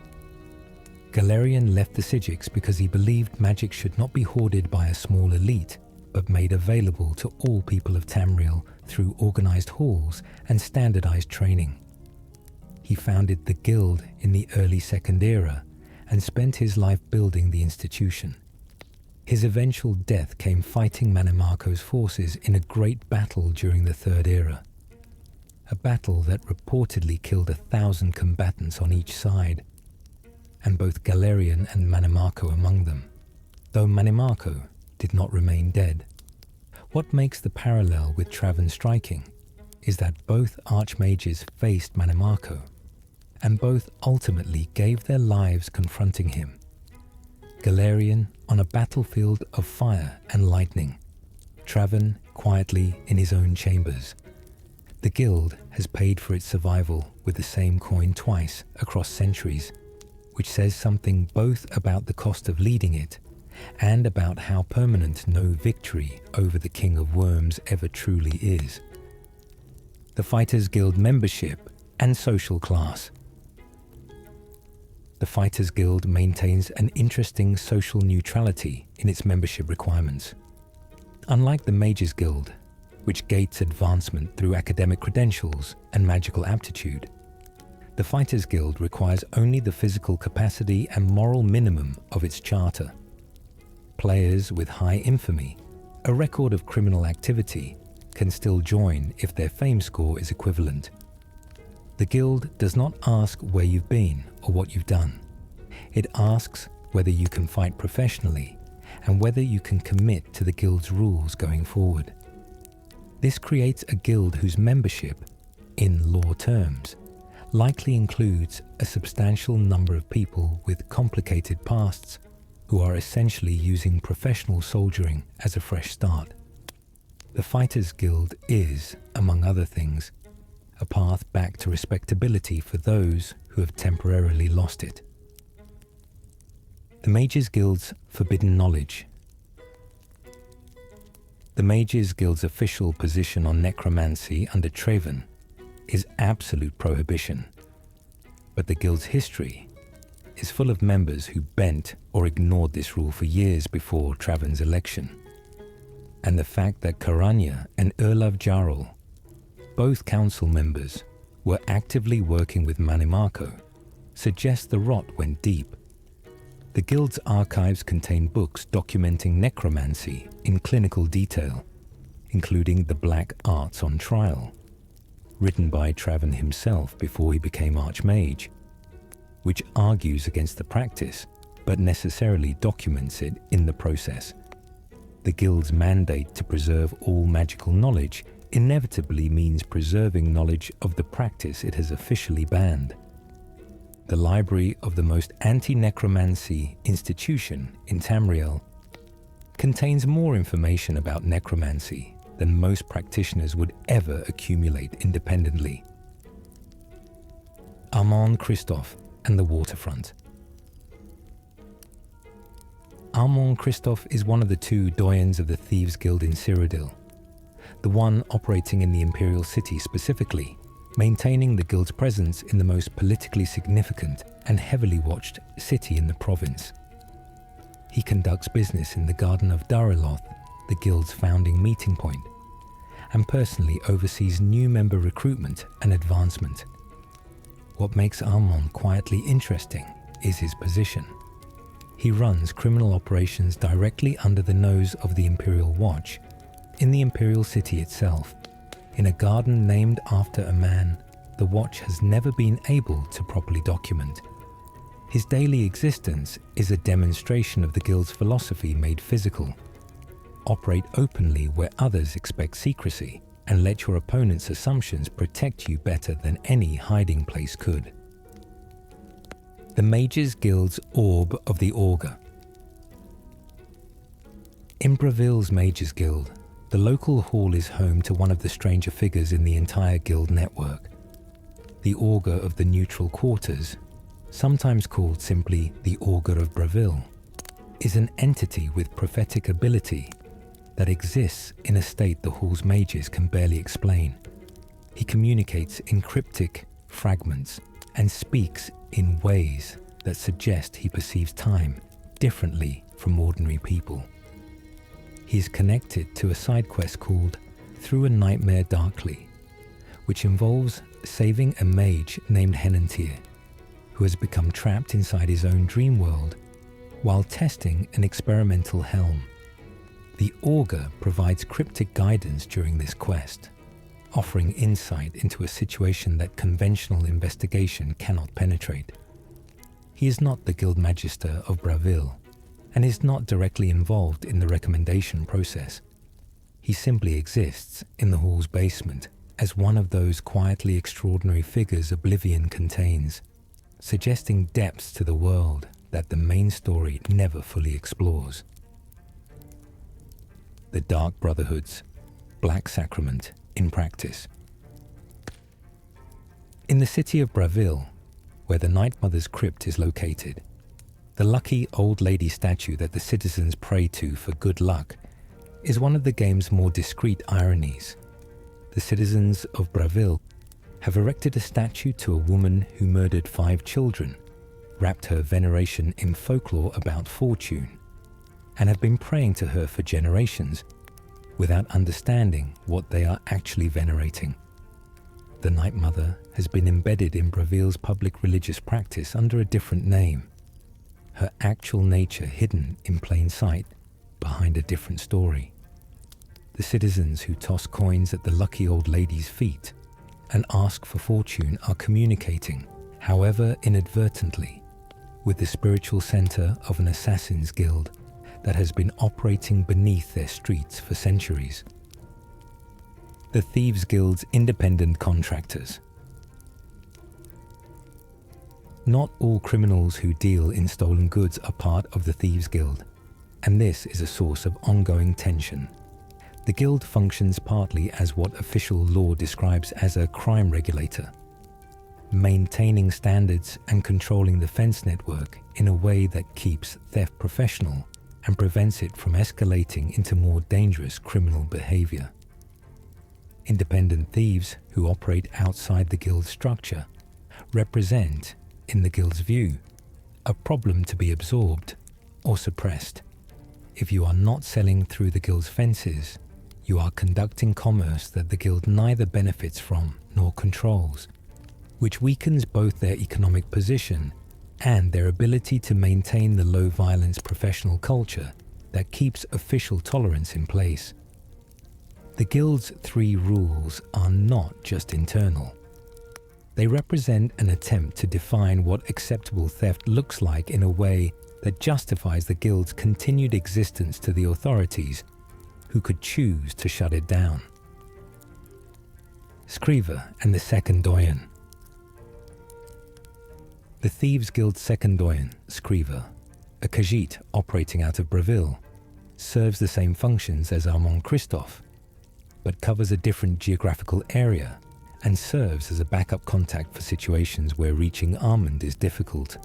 Galerion left the Sigics because he believed magic should not be hoarded by a small elite, but made available to all people of Tamriel through organized halls and standardized training. He founded the guild in the early Second Era and spent his life building the institution. His eventual death came fighting Manimarco's forces in a great battle during the Third Era. A battle that reportedly killed 1,000 combatants on each side, and both Galerion and Manimarco among them, though Manimarco did not remain dead. What makes the parallel with Traven striking is that both archmages faced Manimarco, and both ultimately gave their lives confronting him. Galerion on a battlefield of fire and lightning, Traven quietly in his own chambers. The guild has paid for its survival with the same coin twice across centuries, which says something both about the cost of leading it and about how permanent no victory over the King of Worms ever truly is. The Fighters Guild membership and social class. The Fighters Guild maintains an interesting social neutrality in its membership requirements. Unlike the Mages Guild, which gates advancement through academic credentials and magical aptitude, the Fighters Guild requires only the physical capacity and moral minimum of its charter. Players with high infamy, a record of criminal activity, can still join if their fame score is equivalent. The guild does not ask where you've been or what you've done. It asks whether you can fight professionally and whether you can commit to the guild's rules going forward. This creates a guild whose membership, in law terms, likely includes a substantial number of people with complicated pasts who are essentially using professional soldiering as a fresh start. The Fighters Guild is, among other things, a path back to respectability for those who have temporarily lost it. The Mages Guild's forbidden knowledge. The Mages Guild's official position on necromancy under Traven is absolute prohibition, but the guild's history is full of members who bent or ignored this rule for years before Traven's election. And the fact that Karanya and Erlav Jarl, both council members, were actively working with Manimarco, suggests the rot went deep. The guild's archives contain books documenting necromancy in clinical detail, including The Black Arts on Trial, written by Traven himself before he became Archmage, which argues against the practice but necessarily documents it in the process. The Guild's mandate to preserve all magical knowledge inevitably means preserving knowledge of the practice it has officially banned. The library of the most anti-necromancy institution in Tamriel contains more information about necromancy than most practitioners would ever accumulate independently. Armand Christophe and the Waterfront. Armand Christophe is one of the two doyens of the Thieves' Guild in Cyrodiil, the one operating in the Imperial City specifically, maintaining the Guild's presence in the most politically significant and heavily watched city in the province. He conducts business in the Garden of Dariloth, the Guild's founding meeting point, and personally oversees new member recruitment and advancement. What makes Armand quietly interesting is his position. He runs criminal operations directly under the nose of the Imperial Watch, in the Imperial City itself, in a garden named after a man the Watch has never been able to properly document. His daily existence is a demonstration of the Guild's philosophy made physical. Operate openly where others expect secrecy, and let your opponent's assumptions protect you better than any hiding place could. The Mages Guild's Orb of the Augur. In Braville's Mages Guild, the local hall is home to one of the stranger figures in the entire guild network. The Augur of the Neutral Quarters, sometimes called simply the Augur of Braville, is an entity with prophetic ability that exists in a state the hall's mages can barely explain. He communicates in cryptic fragments and speaks in ways that suggest he perceives time differently from ordinary people. He is connected to a side quest called Through a Nightmare Darkly, which involves saving a mage named Henantir, who has become trapped inside his own dream world while testing an experimental helm. The Augur provides cryptic guidance during this quest, offering insight into a situation that conventional investigation cannot penetrate. He is not the Guild Magister of Braville, and is not directly involved in the recommendation process. He simply exists in the hall's basement as one of those quietly extraordinary figures Oblivion contains, suggesting depths to the world that the main story never fully explores. The Dark Brotherhood's Black Sacrament in practice. In the city of Braville, where the Night Mother's crypt is located, the lucky old lady statue that the citizens pray to for good luck is one of the game's more discreet ironies. The citizens of Braville have erected a statue to a woman who murdered 5 children, wrapped her veneration in folklore about fortune, and have been praying to her for generations without understanding what they are actually venerating. The Night Mother has been embedded in Braville's public religious practice under a different name, her actual nature hidden in plain sight behind a different story. The citizens who toss coins at the lucky old lady's feet and ask for fortune are communicating, however inadvertently, with the spiritual center of an assassin's guild that has been operating beneath their streets for centuries. The Thieves' Guild's independent contractors. Not all criminals who deal in stolen goods are part of the Thieves' Guild, and this is a source of ongoing tension. The guild functions partly as what official law describes as a crime regulator, maintaining standards and controlling the fence network in a way that keeps theft professional and prevents it from escalating into more dangerous criminal behavior. Independent thieves who operate outside the guild's structure represent, in the guild's view, a problem to be absorbed or suppressed. If you are not selling through the guild's fences, you are conducting commerce that the guild neither benefits from nor controls, which weakens both their economic position and their ability to maintain the low-violence professional culture that keeps official tolerance in place. The guild's 3 rules are not just internal. They represent an attempt to define what acceptable theft looks like in a way that justifies the guild's continued existence to the authorities, who could choose to shut it down. Scriver and the Second Doyen. The Thieves Guild's second doyen, Scriver, a Khajiit operating out of Breville, serves the same functions as Armand Christophe, but covers a different geographical area and serves as a backup contact for situations where reaching Armand is difficult.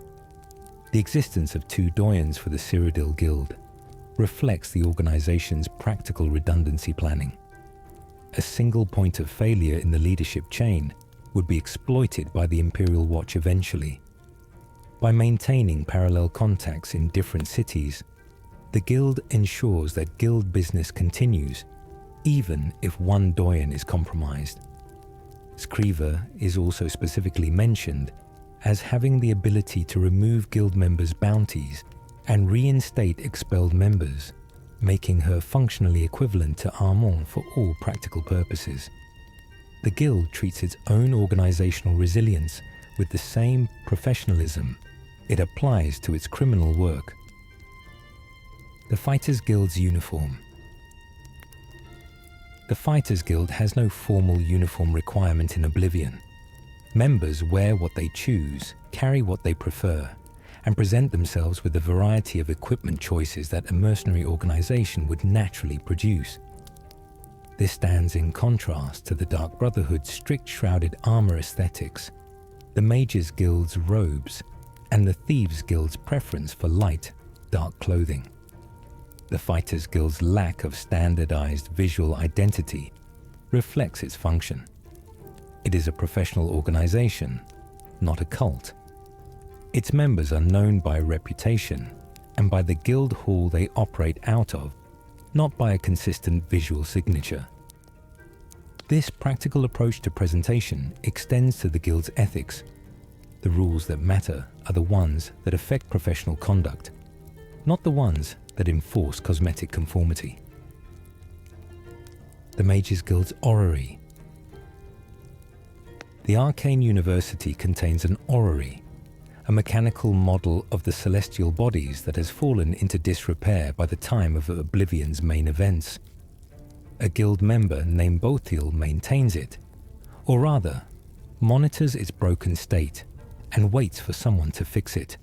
The existence of two doyens for the Cyrodiil Guild reflects the organization's practical redundancy planning. A single point of failure in the leadership chain would be exploited by the Imperial Watch eventually. By maintaining parallel contacts in different cities, the Guild ensures that Guild business continues, even if one doyen is compromised. Scriver is also specifically mentioned as having the ability to remove Guild members' bounties and reinstate expelled members, making her functionally equivalent to Armand for all practical purposes. The Guild treats its own organizational resilience with the same professionalism it applies to its criminal work. The Fighters Guild's uniform. The Fighters Guild has no formal uniform requirement in Oblivion. Members wear what they choose, carry what they prefer, and present themselves with a variety of equipment choices that a mercenary organization would naturally produce. This stands in contrast to the Dark Brotherhood's strict shrouded armor aesthetics, the Mages Guild's robes, and the Thieves Guild's preference for light, dark clothing. The Fighters Guild's lack of standardized visual identity reflects its function. It is a professional organization, not a cult. Its members are known by reputation and by the guild hall they operate out of, not by a consistent visual signature. This practical approach to presentation extends to the guild's ethics. The rules that matter are the ones that affect professional conduct, not the ones that enforce cosmetic conformity. The Mages Guild's orrery. The Arcane University contains an orrery, a mechanical model of the celestial bodies that has fallen into disrepair by the time of Oblivion's main events. A guild member named Bothiel maintains it, or rather, monitors its broken state and waits for someone to fix it.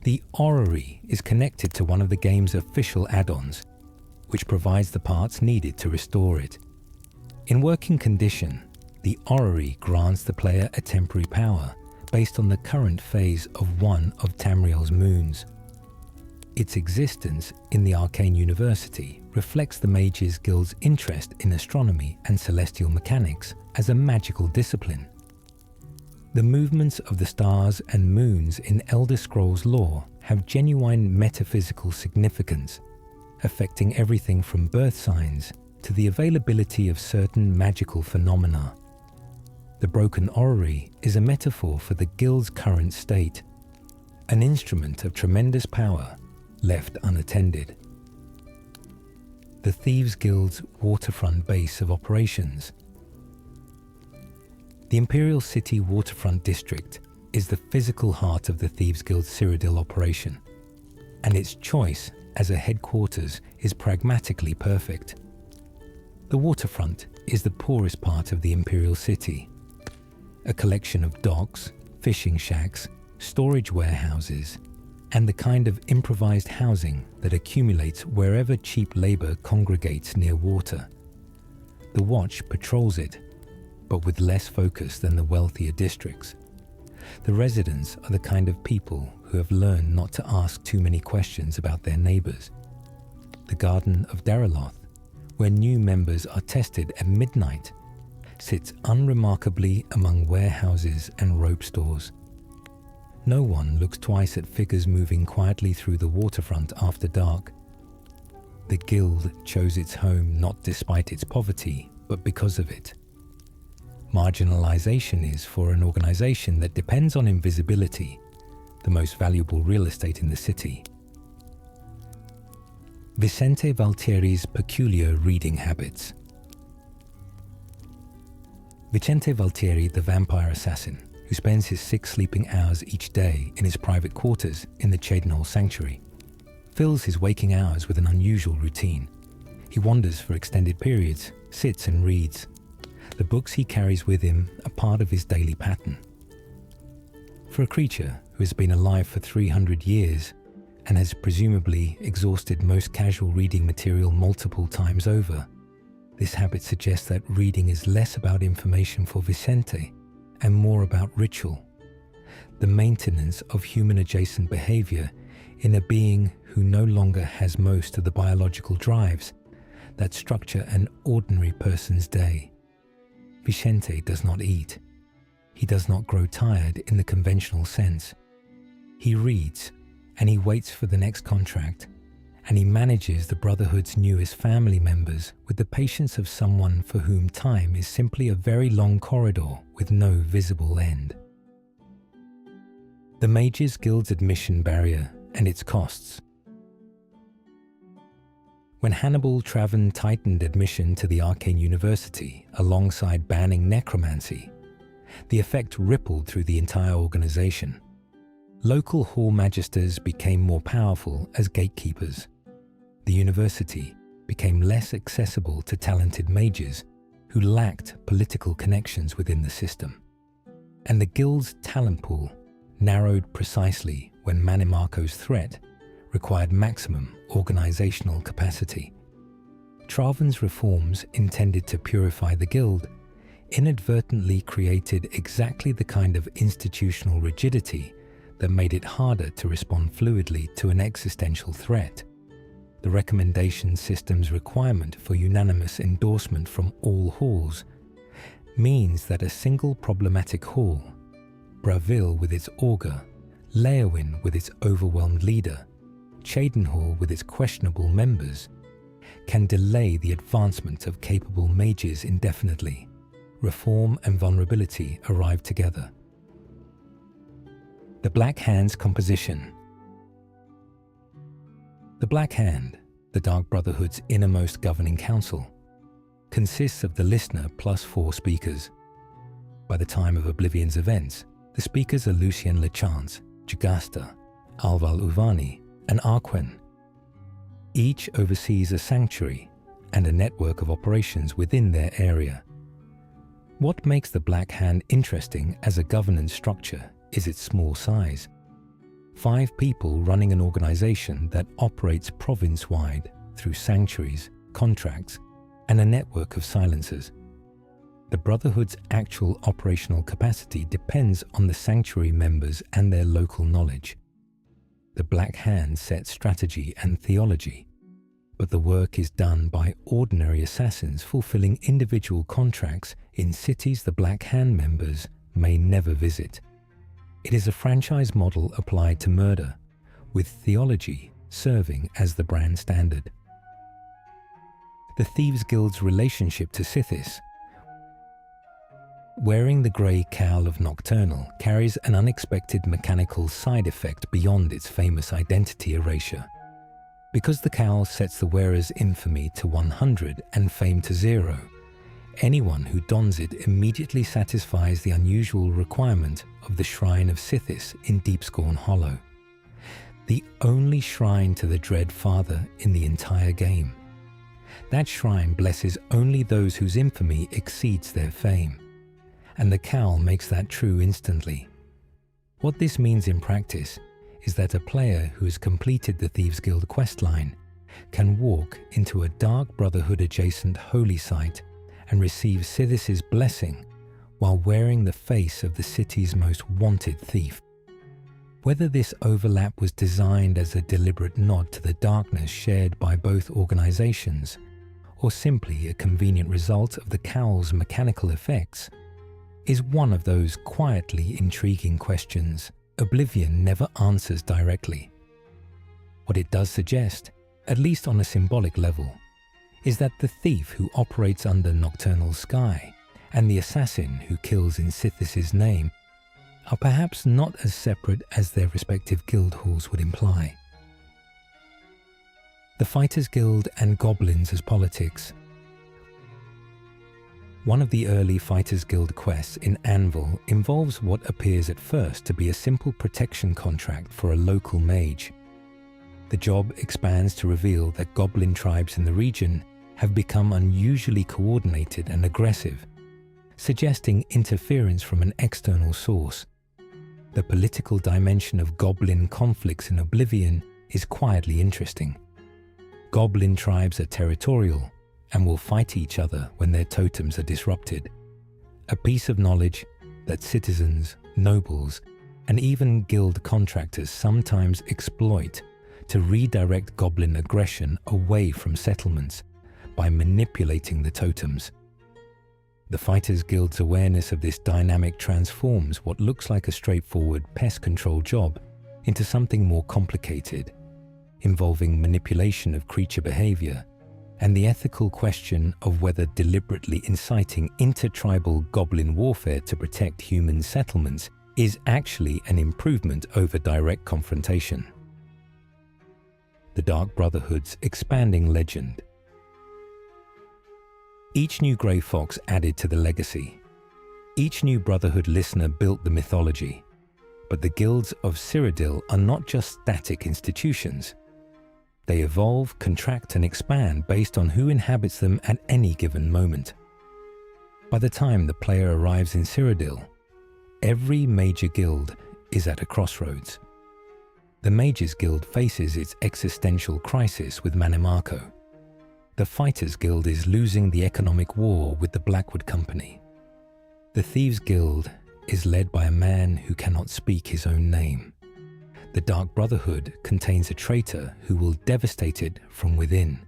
The orrery is connected to one of the game's official add-ons, which provides the parts needed to restore it. In working condition, the orrery grants the player a temporary power based on the current phase of one of Tamriel's moons. Its existence in the Arcane University reflects the Mages Guild's interest in astronomy and celestial mechanics as a magical discipline. The movements of the stars and moons in Elder Scrolls lore have genuine metaphysical significance, affecting everything from birth signs to the availability of certain magical phenomena. The broken orrery is a metaphor for the guild's current state, an instrument of tremendous power left unattended. The Thieves Guild's waterfront base of operations. The Imperial City Waterfront District is the physical heart of the Thieves Guild's Cyrodiil operation, and its choice as a headquarters is pragmatically perfect. The waterfront is the poorest part of the Imperial City, a collection of docks, fishing shacks, storage warehouses, and the kind of improvised housing that accumulates wherever cheap labor congregates near water. The Watch patrols it, but with less focus than the wealthier districts. The residents are the kind of people who have learned not to ask too many questions about their neighbors. The Garden of Dariloth, where new members are tested at midnight, sits unremarkably among warehouses and rope stores. No one looks twice at figures moving quietly through the waterfront after dark. The guild chose its home not despite its poverty, but because of it. Marginalization is, for an organization that depends on invisibility, the most valuable real estate in the city. Vicente Valtieri's peculiar reading habits. Vicente Valtieri, the vampire assassin, who spends his 6 sleeping hours each day in his private quarters in the Cheydinhal Sanctuary, fills his waking hours with an unusual routine. He wanders for extended periods, sits and reads. The books he carries with him are part of his daily pattern. For a creature who has been alive for 300 years and has presumably exhausted most casual reading material multiple times over, this habit suggests that reading is less about information for Vicente and more about ritual, the maintenance of human-adjacent behavior in a being who no longer has most of the biological drives that structure an ordinary person's day. Vicente does not eat. He does not grow tired in the conventional sense. He reads, and he waits for the next contract, and he manages the Brotherhood's newest family members with the patience of someone for whom time is simply a very long corridor with no visible end. The Mages Guild's admission barrier and its costs. When Hannibal Traven tightened admission to the Arcane University alongside banning necromancy, the effect rippled through the entire organization. Local hall magisters became more powerful as gatekeepers. The university became less accessible to talented mages who lacked political connections within the system. And the guild's talent pool narrowed precisely when Manimarco's threat required maximum organizational capacity. Traven's reforms intended to purify the guild inadvertently created exactly the kind of institutional rigidity that made it harder to respond fluidly to an existential threat. The recommendation system's requirement for unanimous endorsement from all halls means that a single problematic hall, Braville with its augur, Leowin with its overwhelmed leader, Cheydinhal with its questionable members, can delay the advancement of capable mages indefinitely. Reform and vulnerability arrive together. The Black Hand's composition. The Black Hand, the Dark Brotherhood's innermost governing council, consists of the listener plus 4 speakers. By the time of Oblivion's events, the speakers are Lucien Lechance, Jagasta, Alval Uvani, and Arquen. Each oversees a sanctuary and a network of operations within their area. What makes the Black Hand interesting as a governance structure is its small size. 5 people running an organization that operates province-wide through sanctuaries, contracts, and a network of silencers. The Brotherhood's actual operational capacity depends on the sanctuary members and their local knowledge. The Black Hand sets strategy and theology, but the work is done by ordinary assassins fulfilling individual contracts in cities the Black Hand members may never visit. It is a franchise model applied to murder, with theology serving as the brand standard. The Thieves Guild's relationship to Sithis. Wearing the grey cowl of Nocturnal carries an unexpected mechanical side effect beyond its famous identity erasure. Because the cowl sets the wearer's infamy to 100 and fame to 0, anyone who dons it immediately satisfies the unusual requirement of the Shrine of Sithis in Deepscorn Hollow, the only shrine to the Dread Father in the entire game. That shrine blesses only those whose infamy exceeds their fame, and the cowl makes that true instantly. What this means in practice is that a player who has completed the Thieves Guild questline can walk into a Dark Brotherhood adjacent holy site and receive Sithis' blessing while wearing the face of the city's most wanted thief. Whether this overlap was designed as a deliberate nod to the darkness shared by both organizations, or simply a convenient result of the cowl's mechanical effects, is one of those quietly intriguing questions Oblivion never answers directly. What it does suggest, at least on a symbolic level, is that the thief who operates under Nocturnal Sky and the assassin who kills in Sithis' name are perhaps not as separate as their respective guild halls would imply. The Fighters Guild and Goblins as politics. One of the early Fighters Guild quests in Anvil involves what appears at first to be a simple protection contract for a local mage. The job expands to reveal that goblin tribes in the region have become unusually coordinated and aggressive, suggesting interference from an external source. The political dimension of goblin conflicts in Oblivion is quietly interesting. Goblin tribes are territorial and will fight each other when their totems are disrupted. A piece of knowledge that citizens, nobles, and even guild contractors sometimes exploit to redirect goblin aggression away from settlements by manipulating the totems. The Fighters Guild's awareness of this dynamic transforms what looks like a straightforward pest control job into something more complicated, involving manipulation of creature behavior and the ethical question of whether deliberately inciting intertribal goblin warfare to protect human settlements is actually an improvement over direct confrontation. The Dark Brotherhood's expanding legend. Each new Grey Fox added to the legacy. Each new Brotherhood listener built the mythology. But the guilds of Cyrodiil are not just static institutions. They evolve, contract, and expand based on who inhabits them at any given moment. By the time the player arrives in Cyrodiil, every major guild is at a crossroads. The Mages Guild faces its existential crisis with Mannimarco. The Fighters Guild is losing the economic war with the Blackwood Company. The Thieves Guild is led by a man who cannot speak his own name. The Dark Brotherhood contains a traitor who will devastate it from within.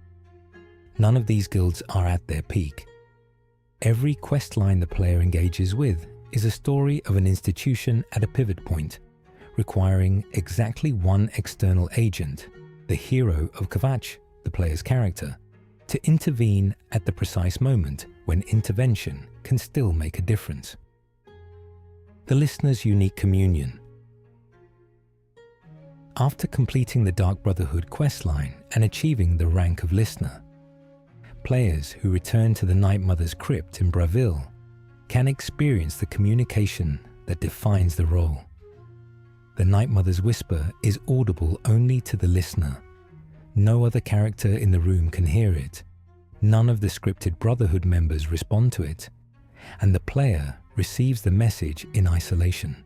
None of these guilds are at their peak. Every quest line the player engages with is a story of an institution at a pivot point, requiring exactly one external agent, the hero of Kvatch, the player's character, to intervene at the precise moment when intervention can still make a difference. The listener's unique communion. After completing the Dark Brotherhood questline and achieving the rank of listener, players who return to the Night Mother's crypt in Bravil can experience the communication that defines the role. The Night Mother's whisper is audible only to the listener. No other character in the room can hear it. None of the scripted Brotherhood members respond to it, and the player receives the message in isolation.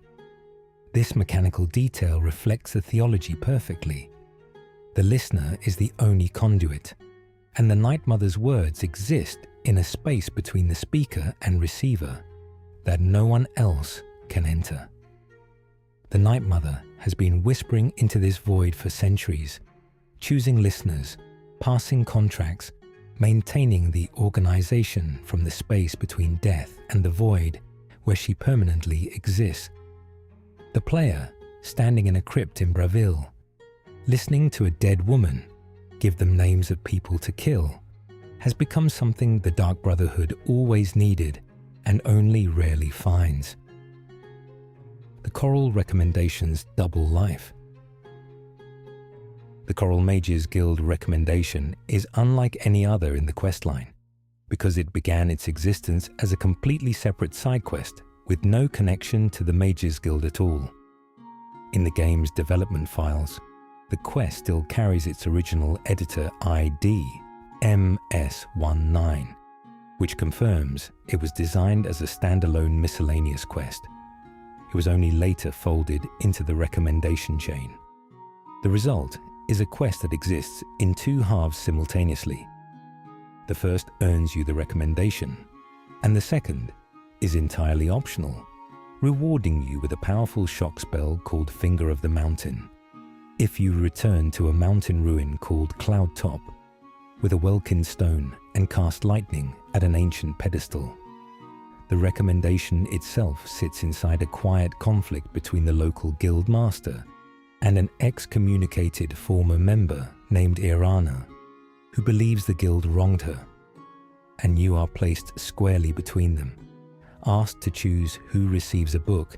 This mechanical detail reflects the theology perfectly. The listener is the only conduit, and the Night Mother's words exist in a space between the speaker and receiver that no one else can enter. The Night Mother has been whispering into this void for centuries, choosing listeners, passing contracts, maintaining the organization from the space between death and the void where she permanently exists. The player, standing in a crypt in Bravil, listening to a dead woman give them names of people to kill, has become something the Dark Brotherhood always needed and only rarely finds. The Coral Recommendation's double life. The Coral Mages Guild recommendation is unlike any other in the questline, because it began its existence as a completely separate side quest with no connection to the Mages Guild at all. In the game's development files, the quest still carries its original editor ID, MS19, which confirms it was designed as a standalone miscellaneous quest. It was only later folded into the recommendation chain. The result is a quest that exists in two halves simultaneously. The first earns you the recommendation, and the second is entirely optional, rewarding you with a powerful shock spell called Finger of the Mountain. If you return to a mountain ruin called Cloud Top with a Welkin stone and cast lightning at an ancient pedestal. The recommendation itself sits inside a quiet conflict between the local guild master and an excommunicated former member named Irana, who believes the guild wronged her, and you are placed squarely between them, asked to choose who receives a book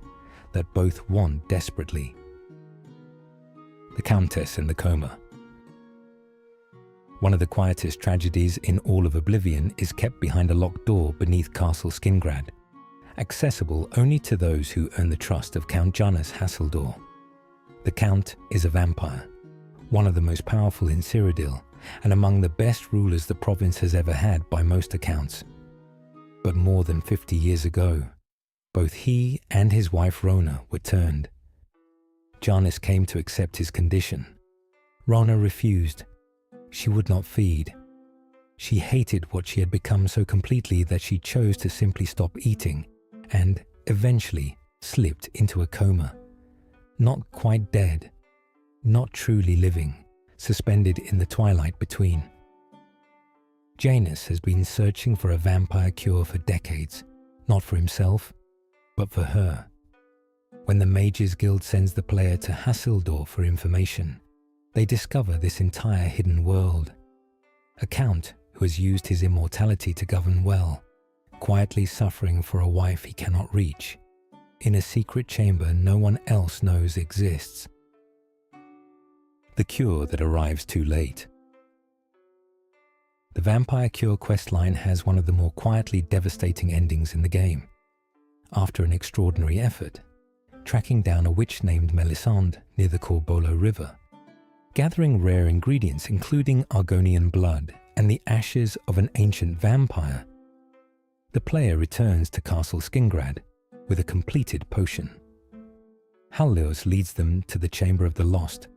that both want desperately. The Countess in the Coma. One of the quietest tragedies in all of Oblivion is kept behind a locked door beneath Castle Skingrad, accessible only to those who earn the trust of Count Janus Hassildor. The Count is a vampire, one of the most powerful in Cyrodiil, and among the best rulers the province has ever had by most accounts. But more than 50 years ago, both he and his wife Rona were turned. Janus came to accept his condition. Rona refused. She would not feed. She hated what she had become so completely that she chose to simply stop eating and eventually slipped into a coma. Not quite dead, not truly living, suspended in the twilight between. Janus has been searching for a vampire cure for decades, not for himself, but for her. When the Mages Guild sends the player to Hassildor for information, they discover this entire hidden world. A count who has used his immortality to govern well, quietly suffering for a wife he cannot reach, in a secret chamber no one else knows exists. The cure that arrives too late. The Vampire Cure questline has one of the more quietly devastating endings in the game. After an extraordinary effort, tracking down a witch named Melisande near the Corbolo River, gathering rare ingredients including Argonian blood and the ashes of an ancient vampire, the player returns to Castle Skingrad with a completed potion. Halleos leads them to the Chamber of the Lost,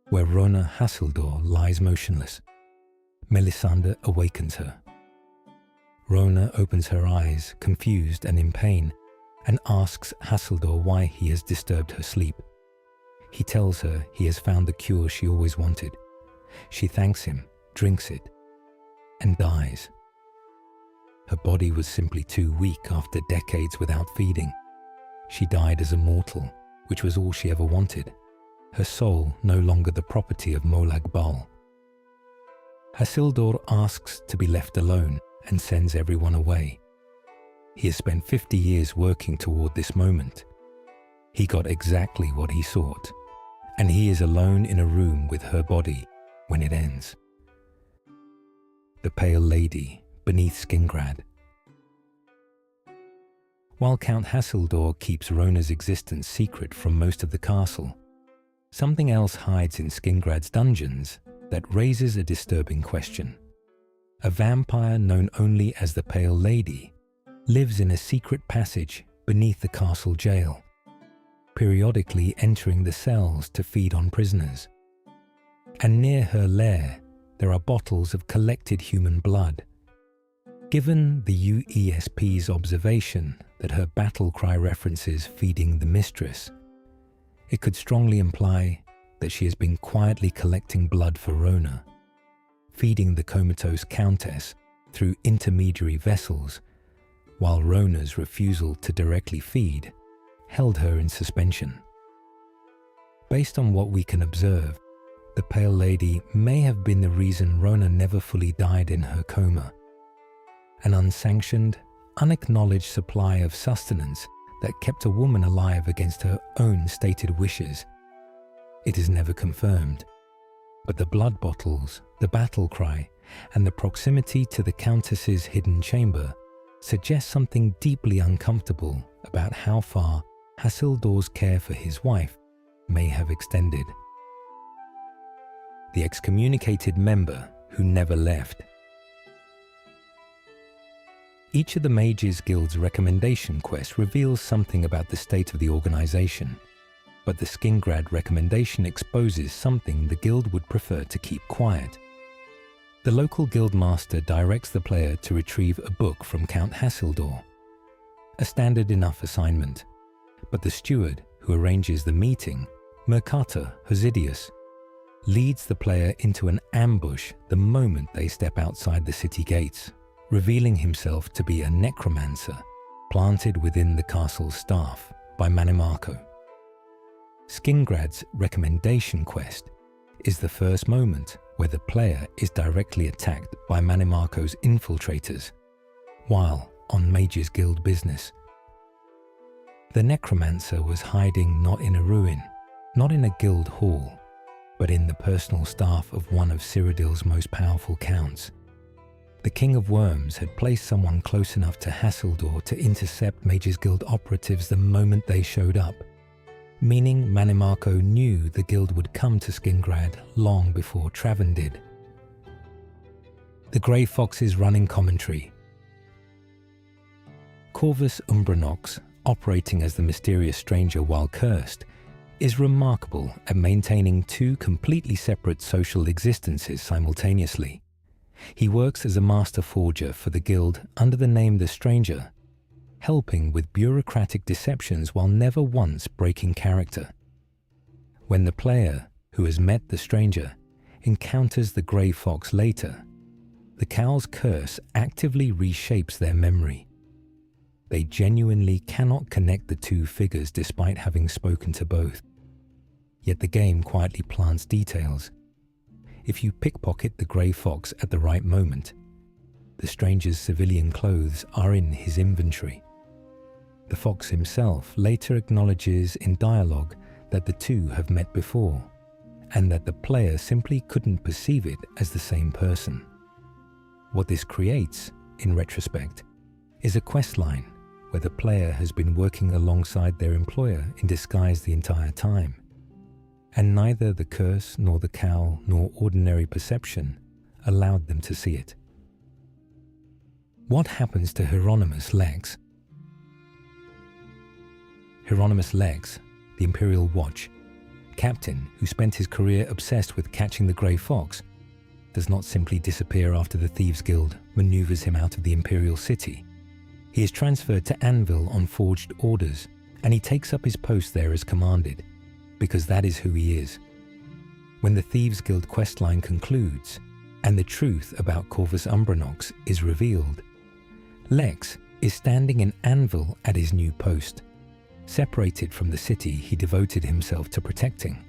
where Rona Hassildor lies motionless. Melisande awakens her. Rona opens her eyes, confused and in pain, and asks Hassildor why he has disturbed her sleep. He tells her he has found the cure she always wanted. She thanks him, drinks it, and dies. Her body was simply too weak after decades without feeding. She died as a mortal, which was all she ever wanted. Her soul no longer the property of Molag Bal. Hassildor asks to be left alone and sends everyone away. He has spent 50 years working toward this moment. He got exactly what he sought, and he is alone in a room with her body when it ends. The Pale Lady beneath Skingrad. While Count Hassildor keeps Rona's existence secret from most of the castle, something else hides in Skingrad's dungeons that raises a disturbing question. A vampire known only as the Pale Lady lives in a secret passage beneath the castle jail, periodically entering the cells to feed on prisoners. And near her lair, there are bottles of collected human blood. Given the UESP's observation that her battle cry references feeding the mistress, it could strongly imply that she has been quietly collecting blood for Rona, feeding the comatose countess through intermediary vessels, while Rona's refusal to directly feed held her in suspension. Based on what we can observe, the Pale Lady may have been the reason Rona never fully died in her coma. An unsanctioned, unacknowledged supply of sustenance that kept a woman alive against her own stated wishes. It is never confirmed, but the blood bottles, the battle cry, and the proximity to the Countess's hidden chamber suggest something deeply uncomfortable about how far Hassildor's care for his wife may have extended. The excommunicated member who never left. Each of the Mages Guild's recommendation quests reveals something about the state of the organization, but the Skingrad recommendation exposes something the guild would prefer to keep quiet. The local guild master directs the player to retrieve a book from Count Hassildor, a standard enough assignment, but the steward who arranges the meeting, Mercator Hosidius, leads the player into an ambush the moment they step outside the city gates, revealing himself to be a necromancer planted within the castle's staff by Manimarco. Skingrad's recommendation quest is the first moment where the player is directly attacked by Manimarco's infiltrators while on Mages Guild business. The necromancer was hiding not in a ruin, not in a guild hall, but in the personal staff of one of Cyrodiil's most powerful counts. The King of Worms had placed someone close enough to Hasseldor to intercept Mages Guild operatives the moment they showed up, meaning Manimarco knew the guild would come to Skingrad long before Traven did. The Grey Fox's running commentary. Corvus Umbranox, operating as the mysterious stranger while cursed, is remarkable at maintaining two completely separate social existences simultaneously. He works as a master forger for the guild under the name The Stranger, helping with bureaucratic deceptions while never once breaking character. When the player, who has met the stranger, encounters the Grey Fox later, the cowl's curse actively reshapes their memory. They genuinely cannot connect the two figures despite having spoken to both. Yet the game quietly plants details. If you pickpocket the Grey Fox at the right moment, the stranger's civilian clothes are in his inventory. The fox himself later acknowledges in dialogue that the two have met before, and that the player simply couldn't perceive it as the same person. What this creates, in retrospect, is a questline where the player has been working alongside their employer in disguise the entire time, and neither the curse nor the cowl nor ordinary perception allowed them to see it. What happens to Hieronymus Lex? Hieronymus Lex, the Imperial Watch, captain who spent his career obsessed with catching the Grey Fox, does not simply disappear after the Thieves Guild maneuvers him out of the Imperial City. He is transferred to Anvil on forged orders, and he takes up his post there as commanded, because that is who he is. When the Thieves Guild questline concludes, and the truth about Corvus Umbranox is revealed, Lex is standing in Anvil at his new post, separated from the city he devoted himself to protecting,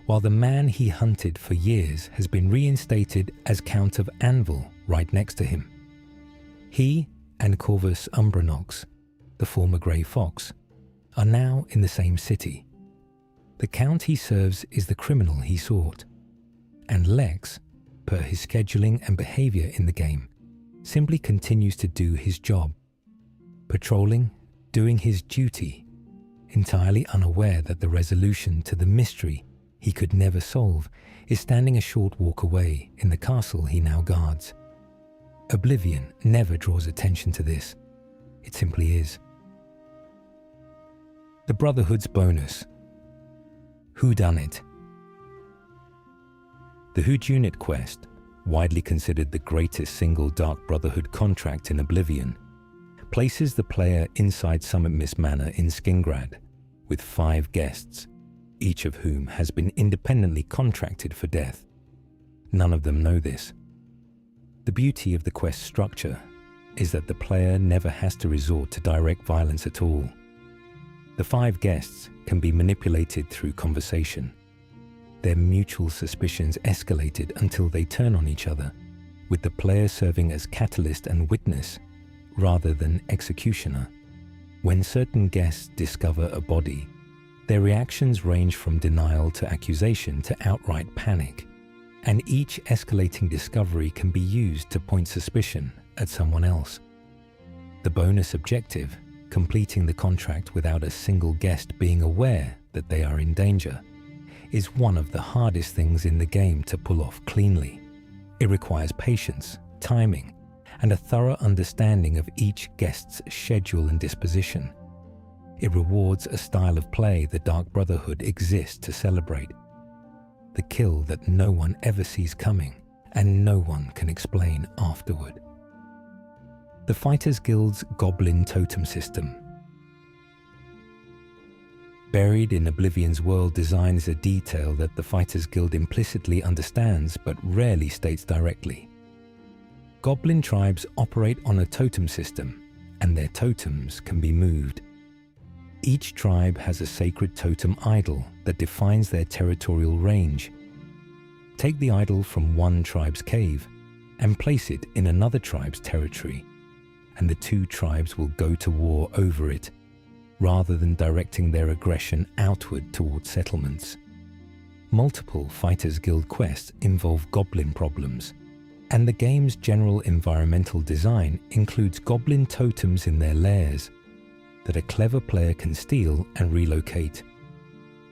while the man he hunted for years has been reinstated as Count of Anvil right next to him. He and Corvus Umbranox, the former Grey Fox, are now in the same city. The Count he serves is the criminal he sought, and Lex, per his scheduling and behavior in the game, simply continues to do his job, patrolling, doing his duty, entirely unaware that the resolution to the mystery he could never solve is standing a short walk away in the castle he now guards. Oblivion never draws attention to this. It simply is. The Brotherhood's bonus. Whodunit. The Whodunit quest, widely considered the greatest single Dark Brotherhood contract in Oblivion, places the player inside Summit Mist Manor in Skingrad with 5 guests, each of whom has been independently contracted for death. None of them know this. The beauty of the quest structure is that the player never has to resort to direct violence at all. The 5 guests can be manipulated through conversation. Their mutual suspicions escalated until they turn on each other, with the player serving as catalyst and witness rather than executioner. When certain guests discover a body, their reactions range from denial to accusation to outright panic, and each escalating discovery can be used to point suspicion at someone else. The bonus objective, completing the contract without a single guest being aware that they are in danger, is one of the hardest things in the game to pull off cleanly. It requires patience, timing, and a thorough understanding of each guest's schedule and disposition. It rewards a style of play the Dark Brotherhood exists to celebrate. The kill that no one ever sees coming and no one can explain afterward. The Fighters Guild's Goblin Totem System. Buried in Oblivion's world design is a detail that the Fighters Guild implicitly understands but rarely states directly. Goblin tribes operate on a totem system, and their totems can be moved. Each tribe has a sacred totem idol that defines their territorial range. Take the idol from one tribe's cave and place it in another tribe's territory, and the 2 tribes will go to war over it, rather than directing their aggression outward towards settlements. Multiple Fighters Guild quests involve goblin problems, and the game's general environmental design includes goblin totems in their lairs that a clever player can steal and relocate.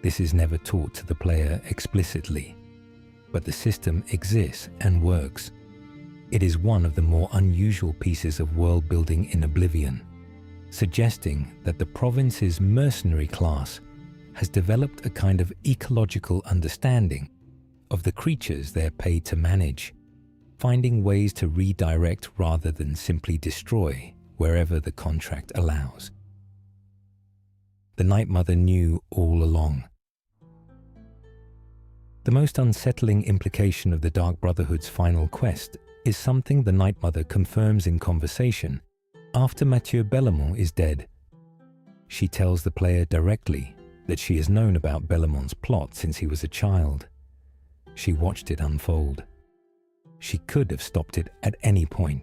This is never taught to the player explicitly, but the system exists and works. It is one of the more unusual pieces of world building in Oblivion, suggesting that the province's mercenary class has developed a kind of ecological understanding of the creatures they're paid to manage, finding ways to redirect rather than simply destroy wherever the contract allows. The Night Mother knew all along. The most unsettling implication of the Dark Brotherhood's final quest is something the Night Mother confirms in conversation after Mathieu Bellamont is dead. She tells the player directly that she has known about Bellamont's plot since he was a child. She watched it unfold. She could have stopped it at any point.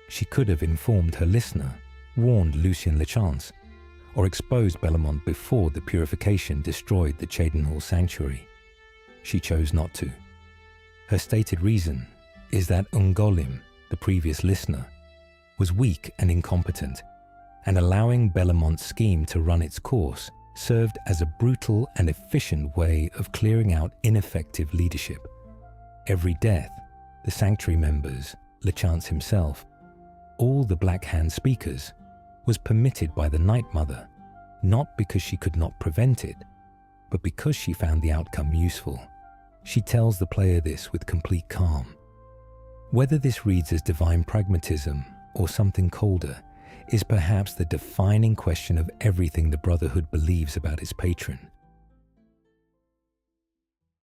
She could have informed her listener, warned Lucien Lechance, or exposed Bellamont before the purification destroyed the Cheydinhal sanctuary. She chose not to. Her stated reason is that Ungolim, the previous listener, was weak and incompetent, and allowing Bellamont's scheme to run its course served as a brutal and efficient way of clearing out ineffective leadership. Every death, the sanctuary members, Lechance himself, all the Black Hand speakers, was permitted by the Night Mother, not because she could not prevent it, but because she found the outcome useful. She tells the player this with complete calm. Whether this reads as divine pragmatism or something colder is perhaps the defining question of everything the Brotherhood believes about its patron.